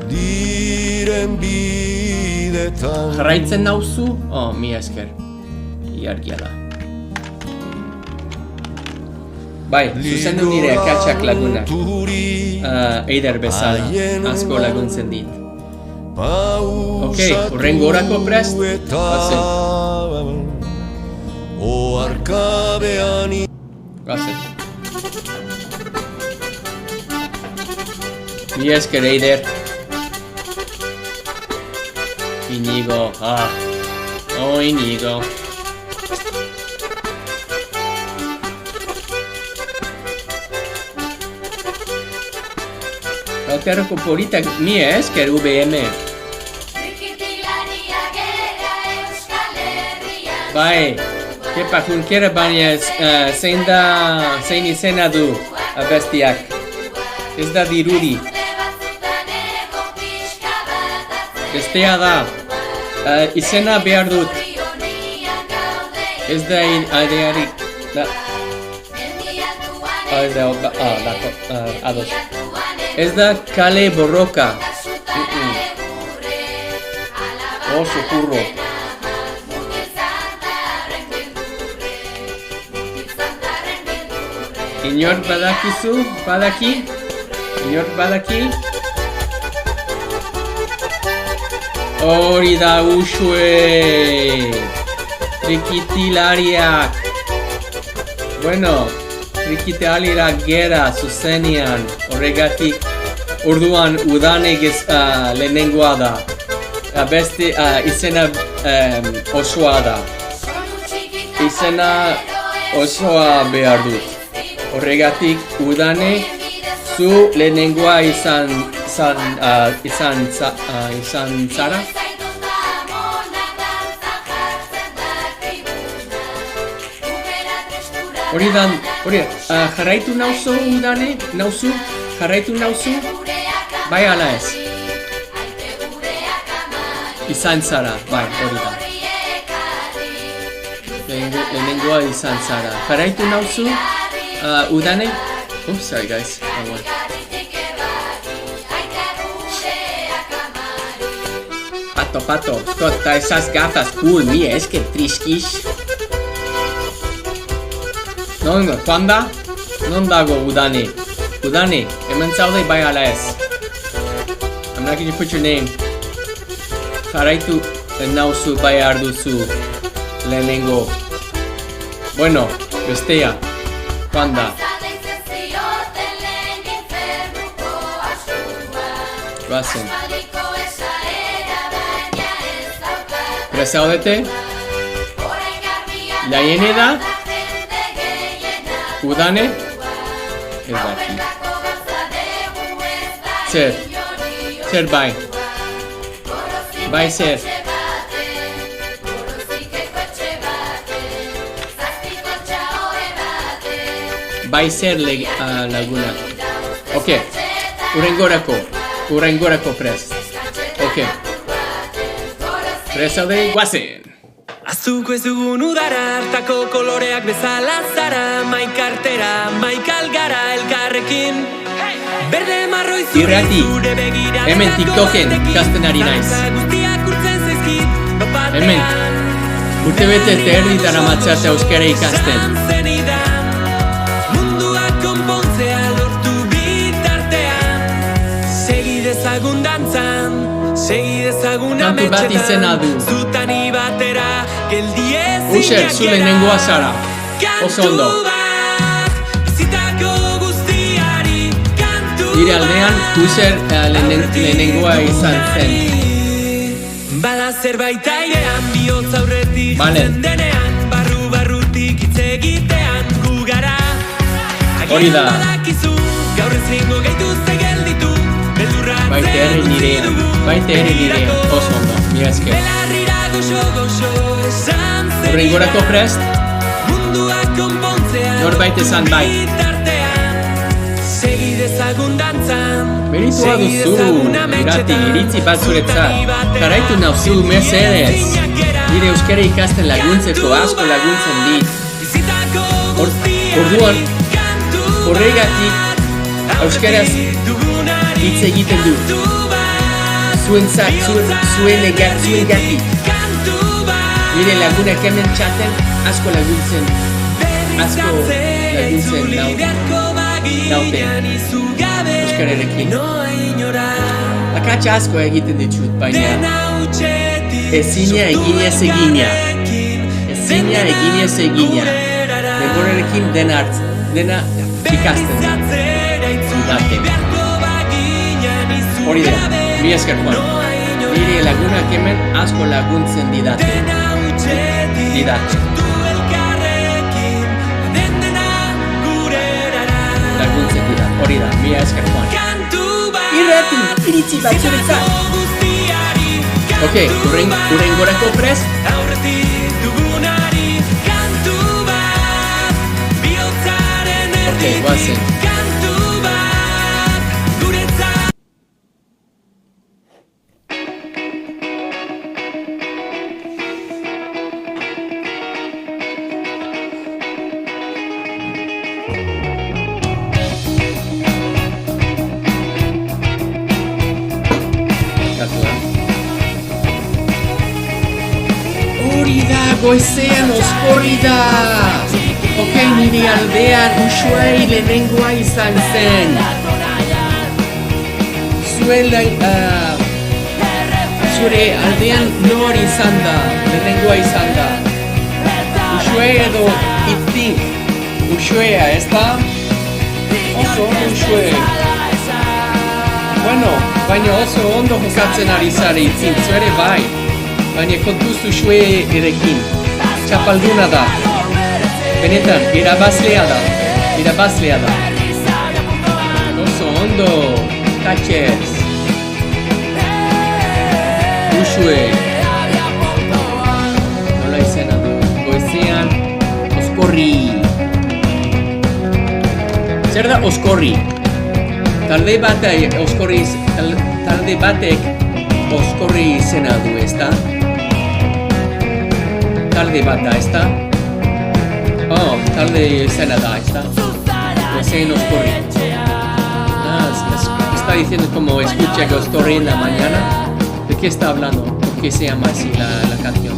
Diren bidetan jarraitzen nauzu? Oh, mi esker. Iargia da. Bai, zuzendu nire akatsak lagunak. Eider bezala, asko laguntzen dit. Ok, urrengorako prest? Bazen. Oarkabean Bazen. Mi esker, Eider. Inigo, oh, Inigo. Aukerroko politak mi esker UBM. Bai, kepa junkera baina zein izena du abestiak. Ez da dirudi. Bestea da. Izena behar dut. Ez da idearik. Ados. Ez da kale borroka. Oso kurro. Inor badakizu? Badaki? Inor badaki? Hori da usue! Trikitilariak! Bueno, frikite alira gera zuzenean, horregatik orduan udanek lehenengoa da. Beste izena osoa da. Izena osoa behar dut. Horregatik udane zu lehenengoa izan zara. Hori jarraitu nauzu udane? Jarraitu nauzu? Bai ala ez? Izan zara, bai, hori da. Lehenengoa izan zara. Jarraitu nauzu? Udane? Oops, sorry guys. Pato, escolta esas gafas cool, mira, es que triskish. Non dago udane. Udane, hemen zaude bai ala ez. I'm not going to put your name. Jarraitu nauzu bai arduzu lehenengo. Bueno, bestea. Kuanda? Bazen. Prezaudete? Laiene da? Udane? Ez daki. Zer bai? Bai zer? Bai zer laguna. Ok. Urrengorako prest. Ok. Presaude guazen. Azuko ez dugun udara hartako koloreak bezala zara. Maikartera, maikalgara elkarrekin. Berde marroi Irrati, hemen TikToken ikasten ari naiz. Hemen, urtebete eta erdi daramatzat euskara ikasten. Mundua konpontzea lortu bitartean. Segi dezagun dantzan, segi dezagun Kantu bat izena du. Zutani batera, geldi ezinak User, zu lehenengoa zara. Oso ondo. Nire aldean, User lehenengoa izan zen. Bada zerbait airean, bihotz aurretik zuzen denean, barrutik hitz egitean gugara. Hori da. Gaur ezingo gaituzte gelditu, beldurrak Baite ere nirean, oso ondo, mila esker. belarrira goxo esan zen. Horrengorako prest, Mundua konpontzea norbait esan bai. Segi dezagun dantzan. Meritua duzu, irrati, iritzi bat zuretzat. Jarraitu nauzu, mesedez. Nire euskara ikasten laguntzeko asko laguntzen dit. Orduan, horregatik euskaraz hitz egiten du. Zuengatik. Nire lagunak hemen txaten asko laguntzen naute euskararekin. Akatsa asko egiten ditut, baina ezina eginez egina. Denborarekin dena ikasten didate. Hori da, mi esker Juan. Nire lagunak hemen asko laguntzen didate. Laguntzen didate, hori da, mi esker Juan. Irrati, iritzi bat zuretzat. Ok, urrengorako prest? Ok, guazen. Goizean oskorri da! Ok, nire aldean Ushuai lehenengoa izan zen. Zure aldean nor izan da, lehenengoa izan da. Ushuai edo Itzi Uxuea, ezta? Oso ondo uxue. Bueno, baina oso ondo jokatzen ari zara itzintzu ere bai. Baina kontuz uxue erekin. Txapalduna da. Benetan, irabazlea da. Oso ondo. Catches. Uxue. Nola izena du. Goizean, oskorri. Zer da oskorri? Talde batek oskorri izena du, ezta? Talde bata, ezta? Oh, talde izena da, ezta? Goizean oskorri. Está diciendo como escucha Oscorri en la mañana. ¿De qué está hablando? ¿Por qué se llama así la canción?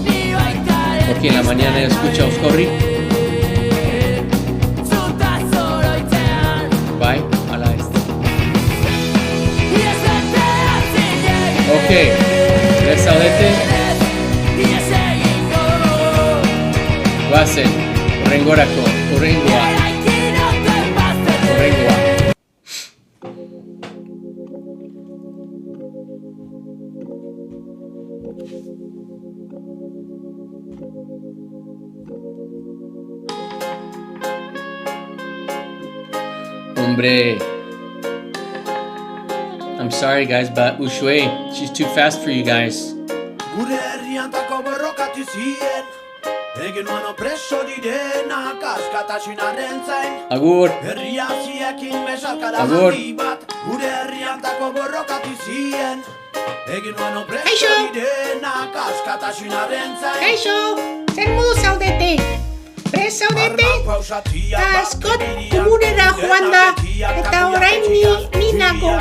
Porque en la mañana escucha Oscorri. Bye, a la este. Ok, resaudete. Guasen, Urrengorako, Urrengua. Hombre. I'm sorry guys, but Uxue, she's too fast for you guys. Gure herriantako borrokatu zien, egin nuano preso direna, kaskatasunaren zain. Agur. Herria ziekin besarkada Agur. handi bat, gure herriantako borrokatu zien, egin nuano preso Kaixo. direna, kaskatasunaren zain. Kaixo, zer modu zaudete? Prest zaudete? Askot komunera joan da, eta orain ni nago.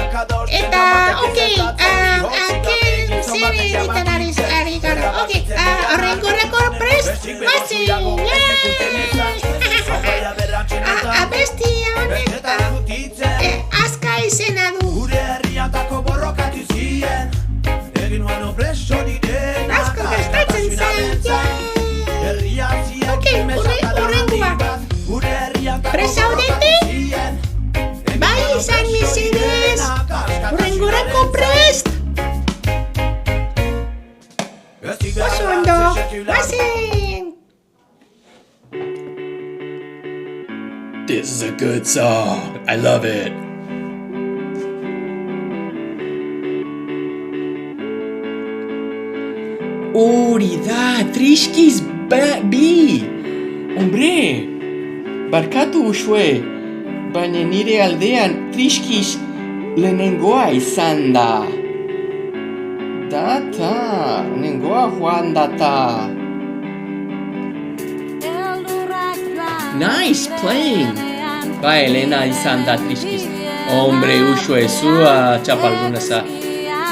Eta, zer egiten ari gara. Horrengorako prest, guazen, abesti honek, aska izena du. Gure herriantako borrokatu zien, egin nuano preso direna, Asko gastatzen zait, herria ziekin horrengoa. Prest zaudete? Bai izan mesedez, horrengorako prest. Oso ondo, guazen. This is a good song. I love it. Hori da, Triskiz bi. Hombre, barkatu Uxue, baina nire aldean Triskiz lehenengoa izan da. Data, lehenengoa joan data. Nice playing. Bai, Elena izan da Triskiz. Hombre, Uxue, zua txapalduna za.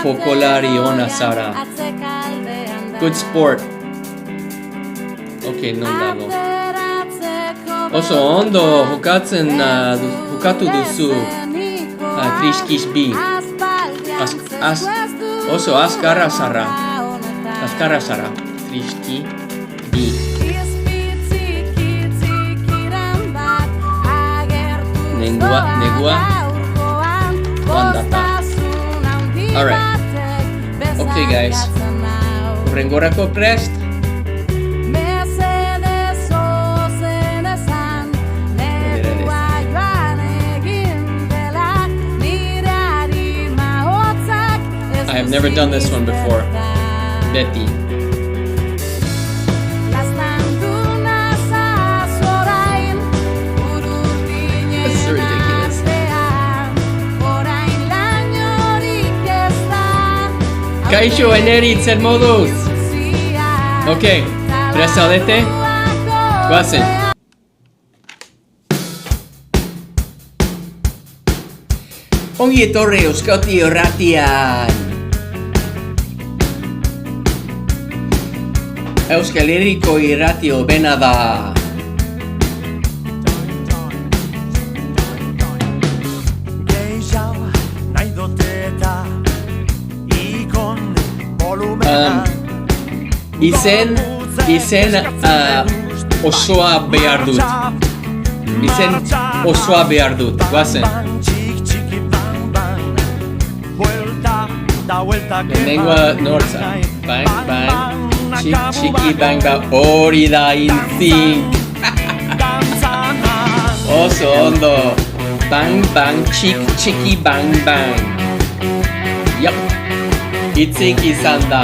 Jokolari ona zara. Good sport. Ok, non dago. Oso ondo jokatu duzu Triskiz bi. Oso azkarra zara. Triski bi. Negua joan data. Alright. Okay guys. Urrengorako prest? I have never done this one before. Betty. That's so ridiculous. Kaixo, Eneritz, zer moduz? Ok, prest zaudete? Guazen. Ongi etorri Euskadi Irratian. Euskal Herriko irrati hobena da. Izen osoa behar dut. Izen osoa behar dut, guazen. Lehenengoa nortza. Bang, bang, txiki, bang, bang. Hori da intzink. Oso ondo. Bang, bang, txiki, bang, bang. Yup. Intzink izan da.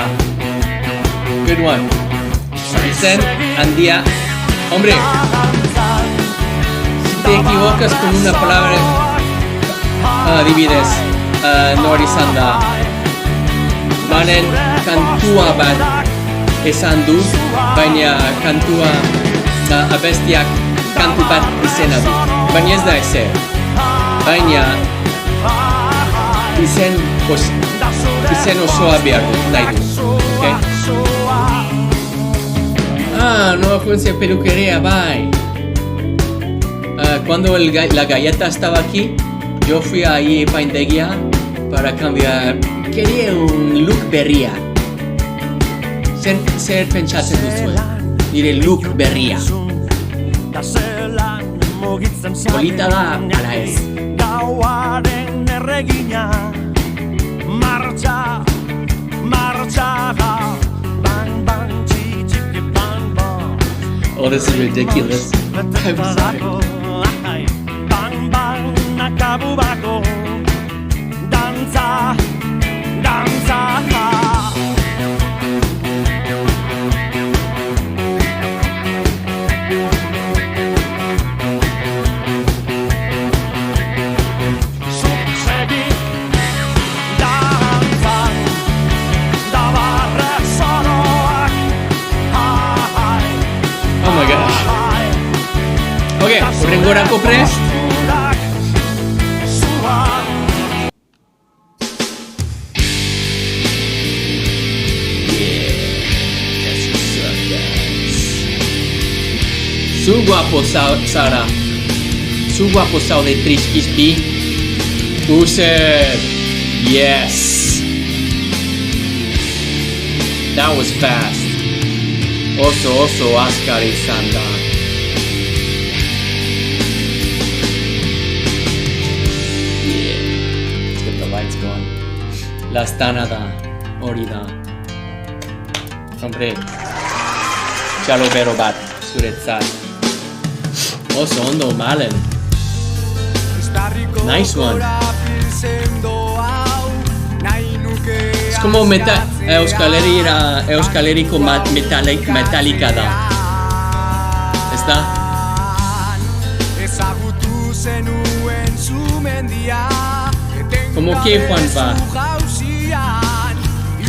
Good one. Izen handia. Hombre. Te equivocas con una palabra, adibidez, nor izan da. Manen kantua bat esan du, baina kantua abestiak kantu bat izena du. Baina ez da ezer. Baina izen osoa behar du, nahi du. Okay? Nueva fuerza peluquería, bye. Cuando la galleta estaba aquí, yo fui ahí a Paindeguia para cambiar. Quería un look berria. Zer pentsatzen duzue? Nire look berria. Polita da, ala ez. Gauaren erregina, martxa ga, bang bang txiki bang bang. Oh, this is ridiculous. I'm sorry. Bang bang nakabu bako, dantza ga. Oh my gosh. Okay, horrengorako prest. Zu guapo Sara. Zu guapo de Triskispi. User. Yes. That was fast. Oso Oscar izan da. Yeah. Let's get the lights going. Lastana da. Hori da. Hombre. Txalo bero bat. Zuretzat. Oso ondo malen. Nice one. Es como Euskal Herriko Metallica da. Ez da? ¿Cómo que Juanpa?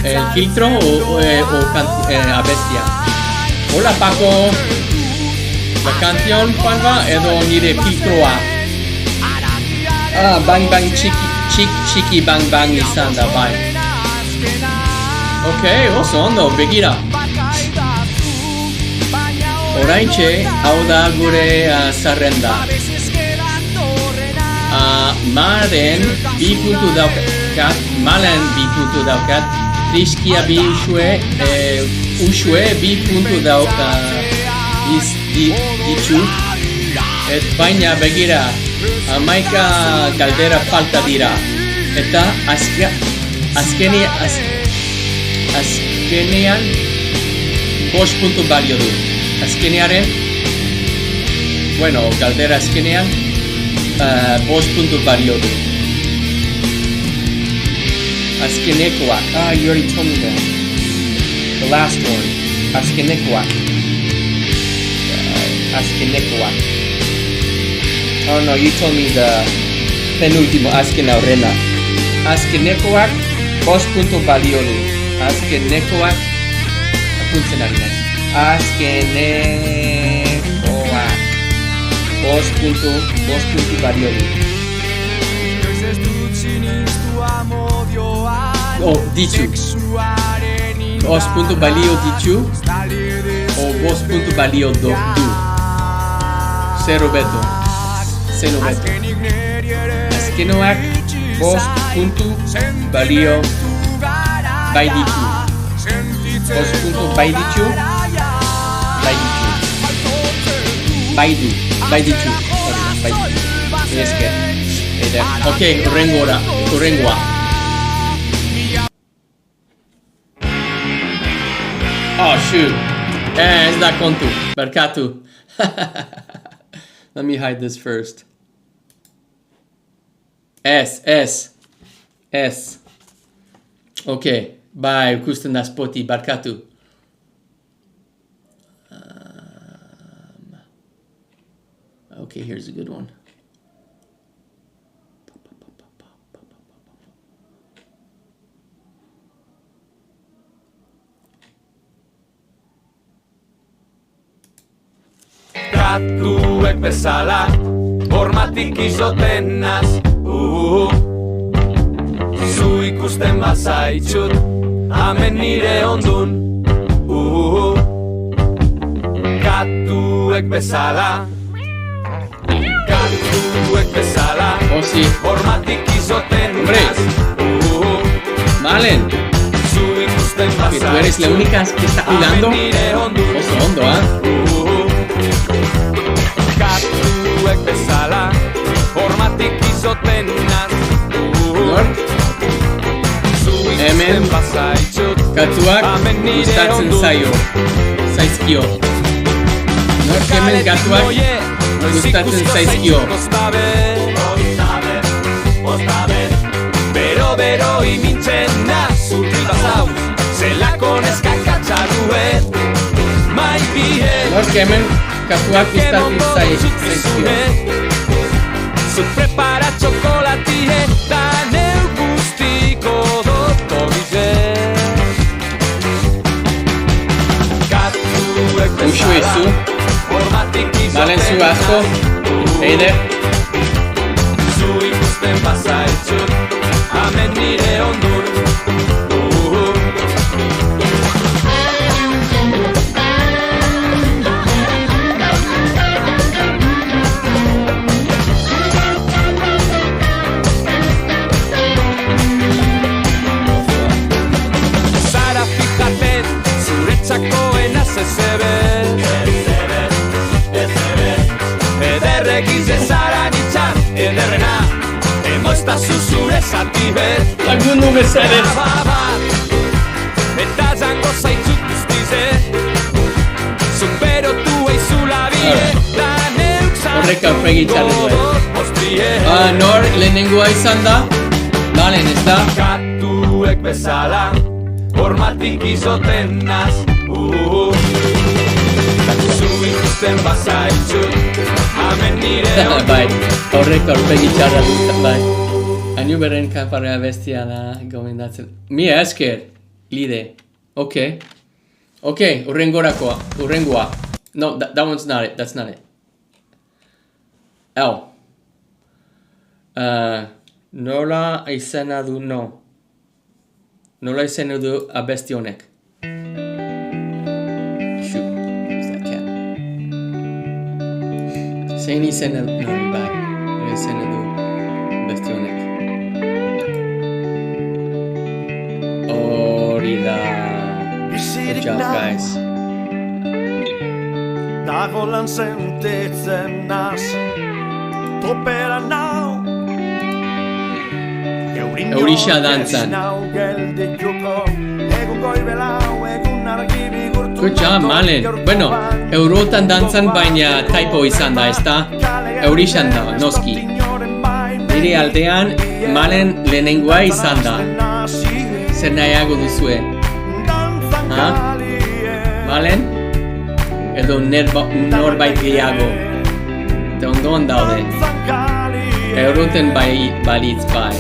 ¿El filtro o abestia? Hola Paco. La canción Juanpa edo nire filtroa. Bang bang chiki bang bang izan da bai. Okay, oso ondo, begira. Oraintxe, hau da gure zerrenda. Malen bi puntu daukat, Triskia bi usue bi puntu ditu. Et baina begira, 11 galdera falta dira. Eta azkenean 5 puntu balio du. Azkenearen, galdera azkenean 5 puntu balio du. Azkenekoak. You already told me that. The last one. Azkenekoak. Azkenekoak. Oh no, you told me the penúltimo. Azken aurrena. Azkenekoak 5 puntu balio du. Azkenekoak. Apuntzen ari naiz. Azkenekoak 5 puntu balio du. Ditu. 5 puntu balio ditu. O 5 puntu balio du. Zero beto. Azkenekoak 5 puntu balio bai ditu. 5 puntu bai ditu. Bai ditu. Bai, eske. Eder. Ok, urrengoa. Oh, shoot. Ez da kontu. Barkatu. Let me hide this first. S. Ok, bai, ikusten da spoti, barkatu. Okay, here's a good one. Katuek bezala, hormatik izoten naz. Zu ikusten bazaitxut, hemen nire ondun. Katuek bezala, Osi. hormatik izoten Hombre. naz. Malen, Zu ikusten que tú eres la única que está jugando. hemen nire ondun. Oso hondo, Katuek bezala, hormatik izoten naz. Nor? Zu Hemen. ikusten bazaitxut, Katuak hemen nire gustatzen ondun. zaizkio. Nor hemen katuak gustatzen zaizkio. Bero imintzen naz, urtil bazau, zelako neskakatza duen, maipien. Nor hemen katuak gustatzen zaizkio. Zuk prepara txokolatie, da neu guztiko doto bizen. Katuek Uxu ezu. hormatik Malen zu asko. Eider. Zu ikusten bazaitxut, hemen nire ondun. Zara fijaten, zuretzakoena zezeben. Ederrek izezara nintzan, ederrena, emoizta zuzure zati bet. Lagundu mesedez. Eta zango zaitzut guztize, superotu eizula bide, da neuk Horrek aurpegi txarra duen. postrie. Nor lehenengoa izan da? Malen, ez da? Katuek bezala, hormatik izoten naz. Zu ikusten bazaitxut, hemen nire ondun. Bai, horrek aurpegi txarra dut, bai. Hainu beren kaparea bestiana gomendatzen. Mia esker, lide. Ok, urrengoa. No, that one's not it, that's not it. L. Nola izena du, no. Nola izena du abesti honek. Shoot, who's that cat? Zein izena du, no, bai. Nola izena du abesti honek. Hori da. Good job, guys. Dago lan sentitzen naz, topera nau. Eurixa dantzan. Good job, Malen. Bueno, eurotan dantzan baina typo izan da, ezta? Eurixan da, noski. Nire aldean, Malen lehenengoa izan da. Zer nahiago duzue? Ha? Malen? Edo norbait gehiago. Eta ondoan daude. Euroten balitz bai.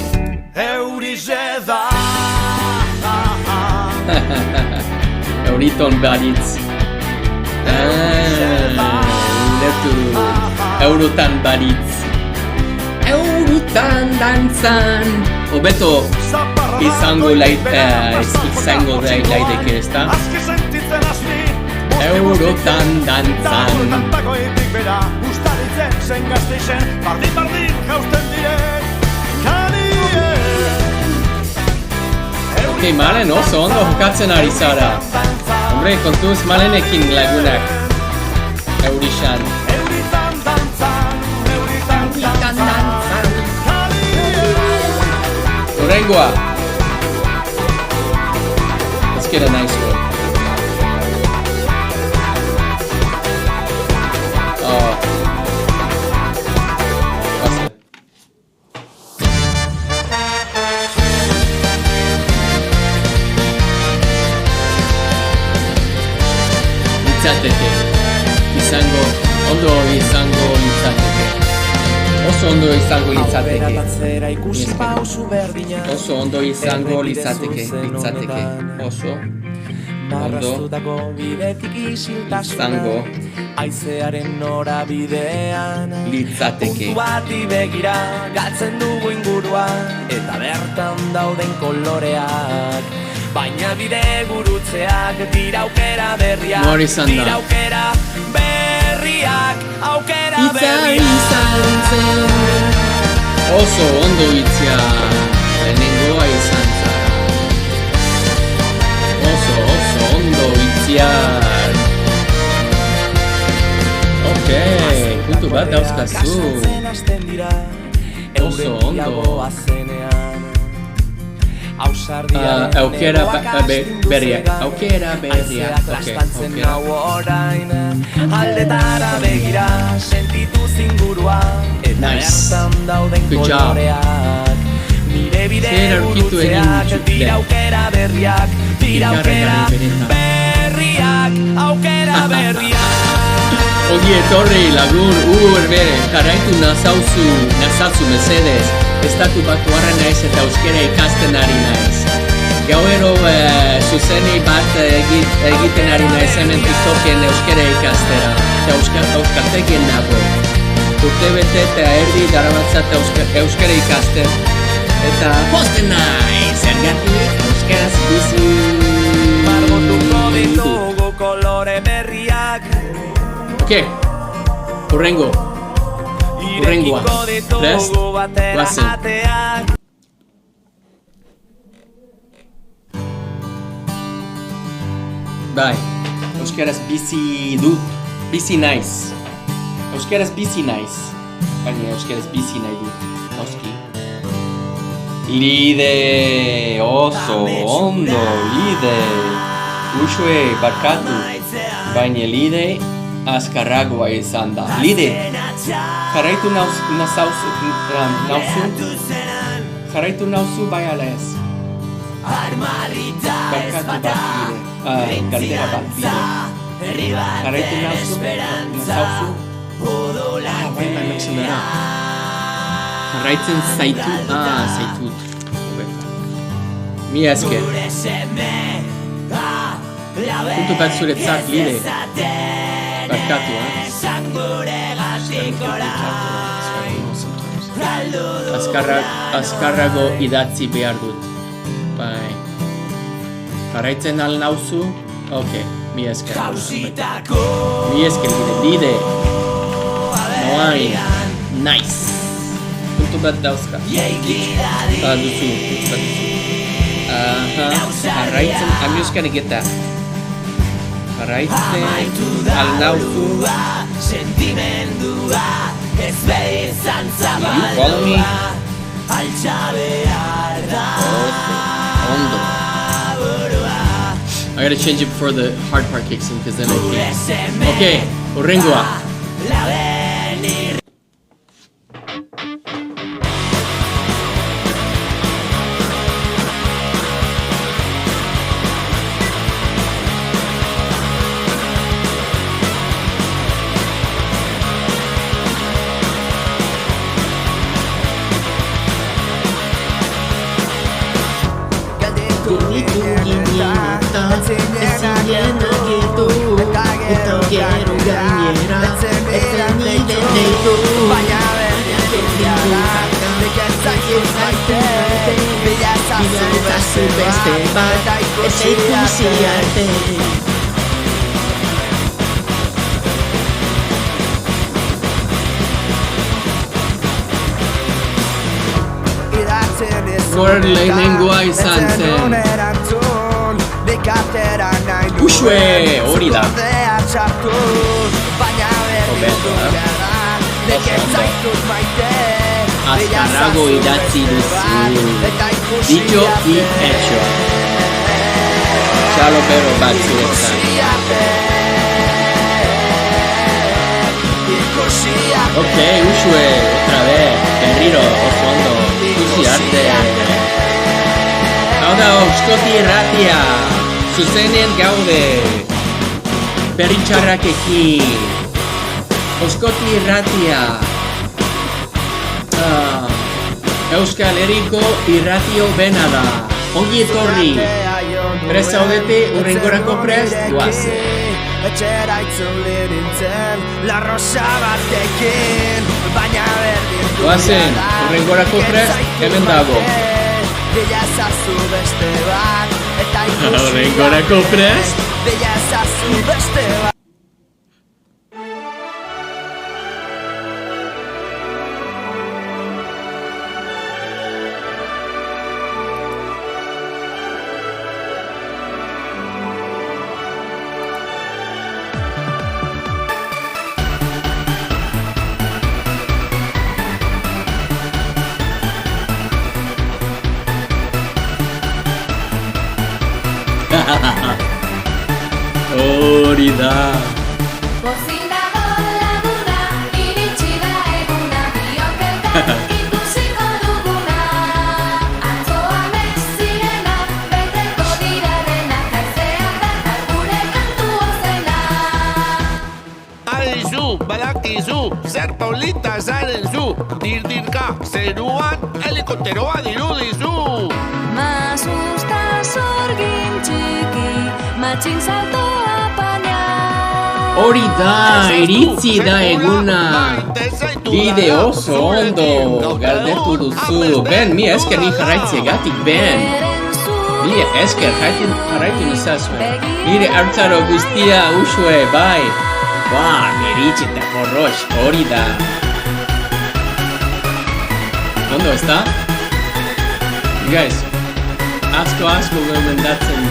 Euriton balitz. Ulertu. Eurotan balitz. Eurotan dantzan. Obeto izango laideke, ezta? Eurotan dantzan. Ok, Malen oso ondo jokatzen ari zara. Hombre, kontuz Malenekin lagunak. Eurixan. Urrengoa. Let's get a nice one. Oh. Awesome. Litzateke. Ondo izango litzateke. Oso ondo izango litzateke. Oso ondo izango litzateke. Oso ondo izango Aizearen norabidean litzateke. Puntu bati begira galtzen dugu ingurua eta bertan dauden koloreak baina bide gurutzeak dira aukera berriak Nor izan da? Dira aukera berriak Aukera Itza berriak izan zen. Oso ondo itzia. Lehenengoa izan zen. Oso ondo itzia. Okay, puntu bat dauzkazu. Oso ondo. Aukera berriak. Aukera berriak. Okay, aukera. Aldetara begira sentitu zingurua eta Nice. bertan dauden Good job. koloreak Nire bide Zer aurkitu egin gurutzeak dut dira lehen? aukera berriak Dira aukera berriak Aukera berriak Ogi etorri lagun, bere, jarraitu nazauzu mesedez. Estatu batuarra naiz eta euskera ikasten ari naiz. Gauero zuzenei bat egiten ari naiz hemen TikToken euskera ikastera. Eta euskaltegien nago. Urte bete eta erdi daramatzat euskera ikasten. Eta posten naiz, zergatik euskaraz bizi. Margotuko ditugu kolore berriak Okay, urrengoa. Irekiko Prest? ditugu batera Guazen. bateak Bai, euskaraz bizi dut, bizi naiz. Euskaraz bizi naiz. Baina euskaraz bizi nahi dut, noski. Lide, oso, ondo, lide. Uxue, barkatu. Baina lide, azkarragoa izan da. Lide, jarraitu nauzu? Jarraitu nauzu bai ala ez? Barkatu bat lide. Galdera bat lide. Jarraitu nauzu? Bai, naixen dara. Jarraitzen zaitu? Zaitut. Mi esker. Puntu bat zuretzat lide. Barkatu, Azkarrago idatzi behar dut. Bai. Jarraitzen al nauzu? Ok, mi esker. Mi esker lide. Noain. Nice. Puntu bat dauzka. Duzu. Jarraitzen, I'm just gonna get that. Jarraitzen al nauzu. You follow me? Ondo. I gotta change it before the hard part kicks in, because then I can't. Okay, urrengoa. Nor lehenengoa izan zen. Uxue, hori da. Hobeto, azkarrago idatzi duzu. Dicho y hecho. Txalopero bat zuretzat. Ok, Uxue, otra vez. Berriro, oso ondo. Ikusi arte. Hau da, Euskoti Irratia. Zuzenean gaude. Berritxarrakekin. Euskoti Irratia. Euskal Herriko irratio bena da. Ongi etorri. Prest zaudete, urrengorako prest, guazen. Etxera itzuli nintzen, la rosa batekin, baina berdin du Guazen, urrengorako prest, hemen dago. Dila ezazu beste bat, eta ikusi Urrengorako prest? Dila ezazu beste bat. Hori da. Bozinago laguna, iritsi da eguna, biok elkar ikusiko duguna. Atzo amek zirena, beteko dira denak, haizeak dakar gure kantu ozena. Adizu, badakizu, zer polita zaren zu, dirdirka zeruan helikopteroa dirudizu. Masusta zorgin txiki, matxin saltoa paña. Hori da, iritzi da eguna. Bide oso ondo galdetu duzu. Ben, mi esker ni jarraitzegatik, Ben. Mi esker jarraitu nazazue. Nire hartzaro guztia Uxue, bai. Ba, iritzi eta porrox, hori da. Ondo, ezta? Guys, asko gomendatzen.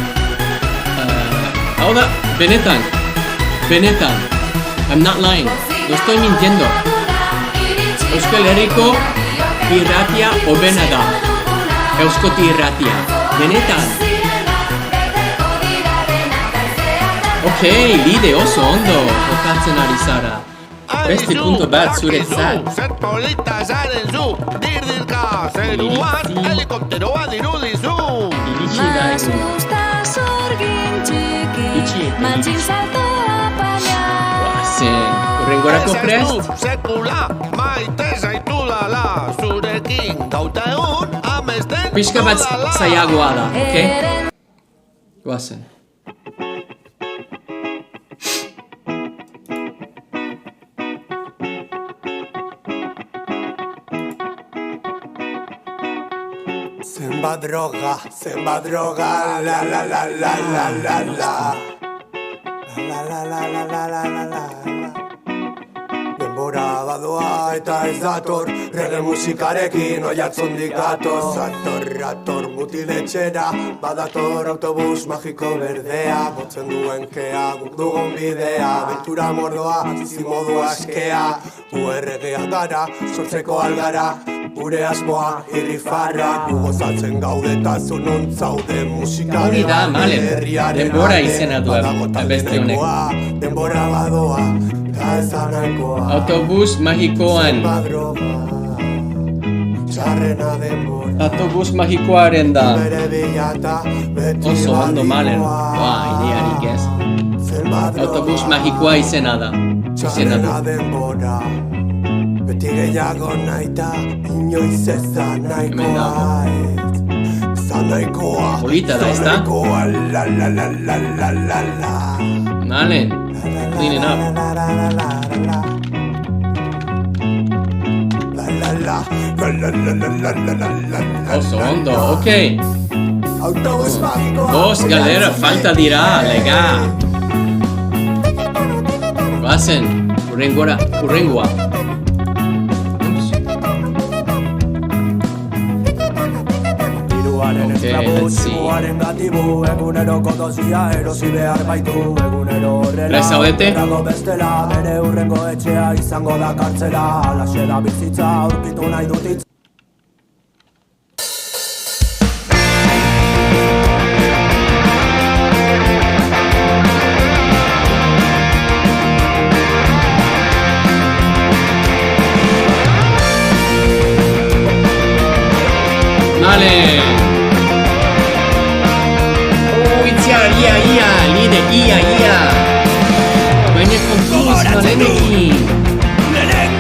Hau da, benetan. I'm not lying. No estoy mintiendo. Euskal Herriko irratia hobena da. Euskoti Irratia. Benetan. Ok, bide oso ondo jokatzen ari zara. Beste punto bat zuretzat. Zer polita zaren zu, dirdirka zeruan helikopteroa dirudizu. Iritsi da egun. Matxin saltoa paña. Guazen, urrengorako prest? Sekula, maite zaitudala, zurekin gauta egun, amesten Pixka bat zailagoa da, ok? Guazen. Zenbat droga, la la la la la la la. La la la la la la la la. Denbora badoa eta ez dator, reggae musikarekin oiartzundik gatoz. Ator mutiletxera, badator autobus magiko berdea. Botzen duen kea, guk dugun bidea, bentura mordoa, zimodu askea. URGea gara, sortzeko algara, gure asmoa irrifarra. Gozatzen gaudeta zunon zaude musika. Hori da, Malen, denbora izena du beste honek. Denbora badoa, eta ezan nahikoa. Autobus magikoan. Autobus magikoaren da. Oso ondo, Malen. Ba, idearik ez. Autobus magikoa izena da. Izena du. Beti gehiago naita, inoiz ezan nahikoa. Ezan nahikoa. Polita da, ezta? La la la la la la la. Malen, clean it up. Oso ondo, ok. Bos galera falta dira, lega. Guazen, urrengoa. Honen esklabu tximuaren gatibu, eguneroko dozia erosi behar baitu, egunero horrela errago bestela, bere hurrengo etxea izango da kartzela, alaxe da bizitza aurkitu nahi dut itz. Vale. Ia, lide, ia. Baina kontuz, malenekin.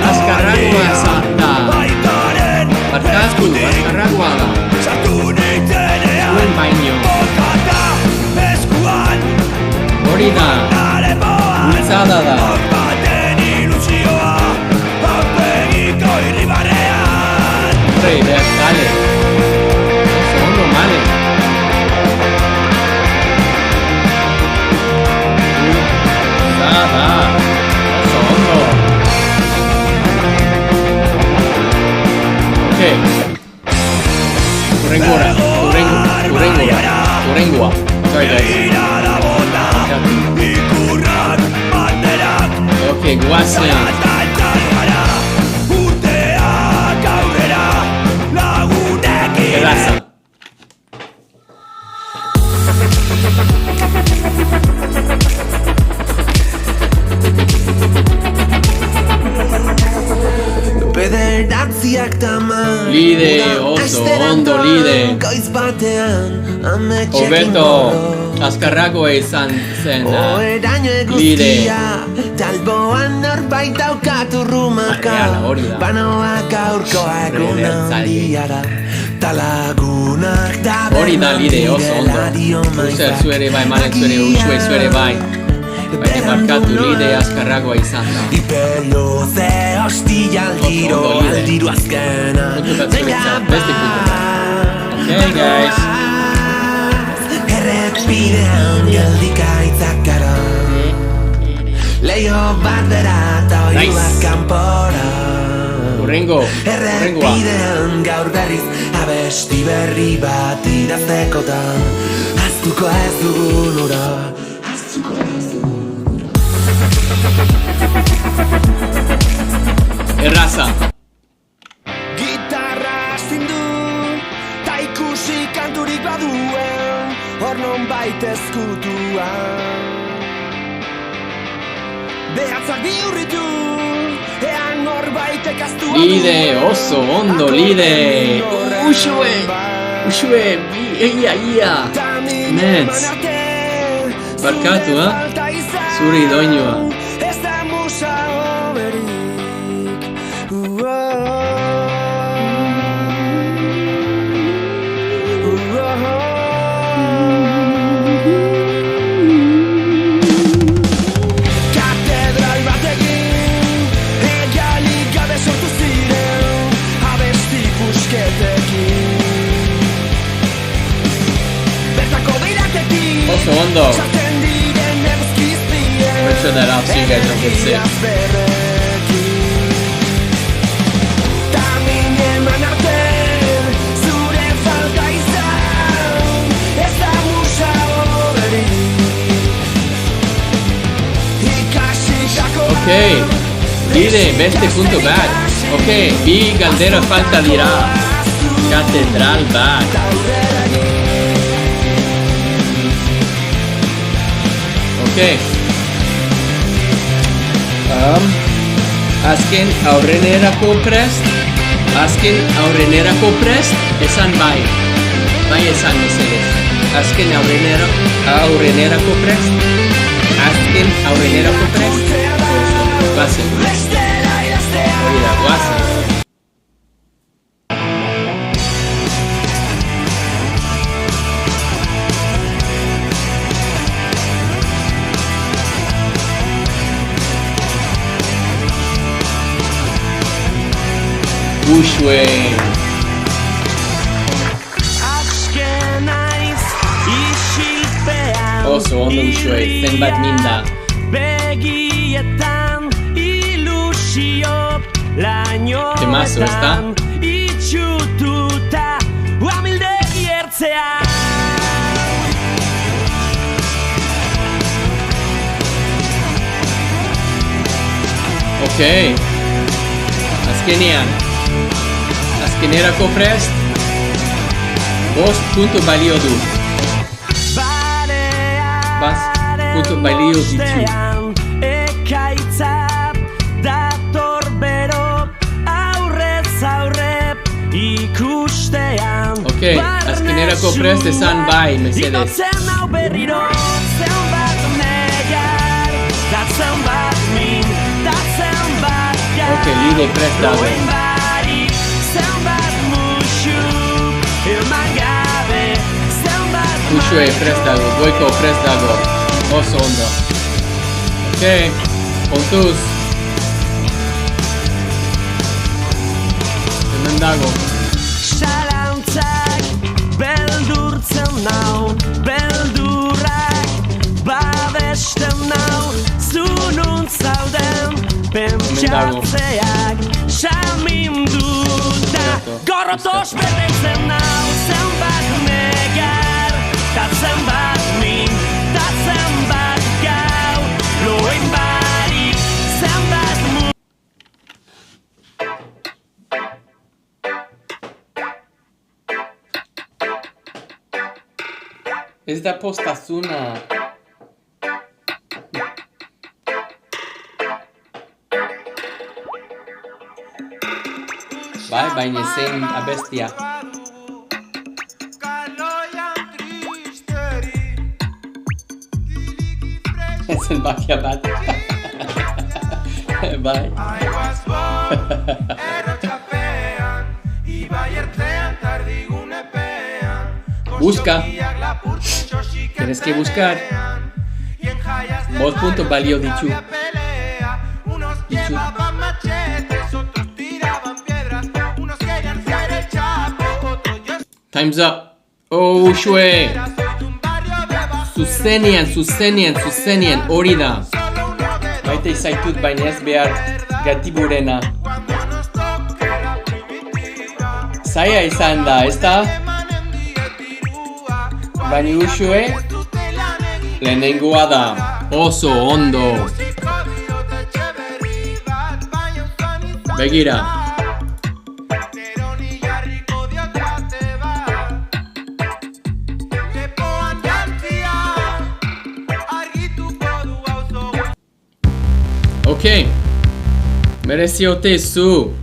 Azkarragoa zata. Barkatu, azkarragoa da. Zuen baino. Hori da. Bultzada da. Horre, dale. Ondo, male. Nada. Ondo. Okay. Urrengoa. Sorry guys. Okay, guazen. Erraza. Lide, oso, ondo, lide. Hobeto, azkarragoa izan zen, lide. Hori da. Hori da, lide, oso, ondo. User zuere bai, malen zuere, usue zuere bai. Baina markatu lide azkarragoa izan da. Oso ondo lide. Mutu bat zuretzat, beste puntu. Okay, guys. Nice. Urrengoa. Gaur berriz abesti berri bat idaztekotan ahaztuko ez dugun ura. Erraza. Gitarra astindu ta ikusi kanturik baduen hor nonbait ezkutuan. Behatzak bihurritu ean norbaitek aztua du. Lide, oso, ondo, lide. Usue, ia. Metz. Barkatu, ha? Zuri doinua. Oso ondo. I'll turn that off so you guys don't get sick. Okay, lide, beste punto bat. Okay, bi galdera falta dira. Katedral bat. Okay. Azken aurrenerako prest, esan bai. Bai esan mesedez. Azken aurrenerako prest. Guazen. Hori da, guazen. Usue. Oso ondo usue, zenbat minda. Begietan ilusio lainoetan Temazo, ezta? itxututa Uamildegi atzean. Ok. Azkenerako prest. 5 puntu balio du. 5 puntu balio ditu. Ekaitza dator bero aurrez aurre ikustean. Ok, azkenerako prest esan bai, mesedez. Itotzen hau berriro zenbat negar, da zenbat min, da zenbat gar. Ok, lide prest dago. Loen barik zenbat musu, eman gabe zenbat Uxue prest dago, goiko prest dago. Oso ondo. Ok, kontuz. Hemen dago. Zalantzak beldurtzen nau, beldurrak babesten nau, zu nun zauden pentsatzeak saminduta, gorrotos betetzen nau, zenbat negar, ta zenbat min, ta zenbat gau, loen barik zenbat mu. Ez da postazuna. Bai, baina zein abestia. Zenbakia bat. Bai. Busca. Tienes que buscar. 5 puntos balio dichu. Dichu. Time's up. Oh, Uxue. Zuzenian, hori da. Maite zaitut baina ez behar gatiburena. Zaila izan da, ez da? Baina Uxue, lehenengoa da. Oso ondo. Begira. Ok, mereziote zu.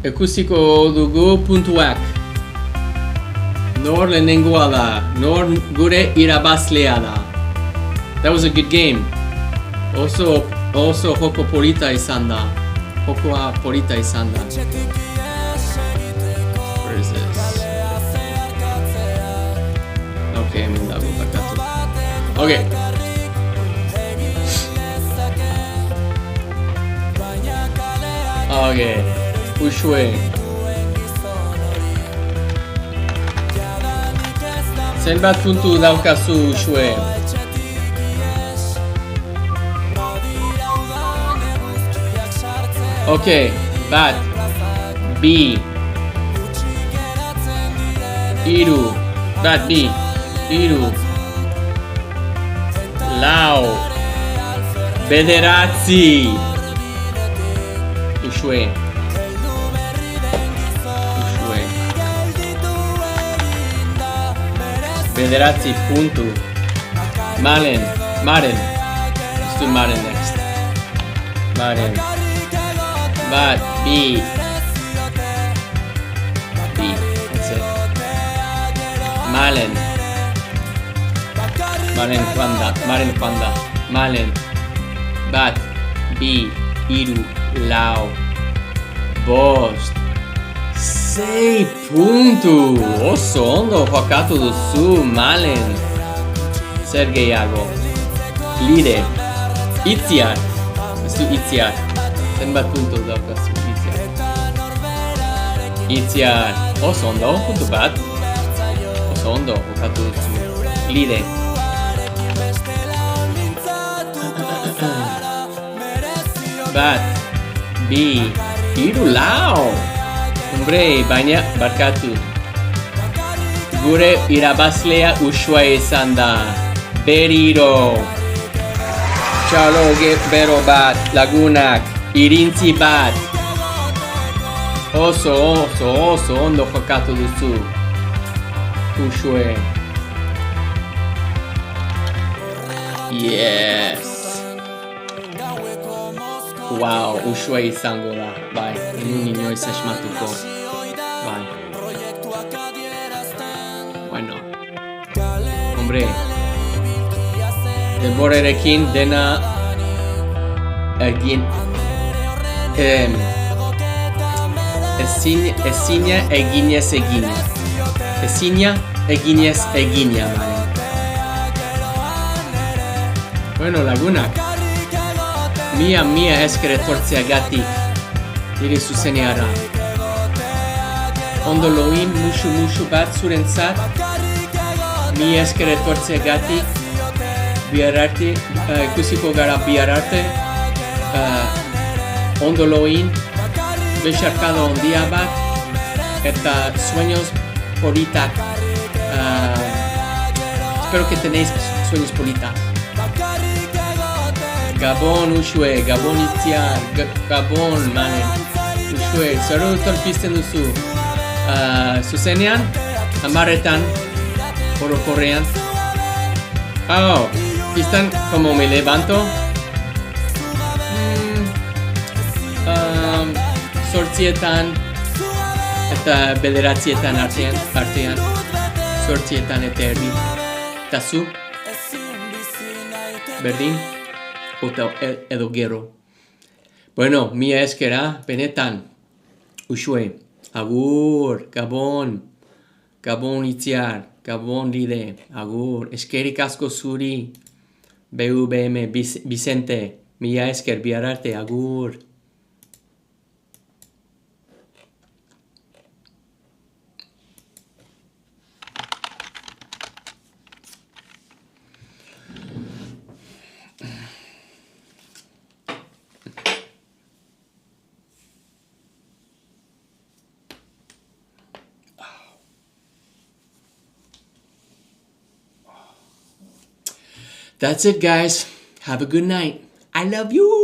Ikusiko dugu puntuak. Nor lehenengoa da, nor gure irabazlea da. That was a good game. Also joko polita izan da. Jokoa polita izan da. Where is this? Ok, hemen dago bakatu. Ok. Okay, Uxue. Zenbat puntu daukazu Uxue? Okay, bat, bi, iru, bat, bi, iru, lau, bederatzi. Uxue. Bederatzi puntu. Maren. Let's do Maren next. Maren. Bat, bi. That's it. Malen. Malen. Bat, bi, iru, lau. Bost. 6 puntu. Oso ondo jokatu duzu, Malen. Zer gehiago. Lide. Itziar. Ez du Itziar. Zenbat puntu daukazu Itziar. Itziar. Oso ondo, puntu bat. Oso ondo jokatu duzu. Lide. Bat. Bi. Iru lau. Hombre, baina barkatu. Gure irabazlea Ushuaia izan da. Berriro. Txalo bero bat, lagunak, irintzi bat. Oso ondo jokatu duzu. Ushue. Yes. Wow, Ushue izango da. Bai, enun inoiz esmatuko. Bai. Bueno. Hombre. Denborarekin dena egin ezina eginez egina. Ezina eginez egina, vale. Bueno, lagunak. Mia esker etortzeagatik nire zuzeneara. Ondo loin musu bat zurentzat. Mia esker etortzeagatik. Bihar arte, ikusiko gara bihar arte, ondo loin, besarkada ondia bat, eta sueños politak. Espero que tenéis sueños politak. Gabon Ushue, Gabon Itziar, Gabon manen. Ushue, zer dut pizten duzu. Zuzenean, 10etan, orokorrean. Oh, ¿visten cómo me levanto? Zortzietan eta bederatzietan artean. Zortzietan eta erdi. Eta zu? Berdin? Edo gero. Bueno, mia eskera, benetan. Ushue, agur, Gabon. Gabon Itziar. Gabon Lide, agur, eskerik asko zuri, BVM, Vicente, mila esker bihar arte, agur. That's it, guys. Have a good night. I love you.